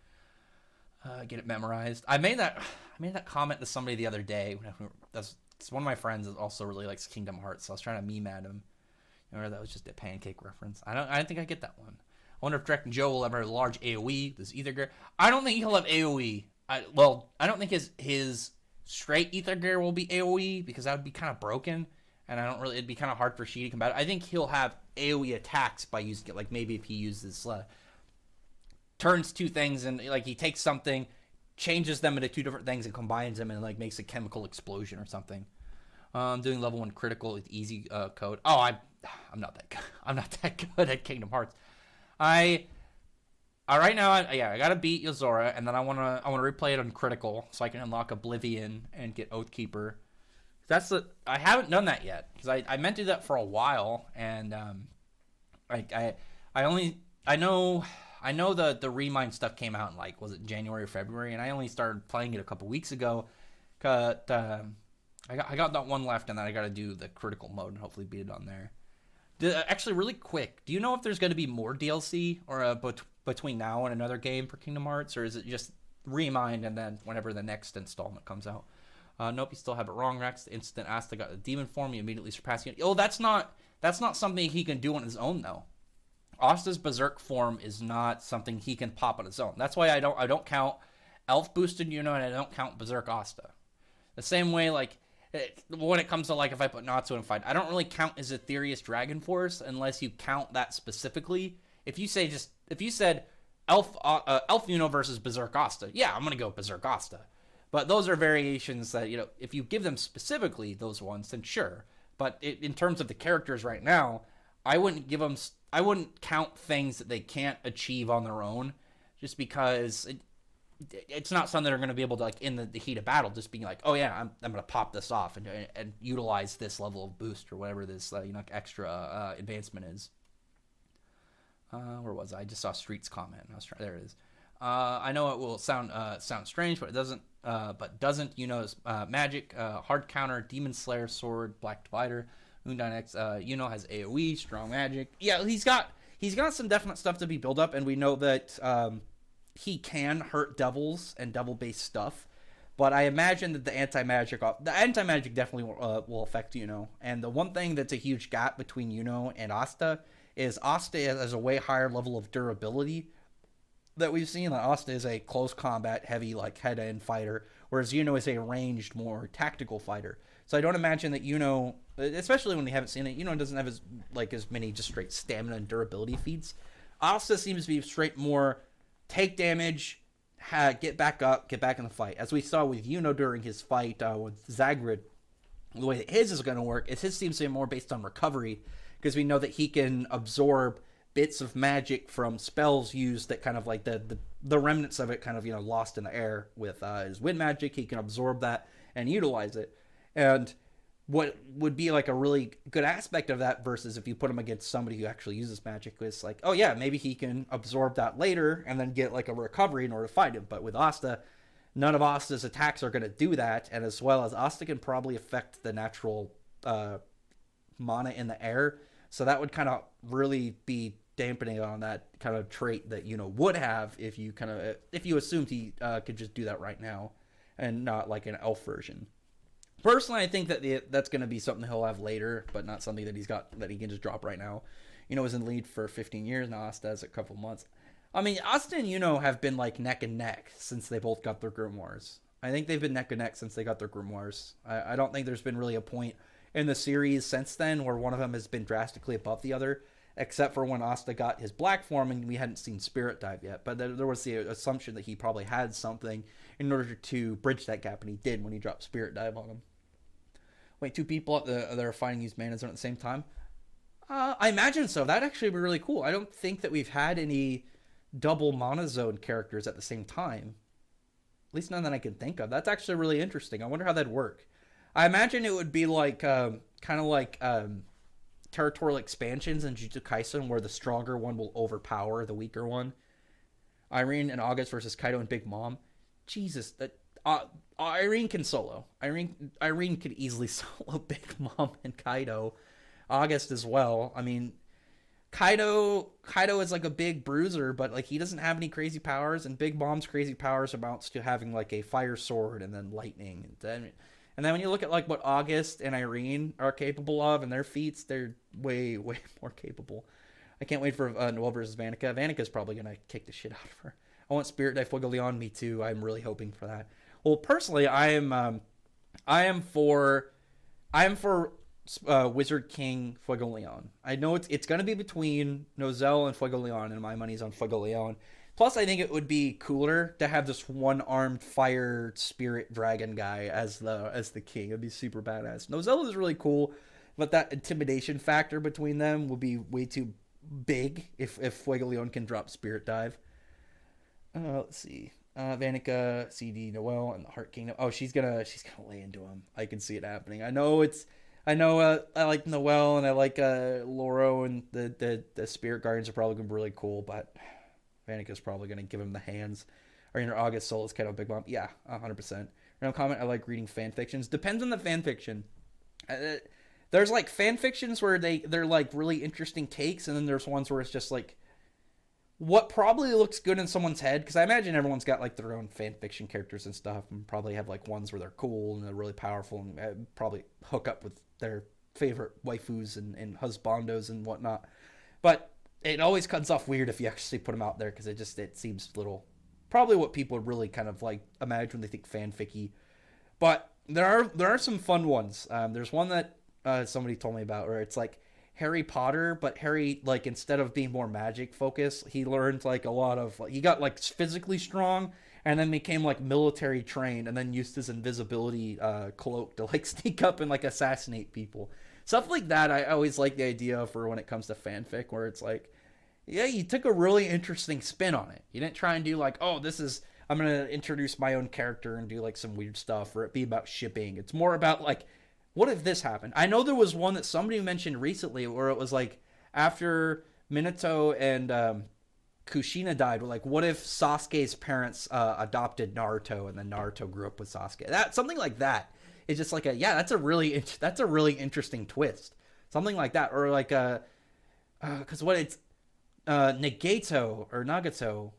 Get it memorized. I made that comment to somebody the other day. It's one of my friends that also really likes Kingdom Hearts, so I was trying to meme at him. That was just a pancake reference. I don't think I get that one. I wonder if Drek and Joe will ever have a large AoE. Does Ether Gear? I don't think he'll have AoE. I don't think his straight Ether Gear will be AoE because that would be kind of broken, and it'd be kind of hard for Shi to combat. I think he'll have AoE attacks by using it. Like maybe if he uses turns two things and like he takes something, changes them into two different things and combines them and like makes a chemical explosion or something. I'm doing level 1 critical with easy code. Oh, I'm not that good. I'm not that good at Kingdom Hearts. I right now I gotta beat Yozora, and then I wanna replay it on critical so I can unlock Oblivion and get Oathkeeper. I haven't done that yet because I meant to do that for a while, and I know the Remind stuff came out in like was it January or February, and I only started playing it a couple weeks ago. I got that one left, and then I got to do the critical mode and hopefully beat it on there. Actually, really quick, do you know if there's going to be more DLC or between now and another game for Kingdom Hearts, or is it just Remind and then whenever the next installment comes out? Nope, you still have it wrong, Rex. The instant Asta got the demon form, you immediately surpass it. Oh, that's not something he can do on his own though. Asta's Berserk form is not something he can pop on his own. That's why I don't count Elf boosted and I don't count Berserk Asta. The same way like when it comes to like if I put Natsu in a fight, I don't really count as Aetherius Dragon Force unless you count that specifically. If you said Elf Yuno versus Berserk Asta. Yeah, I'm gonna go Berserk Asta. But those are variations that, if you give them specifically those ones, then sure. But in terms of the characters right now, I wouldn't give them. I wouldn't count things that they can't achieve on their own, just because it's not something they're going to be able to, like, in the heat of battle, just being like, oh yeah, I'm going to pop this off and utilize this level of boost or whatever this extra advancement is. Where was I? Just saw Street's comment. There it is. I know it will sound strange, but it doesn't. But doesn't magic, hard counter, demon slayer, sword, black divider, Undyne X. Has AOE, strong magic. Yeah, he's got some definite stuff to be built up, and we know that he can hurt devils and devil based stuff. But I imagine that the anti-magic definitely will affect And the one thing that's a huge gap between and Asta is Asta has a way higher level of durability that we've seen. Like, Asta is a close combat, heavy, like, head-to-end fighter, whereas is a ranged, more tactical fighter. So I don't imagine that especially when we haven't seen it, doesn't have as many just straight stamina and durability feats. Asta seems to be straight more take damage, get back up, get back in the fight. As we saw with during his fight with Zagrid, the way that his is going to work is his seems to be more based on recovery, because we know that he can absorb bits of magic from spells used that kind of like the remnants of it kind of lost in the air with his wind magic. He can absorb that and utilize it. And what would be like a really good aspect of that versus if you put him against somebody who actually uses magic is like, oh yeah, maybe he can absorb that later and then get like a recovery in order to fight him. But with Asta, none of Asta's attacks are going to do that, and as well as Asta can probably affect the natural mana in the air, so that would kind of really be dampening on that kind of trait that would have if you assumed he could just do that right now and not like an elf version. Personally, I think that that's going to be something he'll have later, but not something that that he can just drop right now. Was in lead for 15 years now. Asta has a couple months. I mean, Asta and have been like neck and neck since they both got their grimoires. I think they've been neck and neck since they got their grimoires. I don't think there's been really a point in the series since then where one of them has been drastically above the other, except for when Asta got his black form and we hadn't seen Spirit Dive yet. But there was the assumption that he probably had something in order to bridge that gap, and he did when he dropped Spirit Dive on him. Wait, two people that are fighting use mana zone at the same time? I imagine so. That'd actually be really cool. I don't think that we've had any double mana zone characters at the same time. At least none that I can think of. That's actually really interesting. I wonder how that'd work. I imagine it would be like kind of like territorial expansions in Jujutsu Kaisen, where the stronger one will overpower the weaker one. Irene and August versus Kaido and Big Mom. Jesus, that Irene can solo. Irene could easily solo Big Mom and Kaido. August as well. I mean, Kaido is like a big bruiser, but like he doesn't have any crazy powers, and Big Mom's crazy powers amounts to having like a fire sword and then lightning. And then when you look at like what August and Irene are capable of and their feats, they're way, way more capable. I can't wait for Noelle versus Vanica. Vanica's probably going to kick the shit out of her. I want Spirit Dive Fuegoleon, me too. I'm really hoping for that. Well, personally, I am for Wizard King Fuegoleon. I know it's going to be between Nozel and Fuegoleon, and my money's on Fuegoleon. Plus, I think it would be cooler to have this one-armed fire spirit dragon guy as the king. It'd be super badass. Nozel is really cool, but that intimidation factor between them will be way too big if Fuegoleon can drop Spirit Dive. Let's see. Vanica, CD, Noelle, and the Heart Kingdom. Oh, she's gonna lay into him. I can see it happening. I know I like Noelle and I like Loro, and the Spirit Guardians are probably gonna be really cool, but Vanica's probably gonna give him the hands. Or in August Soul is kind of a big bump. Yeah, 100%. Random comment, I like reading fan fictions. Depends on the fan fiction. There's like fan fictions where they're like really interesting takes, and then there's ones where it's just like what probably looks good in someone's head, because I imagine everyone's got like their own fan fiction characters and stuff, and probably have like ones where they're cool and they're really powerful and probably hook up with their favorite waifus and husbandos and whatnot. But it always comes off weird if you actually put them out there, because it seems little, probably what people really kind of like imagine when they think fanficky. But there are some fun ones. There's one that somebody told me about where it's like Harry Potter, but Harry, like, instead of being more magic focused, he learned like a lot of like, he got like physically strong and then became like military trained and then used his invisibility cloak to like sneak up and like assassinate people. Stuff like that I always like the idea for when it comes to fanfic where it's like, yeah, you took a really interesting spin on it. You didn't try and do like, oh, this is, I'm gonna introduce my own character and do like some weird stuff, or it be about shipping. It's more about like, what if this happened? I know there was one that somebody mentioned recently where it was like after Minato and Kushina died. Like, what if Sasuke's parents adopted Naruto and then Naruto grew up with Sasuke? That something like that. It's just like a, yeah, that's a really interesting twist. Something like that, or like a because what it's Nagato or Nagato,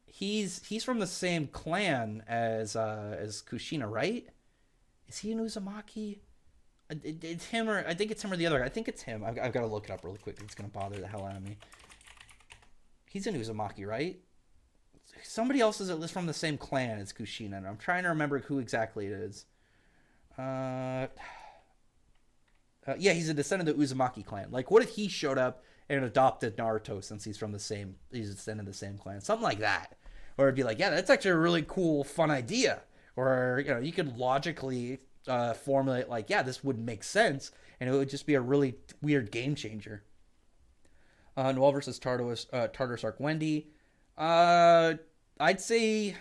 he's from the same clan as Kushina, right? Is he an Uzumaki? It's him, or I think it's him or the other. I think it's him. I've got to look it up really quick. It's gonna bother the hell out of me. He's an Uzumaki, right? Somebody else is from the same clan as Kushina, and I'm trying to remember who exactly it is. Uh, yeah, he's a descendant of the Uzumaki clan. Like, what if he showed up and adopted Naruto since he's a descendant of the same clan? Something like that. Or it'd be like, yeah, that's actually a really cool, fun idea. Or, you know, you could logically formulate, like, yeah, this would make sense, and it would just be a really weird game changer. Noel versus Tartarus Arc Wendy. I'd say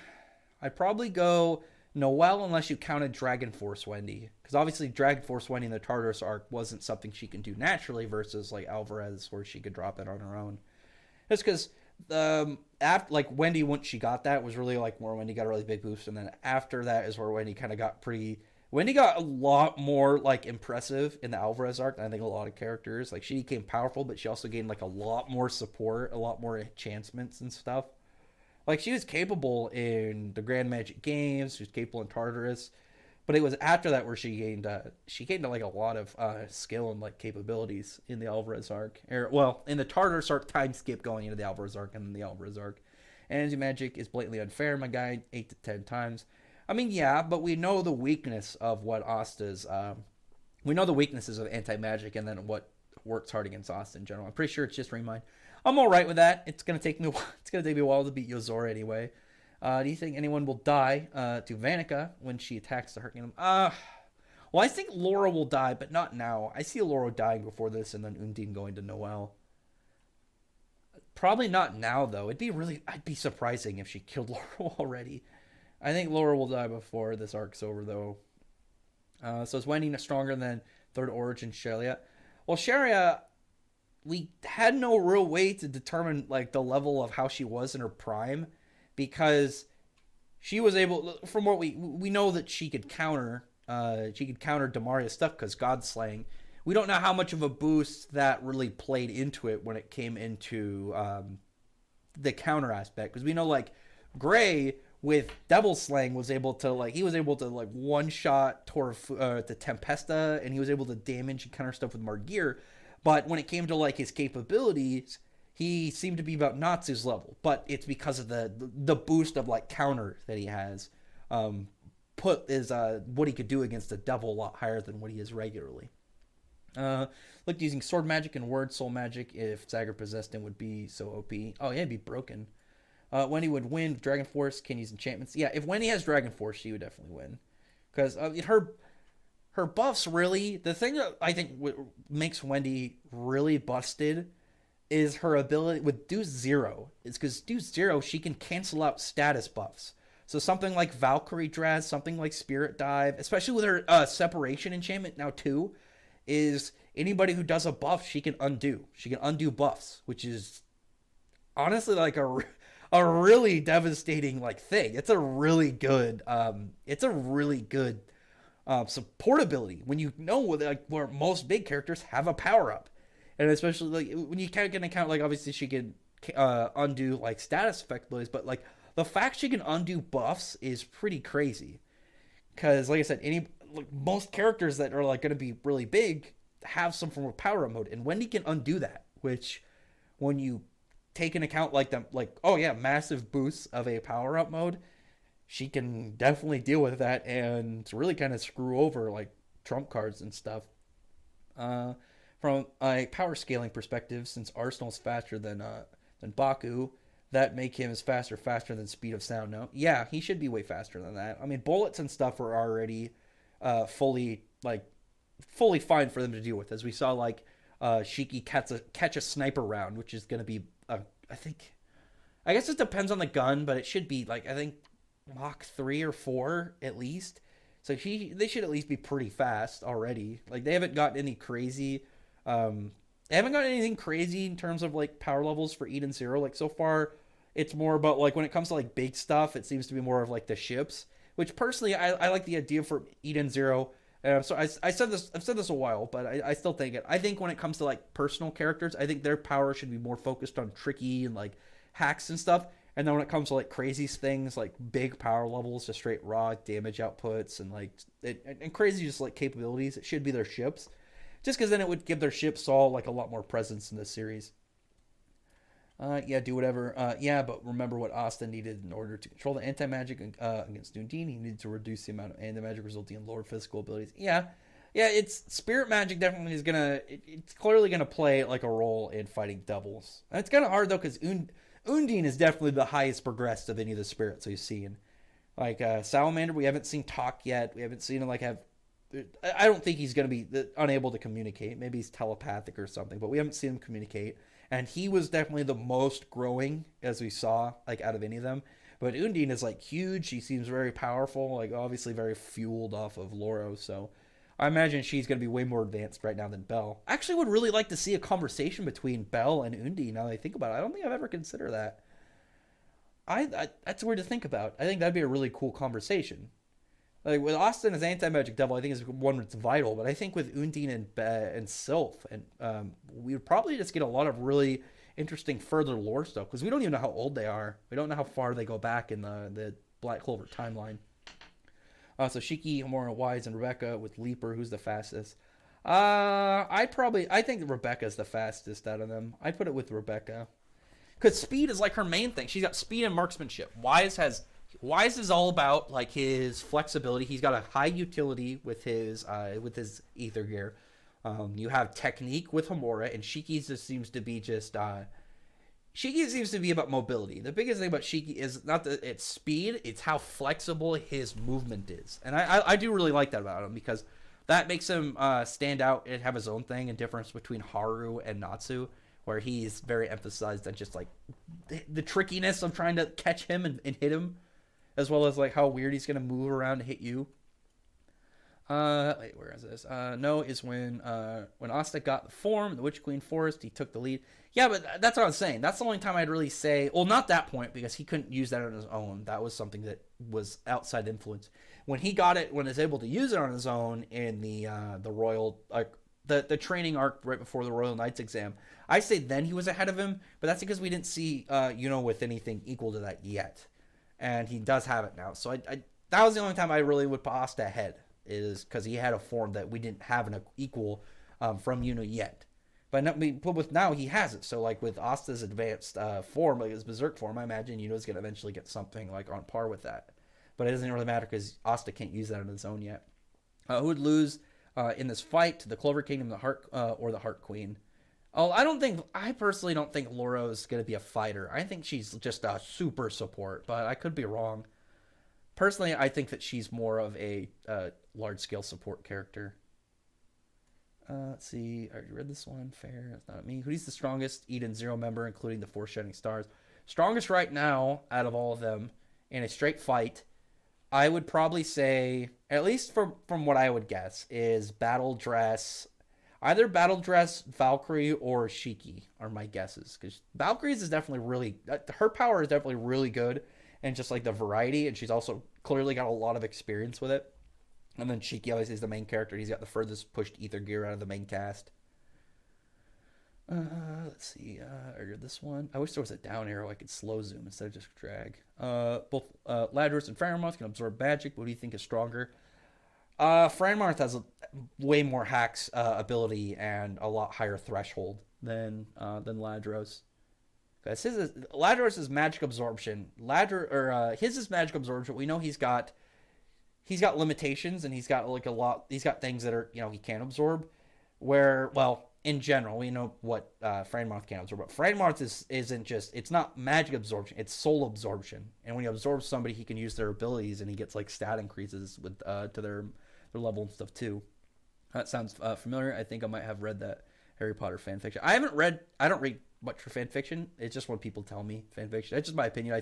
I'd probably go Noelle unless you counted Dragon Force Wendy. Because obviously Dragon Force Wendy in the Tartarus arc wasn't something she can do naturally versus like Alvarez where she could drop it on her own. It's because after like Wendy, once she got that, was really like more Wendy got a really big boost, and then after that is where Wendy kind of got pretty. Wendy got a lot more like impressive in the Alvarez arc than I think a lot of characters. Like she became powerful, but she also gained like a lot more support, a lot more enhancements and stuff. Like she was capable in the Grand Magic Games, she was capable in Tartarus, but it was after that where she gained like a lot of skill and like capabilities in the Alvarez arc. Well, in the Tartarus arc, time skip going into the Alvarez arc and then the Alvarez arc. Anti magic is blatantly unfair, my guy, 8 to 10 times. I mean, yeah, but we know the weakness of what Asta's. We know the weaknesses of anti magic and then what works hard against Asta in general. I'm pretty sure it's just Remind. I'm all right with that. It's gonna take me. It's gonna take me a while to beat Yozora anyway. Do you think anyone will die to Vanica when she attacks the Heart Kingdom? Well, I think Laura will die, but not now. I see Laura dying before this, and then Undine going to Noelle. Probably not now, though. I'd be surprising if she killed Laura already. I think Laura will die before this arc's over, though. So is Wendy stronger than Third Origin Sheria? Well, Sheria, we had no real way to determine like the level of how she was in her prime, because she was able, from what we know that she could counter Damaria's stuff because God slaying. We don't know how much of a boost that really played into it when it came into the counter aspect, because we know like Gray with Devil Slaying was able to one shot the Tempesta, and he was able to damage and counter stuff with Margir. But when it came to like his capabilities, he seemed to be about Natsu's level. But it's because of the boost of like counter that he has. Put is what he could do against the devil a lot higher than what he is regularly. Looked using sword magic and word soul magic. If Zagger possessed him, would be so OP. Oh yeah, it'd be broken. Wendy would win. Dragon Force can use enchantments. Yeah, if Wendy has Dragon Force, she would definitely win. Because her buffs really, the thing that I think makes Wendy really busted is her ability with Deuce Zero. It's because Deuce Zero, she can cancel out status buffs. So something like Valkyrie Dress, something like Spirit Dive, especially with her Separation enchantment now too, is anybody who does a buff, she can undo. She can undo buffs, which is honestly like a really devastating like thing. It's a really good support ability when you know like where most big characters have a power up, and especially like when you can't account like obviously she can undo like status effect abilities, but like the fact she can undo buffs is pretty crazy. Because like I said, most characters that are like going to be really big have some form of power up mode, and Wendy can undo that. Which when you take into account like oh yeah, massive boosts of a power up mode, she can definitely deal with that and really kind of screw over like trump cards and stuff. For From a power scaling perspective, since Arsenal's faster than Baku, that make him as faster than Speed of Sound. No, yeah, he should be way faster than that. I mean, bullets and stuff are already fully fully fine for them to deal with, as we saw Shiki catch a sniper round, which is going to be I think I guess it depends on the gun, but it should be like I think Mach 3 or 4 at least. So they should at least be pretty fast already. Like they haven't gotten any crazy they haven't got anything crazy in terms of like power levels for Eden Zero. Like so far it's more about like when it comes to like big stuff, it seems to be more of like the ships, which personally I like the idea for Eden Zero. So I've said this a while, but I still think it. I think when it comes to like personal characters, I think their power should be more focused on tricky and like hacks and stuff. And then when it comes to like crazy things like big power levels, just straight raw damage outputs and and crazy just like capabilities, it should be their ships. Just because then it would give their ships all like a lot more presence in this series. Yeah, do whatever. Yeah, but remember what Asta needed in order to control the anti-magic against Undine. He needed to reduce the amount of anti-magic resulting in lower physical abilities. Yeah, it's spirit magic definitely is gonna. It's clearly gonna play like a role in fighting devils. And it's kind of hard though because Undine is definitely the highest progressed of any of the spirits we've seen. Like Salamander, we haven't seen talk yet. We haven't seen him like have. I don't think he's gonna be unable to communicate. Maybe he's telepathic or something, but we haven't seen him communicate. And he was definitely the most growing, as we saw, like out of any of them. But Undine is like huge. She seems very powerful, like obviously very fueled off of Loro. So I imagine she's going to be way more advanced right now than Belle. I actually would really like to see a conversation between Belle and Undine. Now that I think about it, I don't think I've ever considered that. That's weird to think about. I think that'd be a really cool conversation. Like with Austin as anti-magic devil, I think is one that's vital. But I think with Undine and Sylph, and we would probably just get a lot of really interesting further lore stuff because we don't even know how old they are. We don't know how far they go back in the Black Clover timeline. So Shiki, Homura, Wise, and Rebecca with Leaper. Who's the fastest? I think Rebecca's the fastest out of them. I'd put it with Rebecca because speed is like her main thing. She's got speed and marksmanship. Wise is all about like his flexibility. He's got a high utility with his ether gear. You have technique with Homura, and Shiki just seems to be Shiki seems to be about mobility. The biggest thing about Shiki is not that it's speed; it's how flexible his movement is, and I do really like that about him because that makes him stand out and have his own thing and difference between Haru and Natsu, where he's very emphasized on just like the trickiness of trying to catch him and hit him, as well as like how weird he's gonna move around and hit you. Wait, where is this? No, is when Asta got the form, the Witch Queen Forest, he took the lead. Yeah, but that's what I was saying. That's the only time I'd really say, well, not that point because he couldn't use that on his own. That was something that was outside influence. When he got it, when he was able to use it on his own in the Royal, the training arc right before the Royal Knights exam, I say then he was ahead of him. But that's because we didn't see with anything equal to that yet, and he does have it now. So I that was the only time I really would put Asta ahead. Is because he had a form that we didn't have an equal from Yuno yet. But with now he has it. So like with Asta's advanced form, like his Berserk form, I imagine Yuno's going to eventually get something like on par with that. But it doesn't really matter because Asta can't use that on his own yet. Who would lose in this fight to the Clover Kingdom, the Heart or the Heart Queen? Oh, I personally don't think Loro's going to be a fighter. I think she's just a super support, but I could be wrong. Personally, I think that she's more of a large-scale support character. Let's see. I already read this one. Fair. That's not me. Who's the strongest Eden Zero member, including the Four Shining Stars? Strongest right now, out of all of them, in a straight fight, I would probably say, at least from what I would guess, is Battle Dress. Either Battle Dress, Valkyrie, or Shiki are my guesses. Because Valkyrie's is definitely really... her power is definitely really good. And just like the variety, and she's also clearly got a lot of experience with it. And then Shiki obviously is the main character. He's got the furthest pushed ether gear out of the main cast. Let's see. I read this one. I wish there was a down arrow I could slow zoom instead of just drag. Both Ladros and Franmarth can absorb magic. What do you think is stronger? Franmarth has way more hacks ability and a lot higher threshold than Ladros. Because Ladros is magic absorption. His is magic absorption. We know he's got limitations and he's got like a lot. He's got things that are he can't absorb. in general, we know what Franmoth can absorb, but Franmoth isn't just, it's not magic absorption, it's soul absorption. And when you absorb somebody, he can use their abilities, and he gets like stat increases with to their level and stuff too. That sounds familiar. I think I might have read that Harry Potter fan fiction. I don't read much for fan fiction. It's just when people tell me fan fiction. It's just my opinion.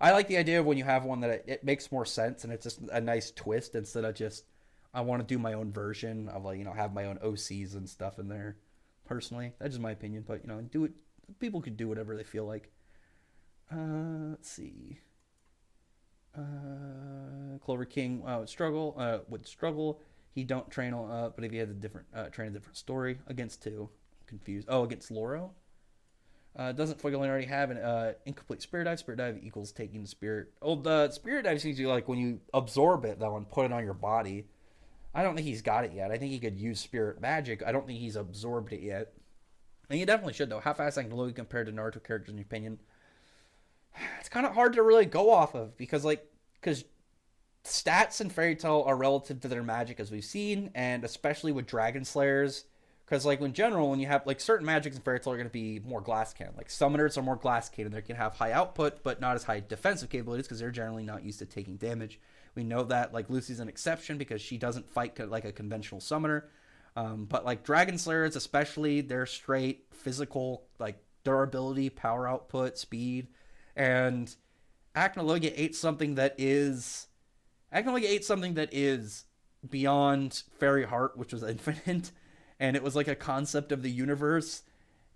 I like the idea of when you have one that it makes more sense and it's just a nice twist instead of just, I want to do my own version of like, have my own OCs and stuff in there. Personally, that's just my opinion, but do it. People could do whatever they feel like. Let's see. Clover King would struggle. He don't train, but if he had a different train a different story against two, I'm confused. Oh, against Loro. Doesn't Fuegolein already have an incomplete Spirit Dive? Spirit Dive equals taking the Spirit. Oh, the Spirit Dive seems to be like when you absorb it, that one, put it on your body. I don't think he's got it yet. I think he could use Spirit Magic. I don't think he's absorbed it yet. And he definitely should, though. How fast I can load compared to Naruto characters, in your opinion? It's kind of hard to really go off of because stats in Fairy Tail are relative to their magic, as we've seen, and especially with Dragon Slayers. Because, like, in general, when you have, like, certain magics in Fairy Tail are going to be more glass cannon. Like, Summoners are more glass cannon. They can have high output, but not as high defensive capabilities because they're generally not used to taking damage. We know that, like, Lucy's an exception because she doesn't fight like a conventional Summoner. But, like, Dragon Slayers especially, they're straight physical, like, durability, power output, speed. And Acnologia ate something that is beyond Fairy Heart, which was infinite. And it was like a concept of the universe.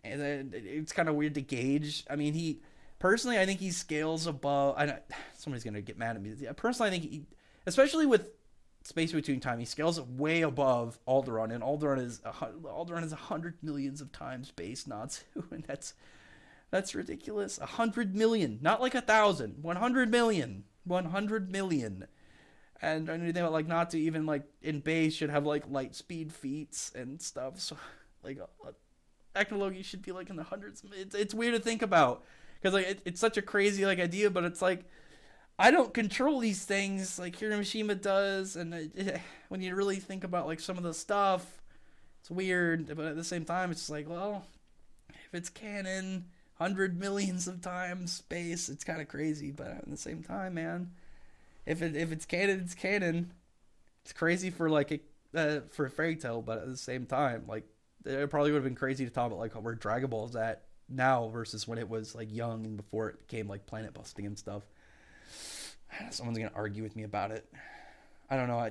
And it's kind of weird to gauge. I mean, personally, I think he scales above. Somebody's going to get mad at me. Personally, I think especially with Space Between Time, he scales way above Alderaan. And Alderaan is 100 millions of times base Natsu. And that's ridiculous. 100 million. Not like 1,000. 100 million. 100 million. And anything about like Natsu, even like in base, should have like light speed feats and stuff. So like Acnologia should be like in the hundreds. It's weird to think about because like it's such a crazy like idea, but it's like I don't control these things like Hiramishima does, and when you really think about like some of the stuff, it's weird. But at the same time, it's just like, well, if it's canon, 100 millions of times space, it's kind of crazy. But at the same time, man. If it's canon, it's canon. It's crazy for like for a Fairy Tail, but at the same time, like it probably would have been crazy to talk about like where Dragon Ball's at now versus when it was like young and before it became like planet busting and stuff. Someone's gonna argue with me about it. I don't know.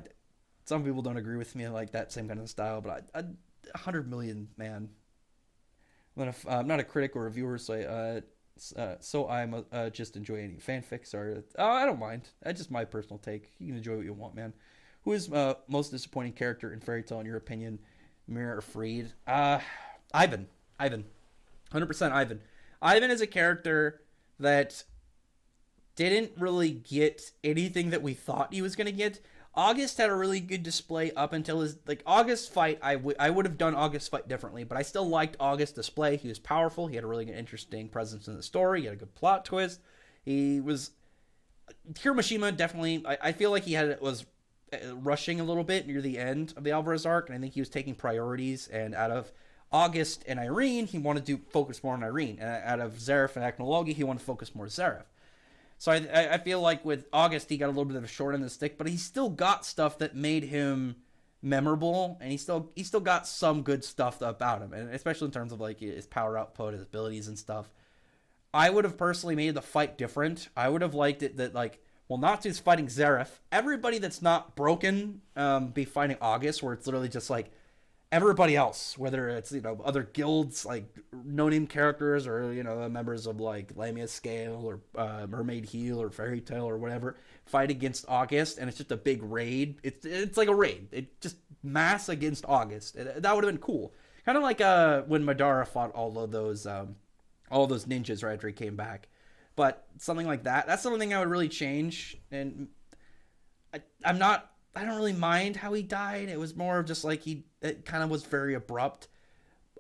Some people don't agree with me like that same kind of style, but 100 million, man. I'm not a critic or reviewer, so I'm just enjoy any fanfics or I don't mind. That's just my personal take. You can enjoy what you want, man. Who is most disappointing character in Fairy Tail in your opinion, Mira or Freed? Ivan, 100% Ivan. Ivan is a character that didn't really get anything that we thought he was gonna get. August had a really good display up until his August fight. I would have done August fight differently, but I still liked August display. He was powerful. He had a really good, interesting presence in the story. He had a good plot twist. He was Hiramishima definitely. I feel like was rushing a little bit near the end of the Alvarez arc, and I think he was taking priorities. And out of August and Irene, he wanted to focus more on Irene, and out of Zeref and Acnologia, he wanted to focus more Zeref. So I feel like with August, he got a little bit of a short end of the stick, but he still got stuff that made him memorable, and he still got some good stuff about him, and especially in terms of like his power output, his abilities and stuff. I would have personally made the fight different. I would have liked it that like, well, Natsu's fighting Zeref. Everybody that's not broken be fighting August, where it's literally just like everybody else, whether it's other guilds like no-name characters or members of like Lamia Scale or Mermaid Heel or Fairy Tail or whatever, fight against August, and it's just a big raid. It's like a raid. It just mass against August. That would have been cool. Kind of like when Madara fought all those ninjas right after he came back. But something like that. That's something I would really change. And I don't really mind how he died. It was more of just like it kind of was very abrupt.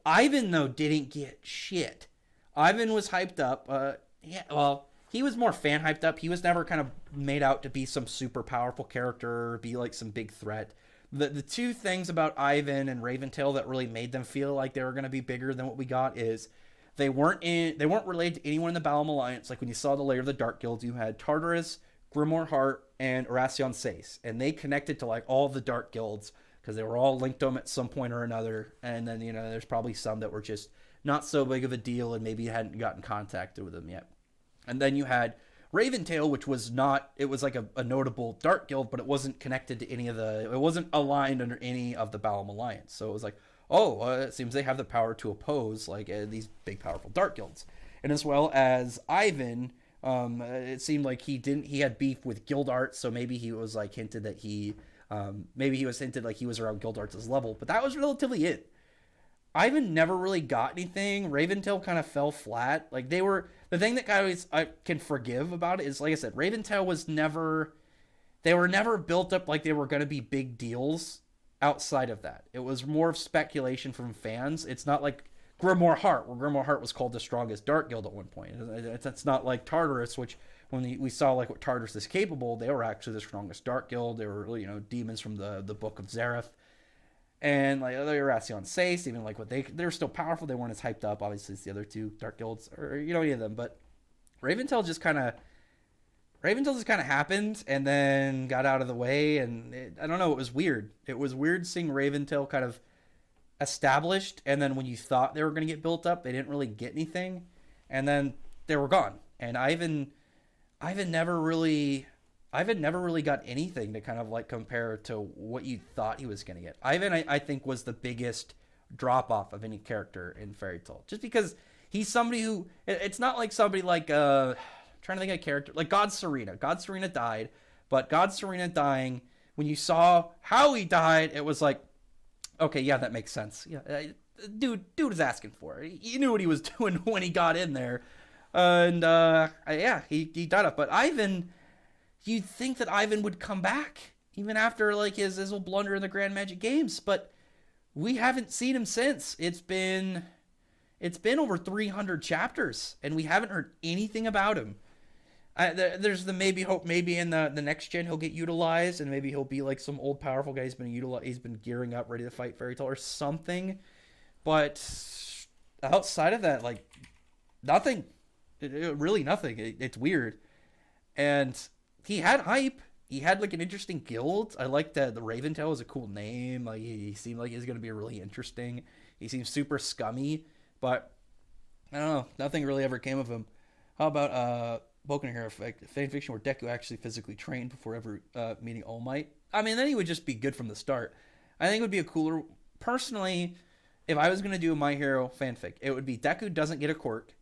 Ivan, though, didn't get shit. Ivan was hyped up. He was more fan hyped up. He was never kind of made out to be some super powerful character or be like some big threat. The two things about Ivan and Raventail that really made them feel like they were going to be bigger than what we got is they weren't related to anyone in the Balam Alliance. Like when you saw the layer of the Dark Guilds, you had Tartarus, Grimoire Heart, and Erasion Sais, and they connected to like all the Dark Guilds because they were all linked to them at some point or another. And then there's probably some that were just not so big of a deal and maybe hadn't gotten contacted with them yet. And then you had Raventail, which was not, it was like a notable Dark Guild, but it wasn't connected to it wasn't aligned under any of the Balam Alliance. So it was like, it seems they have the power to oppose like these big, powerful Dark Guilds. And as well as Ivan, it seemed like he had beef with Guild Art, so maybe he was like hinted that maybe he was hinted like he was around Guild Art's level, but that was relatively it. Ivan never really got anything. Raventail kind of fell flat. Like the thing that I can forgive about it is, like I said, Raventail they were never built up like they were going to be big deals outside of that. It was more of speculation from fans. It's not like Grimoire Heart, where Grimoire Heart was called the strongest Dark Guild at one point. It's not like Tartarus, which when we saw like what Tartarus is capable, they were actually the strongest Dark Guild. They were demons from the Book of Zareth. And like other Erasion Sais, even like they were still powerful. They weren't as hyped up, obviously, as the other two Dark Guilds or any of them. But Raventail just kind of happened and then got out of the way. And I don't know, it was weird. It was weird seeing Raventail kind of established, and then when you thought they were going to get built up, they didn't really get anything, and then they were gone. And Ivan never really got anything to kind of like compare to what you thought he was going to get. Ivan, I think, was the biggest drop off of any character in Fairy Tail, just because he's somebody who, it's not like somebody like trying to think of a character like God Serena. God Serena died, but God Serena dying, when you saw how he died, it was like, okay, yeah, that makes sense. Yeah, dude was asking for it. He knew what he was doing when he got in there, and he died up. But Ivan, you'd think that Ivan would come back even after like his little blunder in the Grand Magic Games, but we haven't seen him since. It's been over 300 chapters, and we haven't heard anything about him. There's the hope maybe in the next gen he'll get utilized, and maybe he'll be like some old powerful guy. He's been gearing up, ready to fight Fairy Tail or something. But outside of that, like nothing. Really nothing. It's weird. And he had hype. He had like an interesting guild. I liked that the Raventail was a cool name. Like he seemed like he's gonna be really interesting. He seems super scummy, but I don't know. Nothing really ever came of him. How about Boku no Hero fan fiction where Deku actually physically trained before ever meeting All Might? I mean, then he would just be good from the start. I think it would be a cooler. Personally, if I was going to do a My Hero fanfic, it would be Deku doesn't get a quirk.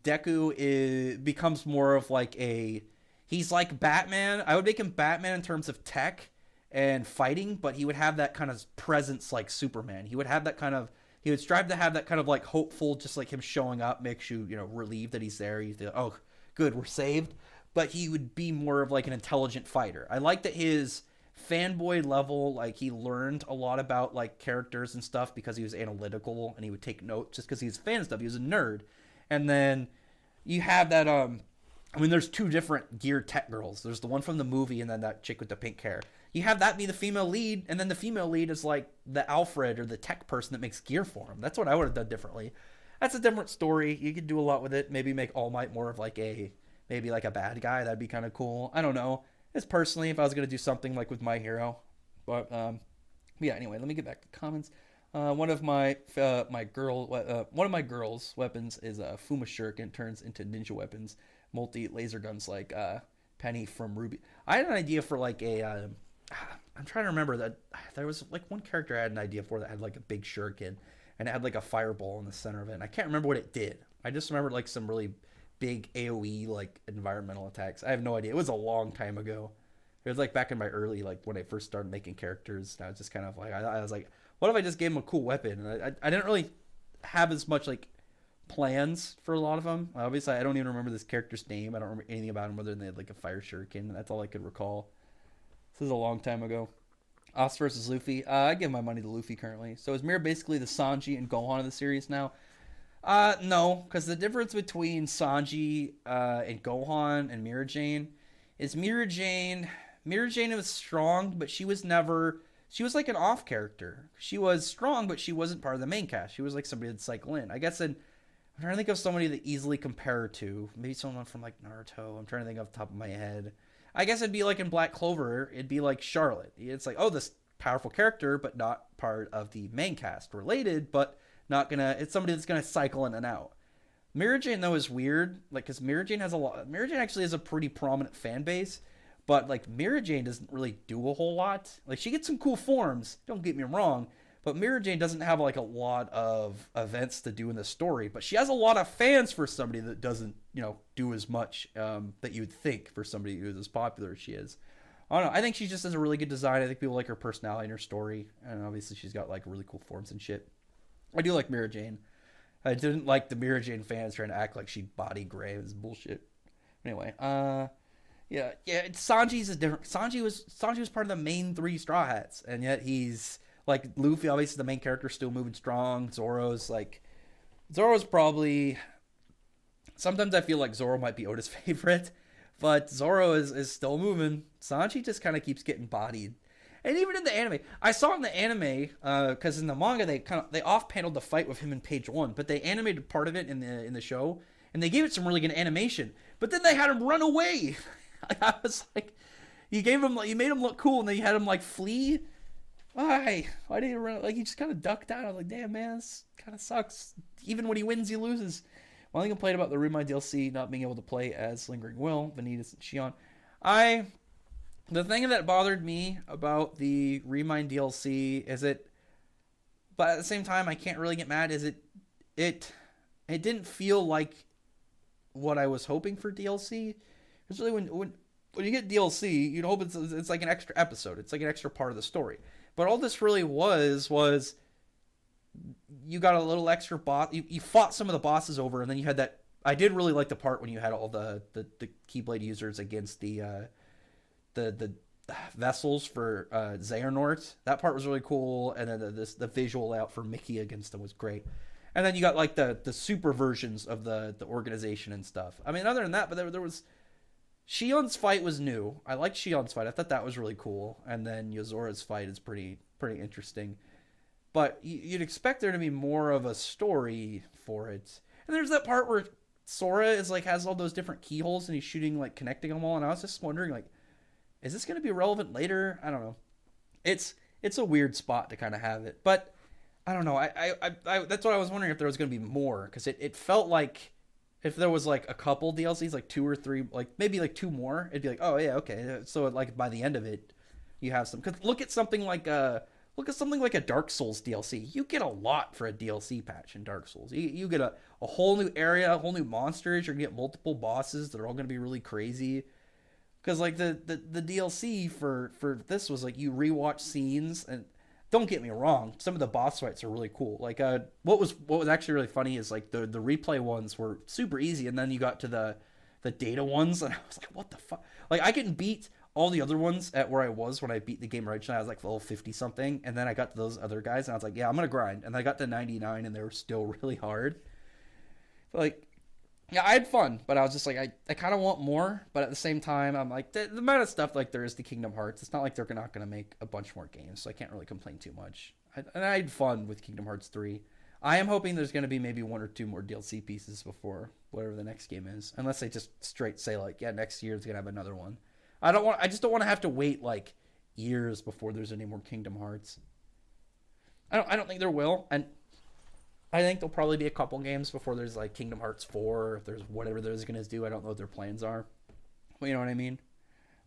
Deku becomes more of like he's like Batman. I would make him Batman in terms of tech and fighting, but he would have that kind of presence like Superman. He would strive to have that kind of like hopeful, just like him showing up makes you, relieved that he's there. You think, oh, good, we're saved. But he would be more of like an intelligent fighter. I like that his fanboy level, like he learned a lot about like characters and stuff because he was analytical and he would take notes just because he was a fan and stuff. He was a nerd. And then you have that, there's two different gear tech girls. There's the one from the movie and then that chick with the pink hair. You have that be the female lead, and then the female lead is like the Alfred or the tech person that makes gear for him. That's what I would have done differently. That's a different story. You could do a lot with it. Maybe make All Might more of like maybe like a bad guy. That'd be kind of cool. I don't know. It's personally, if I was going to do something like with My Hero. But, yeah, anyway, let me get back to comments. One of my girls' weapons is a Fuma Shuriken, turns into ninja weapons, multi-laser guns like Penny from Ruby. I had an idea for like I'm trying to remember that there was like one character I had an idea for that had like a big shuriken and it had like a fireball in the center of it. And I can't remember what it did. I just remember like some really big AoE like environmental attacks. I have no idea. It was a long time ago. It was like back in my early, like when I first started making characters. And I was just kind of like, I was like, what if I just gave him a cool weapon? And I didn't really have as much like plans for a lot of them. Obviously, I don't even remember this character's name. I don't remember anything about him other than they had like a fire shuriken. That's all I could recall. This is a long time ago. Us versus Luffy. I give my money to Luffy currently. So is Mira basically the Sanji and Gohan of the series now? No, because the difference between Sanji and Gohan and Mira Jane is Mira Jane Mira Jane was strong, but she was never. She was like an off character. She was strong, but she wasn't part of the main cast. She was like somebody that'd cycle in. I guess I'm trying to think of somebody to easily compare her to. Maybe someone from like Naruto. I'm trying to think off the top of my head. I guess it'd be like in Black Clover. It'd be like Charlotte. It's like, oh, this powerful character, but not part of the main cast. Related, but not gonna. It's somebody that's gonna cycle in and out. Mira Jane though is weird, like because Mira Jane has a lot. Mira Jane actually has a pretty prominent fan base, but like Mira Jane doesn't really do a whole lot. Like she gets some cool forms. Don't get me wrong, but Mira Jane doesn't have like a lot of events to do in the story. But she has a lot of fans for somebody that doesn't, do as much that you would think for somebody who's as popular as she is. I don't know. I think she just has a really good design. I think people like her personality and her story, and obviously she's got like really cool forms and shit. I do like Mira Jane. I didn't like the Mira Jane fans trying to act like she body gray. It was bullshit. Anyway, yeah. Sanji's is different. Sanji was part of the main three Straw Hats, and yet he's like Luffy. Obviously, the main character still moving strong. Zoro's probably. Sometimes I feel like Zoro might be Oda's favorite, but Zoro is still moving. Sanji just kind of keeps getting bodied. And even in the anime, I saw in the anime because in the manga they off paneled the fight with him in page 1, but they animated part of it in the show, and they gave it some really good animation. But then they had him run away. I was like, you made him look cool, and then you had him like flee. Why? Why did he run? Like he just kind of ducked out. I was like, damn man, this kind of sucks. Even when he wins, he loses. One thing I complained about the Remind DLC not being able to play as Lingering Will, Vanitas, and Shion. The thing that bothered me about the Remind DLC is but at the same time I can't really get mad. Is it didn't feel like what I was hoping for DLC. Because really when you get DLC, you'd hope it's like an extra episode. It's like an extra part of the story. But all this really was you got a little extra boss. You fought some of the bosses over, and then you had that. I did really like the part when you had all the Keyblade users against the vessels for Xehanort. That part was really cool, and then the visual layout for Mickey against them was great. And then you got like the super versions of the organization and stuff. I mean, other than that, but there was Shion's fight was new. I liked Shion's fight. I thought that was really cool. And then Yozora's fight is pretty interesting. But you'd expect there to be more of a story for it. And there's that part where Sora is like has all those different keyholes and he's shooting like connecting them all. And I was just wondering like, is this going to be relevant later? I don't know. It's a weird spot to kind of have it, but I don't know. I that's what I was wondering if there was going to be more, because it felt like if there was like a couple DLCs, like 2 or 3, like maybe like 2 more, it'd be like, oh yeah, okay. So like by the end of it, you have some. Cause look at something like a Dark Souls DLC. You get a lot for a DLC patch in Dark Souls. You get a whole new area, a whole new monsters. You're gonna get multiple bosses that are all gonna be really crazy. Because like the DLC for this was like you rewatch scenes, and don't get me wrong, some of the boss fights are really cool. Like what was actually really funny is like the replay ones were super easy, and then you got to the data ones, and I was like, what the fuck? Like I can beat all the other ones at where I was when I beat the game originally. I was like level 50 something, and then I got to those other guys, and I was like, yeah, I'm gonna grind, and I got to 99, and they were still really hard. Like. Yeah, I had fun, but I was just like, I kind of want more, but at the same time, I'm like, the amount of stuff like there is to Kingdom Hearts, it's not like they're not going to make a bunch more games, so I can't really complain too much. And I had fun with Kingdom Hearts 3. I am hoping there's going to be maybe 1 or 2 more DLC pieces before whatever the next game is, unless they just straight say like, yeah, next year it's going to have another one. I just don't want to have to wait like years before there's any more Kingdom Hearts. I don't think there will, and I think there'll probably be a couple games before there's like Kingdom Hearts 4, if there's whatever there's going to do. I don't know what their plans are. But you know what I mean?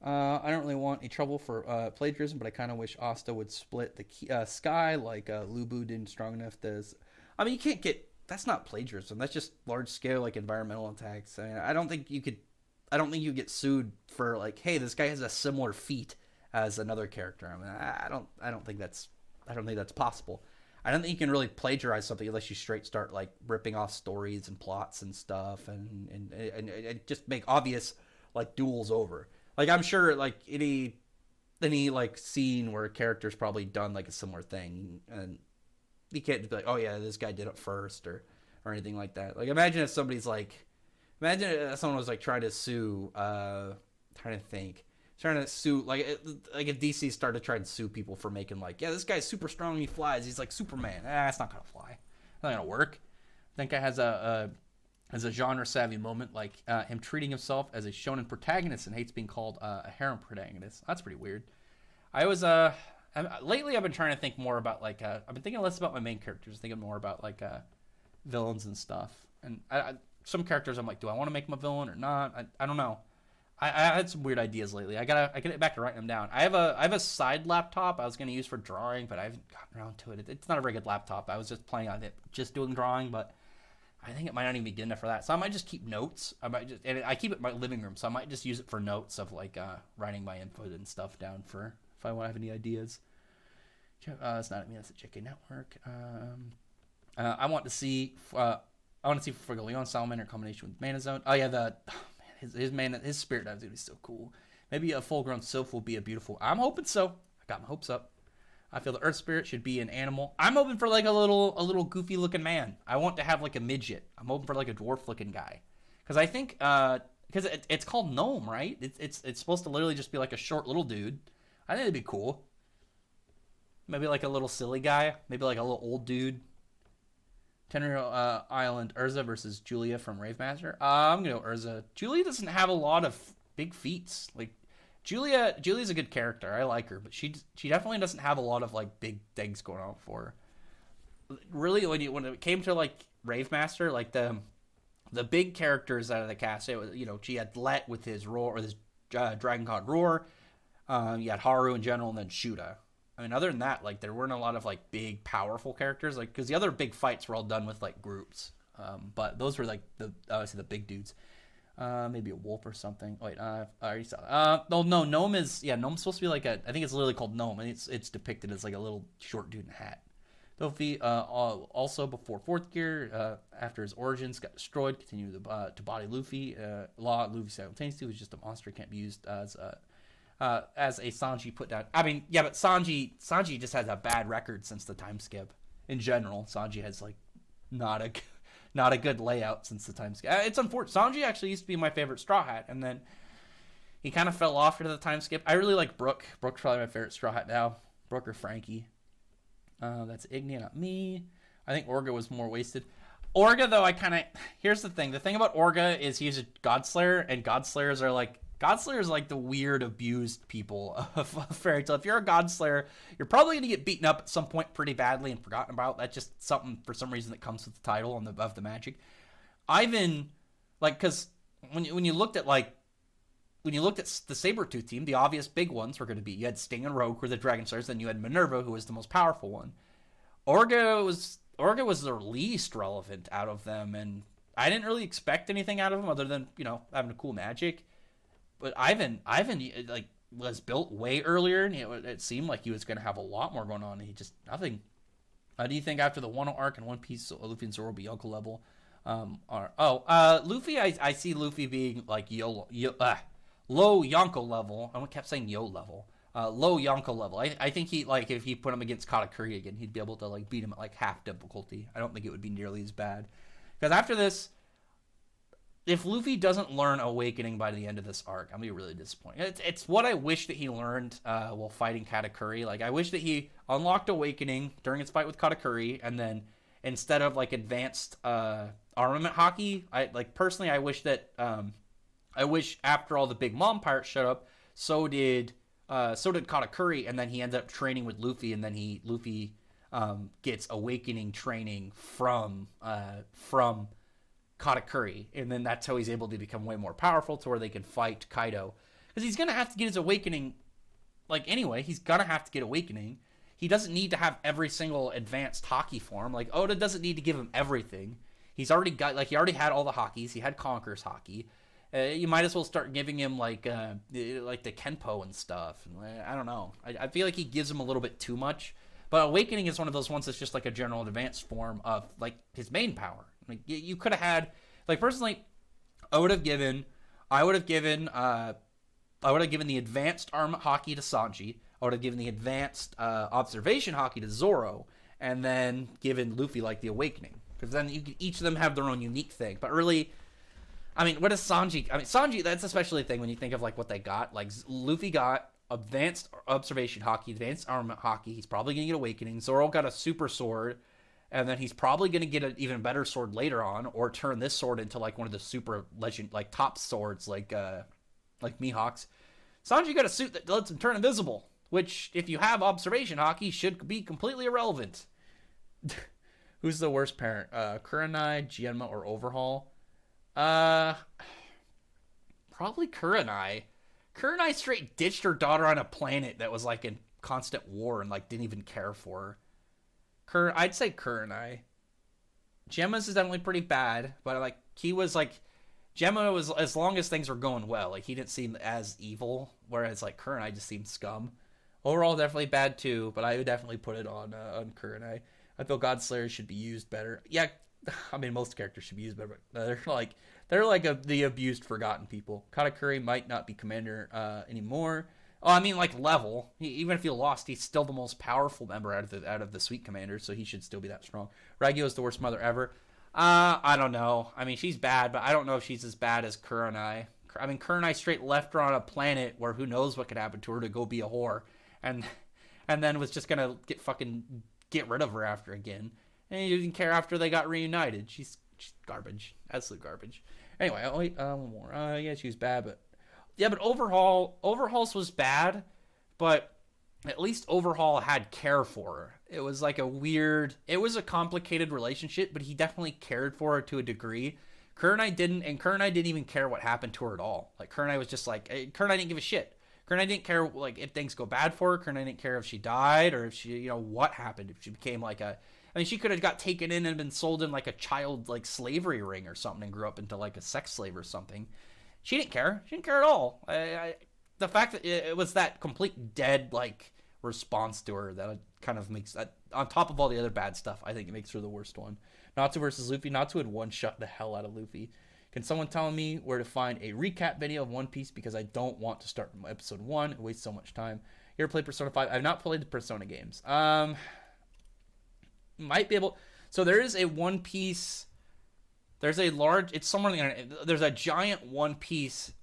I don't really want any trouble for plagiarism, but I kind of wish Asta would split the sky like Lubu didn't strong enough to. I mean, you can't get. That's not plagiarism. That's just large scale like environmental attacks. I mean, I don't think you get sued for like, hey, this guy has a similar feat as another character. I mean, I don't think that's possible. I don't think you can really plagiarize something unless you straight start like ripping off stories and plots and stuff, and just make obvious like duels over. Like I'm sure like any like scene where a character's probably done like a similar thing, and you can't just be like, oh yeah, this guy did it first or anything like that. Like imagine if someone was like trying to sue. Trying to think. trying to sue like if DC started to try to sue people for making like, yeah, this guy's super strong, he flies, he's like Superman. It's not gonna fly. It's not gonna work. I think guy has a genre savvy moment, like him treating himself as a shonen protagonist and hates being called a harem protagonist. That's pretty weird. I was lately I've been trying to think more about like I've been thinking less about my main characters, thinking more about like villains and stuff. And some characters I'm like, do I want to make them a villain or not? I don't know. I had some weird ideas lately. I gotta get back to writing them down. I have a side laptop I was gonna use for drawing, but I haven't gotten around to it. It's not a very good laptop. I was just planning on it, just doing drawing, but I think it might not even be good enough for that. So I might just keep notes. And I keep it in my living room, so I might just use it for notes of like writing my input and stuff down for if I want to have any ideas. It's not me. That's a JK Network. I want to see Leon Salamander in combination with Mana Zone. Oh yeah, his spirit dive is gonna be so cool. Maybe a full-grown sylph will be a beautiful. I'm hoping so. I got my hopes up. I feel the Earth Spirit should be an animal. I'm hoping for like a little goofy looking man. I want to have like a midget. I'm hoping for like a dwarf looking guy, because I think because it's called gnome, right? It's supposed to literally just be like a short little dude. I think it'd be cool. Maybe like a little silly guy. Maybe like a little old dude. Tenerife Island, Urza versus Julia from Ravemaster. I'm gonna go Urza. Julia doesn't have a lot of big feats. Like Julia's a good character. I like her, but she definitely doesn't have a lot of like big things going on for her. Really, when it came to like Ravemaster, like the big characters out of the cast, it was, she had Let with his roar, or this Dragon God roar. You had Haru in general, and then Shuda. I mean, other than that, like there weren't a lot of like big, powerful characters, like because the other big fights were all done with like groups. But those were like obviously the big dudes. Maybe a wolf or something. Wait, I already saw. No, gnome is Gnome's supposed to be like I think it's literally called gnome, and it's depicted as like a little short dude in a hat. Dofi, also before fourth gear, after his origins got destroyed, continued to body Luffy. Luffy simultaneously was just a monster, can't be used as a Sanji put down. I mean, yeah, but Sanji just has a bad record since the time skip. In general, Sanji has like not a good layout since the time skip. It's unfortunate. Sanji actually used to be my favorite Straw Hat, and then he kind of fell off after the time skip. I really like Brook. Brook's probably my favorite Straw Hat now. Brook or Frankie. That's Igni, not me. I think Orga was more wasted. Orga, though, here's the thing. The thing about Orga is he's a Godslayer, and Godslayers are like the weird, abused people of Fairy Tail. If you're a Godslayer, you're probably going to get beaten up at some point pretty badly and forgotten about. That's just something, for some reason, that comes with the title of the magic. Ivan, like, because when you looked at the Sabretooth team, the obvious big ones were going to be, you had Sting and Rogue, who were the Dragon Slayers, then you had Minerva, who was the most powerful one. Orga was the least relevant out of them, and I didn't really expect anything out of him other than, having a cool magic. But Ivan like was built way earlier, and it seemed like he was going to have a lot more going on, and he just nothing. Do you think after the Wano arc and One Piece, Luffy and Zoro will be Yonko level? Luffy, I see Luffy being like low Yonko level. I kept saying Yo level. Low Yonko level. I think he, like, if he put him against Katakuri again, he'd be able to like beat him at like half difficulty. I don't think it would be nearly as bad, because after this, if Luffy doesn't learn Awakening by the end of this arc, I'm gonna be really disappointed. It's what I wish that he learned while fighting Katakuri. Like, I wish that he unlocked Awakening during his fight with Katakuri, and then instead of like advanced armament hockey, I wish that I wish after all the Big Mom pirates showed up, so did Katakuri, and then he ended up training with Luffy, and then Luffy gets Awakening training from Katakuri, and then that's how he's able to become way more powerful to where they can fight Kaido, because he's gonna have to get his Awakening. Like, anyway, he's gonna have to get Awakening. He doesn't need to have every single advanced hockey form. Like, Oda doesn't need to give him everything. He's already got, like, he already had all the hockeys. He had Conqueror's hockey. You might as well start giving him like the Kenpo and stuff. I don't know. I feel like he gives him a little bit too much. But Awakening is one of those ones that's just like a general advanced form of like his main power. Like, you could have had, like, personally, I would have given the advanced armament hockey to Sanji. I would have given the advanced observation hockey to Zoro, and then given Luffy like the Awakening, because then each of them have their own unique thing. But really, I mean, what is Sanji? I mean, Sanji, that's especially a thing when you think of like what they got. Like Luffy got advanced observation haki, advanced armament haki. He's probably gonna get awakening. Zoro got a super sword, and then he's probably gonna get an even better sword later on, or turn this sword into like one of the super legend, like top swords, like Mihawk's. Sanji got a suit that lets him turn invisible, which, if you have observation haki, should be completely irrelevant. Who's the worst parent? Kurenai, Genma, or Overhaul? Probably Kurenai. Kurenai straight ditched her daughter on a planet that was like in constant war and like didn't even care for her. I'd say Kurenai. Gemma's is definitely pretty bad, but like he was like Gemma was, as long as things were going well, like he didn't seem as evil, whereas like Kurenai just seemed scum. Overall, definitely bad too, but I would definitely put it on Kurenai. I feel Godslayer should be used better. Yeah, I mean most characters should be used better, but they're like the abused, forgotten people. Katakuri might not be commander anymore. Oh, I mean like level. Even if he lost, he's still the most powerful member out of the Sweet Commanders, so he should still be that strong. Ragyo is the worst mother ever. I don't know. I mean, she's bad, but I don't know if she's as bad as Kurenai. I mean, Kurenai straight left her on a planet where who knows what could happen to her to go be a whore, and then was just gonna get rid of her after again. And he didn't care after they got reunited. She's garbage, absolute garbage. Anyway, one more. Yeah, she was bad, but Overhaul's was bad, but at least Overhaul had care for her. It was like it was a complicated relationship, but he definitely cared for her to a degree. Kurenai didn't, and Kurenai didn't even care what happened to her at all. Like Kurenai was just like, Kurenai didn't give a shit. Kurenai didn't care like if things go bad for her. Kurenai didn't care if she died or if she, what happened. If she became like I mean, she could have got taken in and been sold in like a child like slavery ring or something and grew up into like a sex slave or something. She didn't care. She didn't care at all. The fact that it was that complete dead like response to her that kind of makes that, on top of all the other bad stuff, I think it makes her the worst one. Natsu versus Luffy. Natsu had one-shot the hell out of Luffy. Can someone tell me where to find a recap video of One Piece, because I don't want to start from episode 1. It wastes so much time. You ever played Persona 5? I've not played the Persona games. Might be able. So there is a One Piece. There's a large. It's somewhere on the internet. There's a giant One Piece.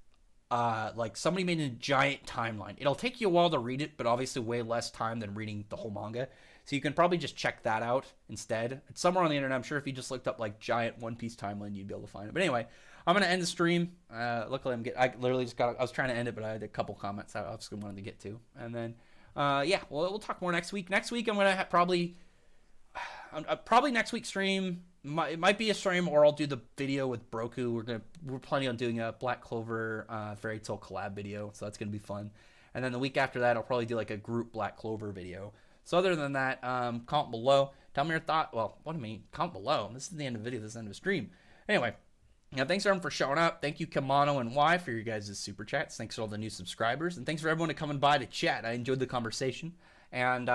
Like somebody made a giant timeline. It'll take you a while to read it, but obviously way less time than reading the whole manga. So you can probably just check that out instead. It's somewhere on the internet. I'm sure if you just looked up like giant One Piece timeline, you'd be able to find it. But anyway, I'm gonna end the stream. Luckily, I literally just got. I was trying to end it, but I had a couple comments I obviously wanted to get to, and then yeah, we'll talk more next week. Next week, I'm gonna probably next week's stream. It might be a stream, or I'll do the video with Broku. We're planning on doing a Black Clover Fairy Tail collab video, so that's gonna be fun. And then the week after that, I'll probably do like a group Black Clover video. So other than that, comment below. Tell me your thought. Well, what do I mean? Comment below. This is the end of the video. This is the end of the stream. Anyway, thanks everyone for showing up. Thank you, Kamano and Y, for your guys' super chats. Thanks to all the new subscribers, and thanks for everyone coming by to chat. I enjoyed the conversation. And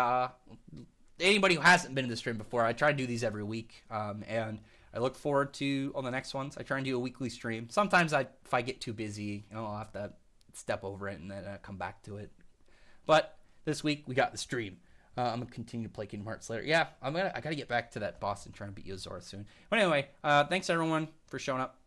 anybody who hasn't been in the stream before, I try to do these every week, and I look forward to on the next ones. I try and do a weekly stream. Sometimes if I get too busy, I'll have to step over it and then come back to it. But this week we got the stream. I'm gonna continue to play Kingdom Hearts later. Yeah, I gotta get back to that boss and try and beat Yozora soon. But anyway, thanks everyone for showing up.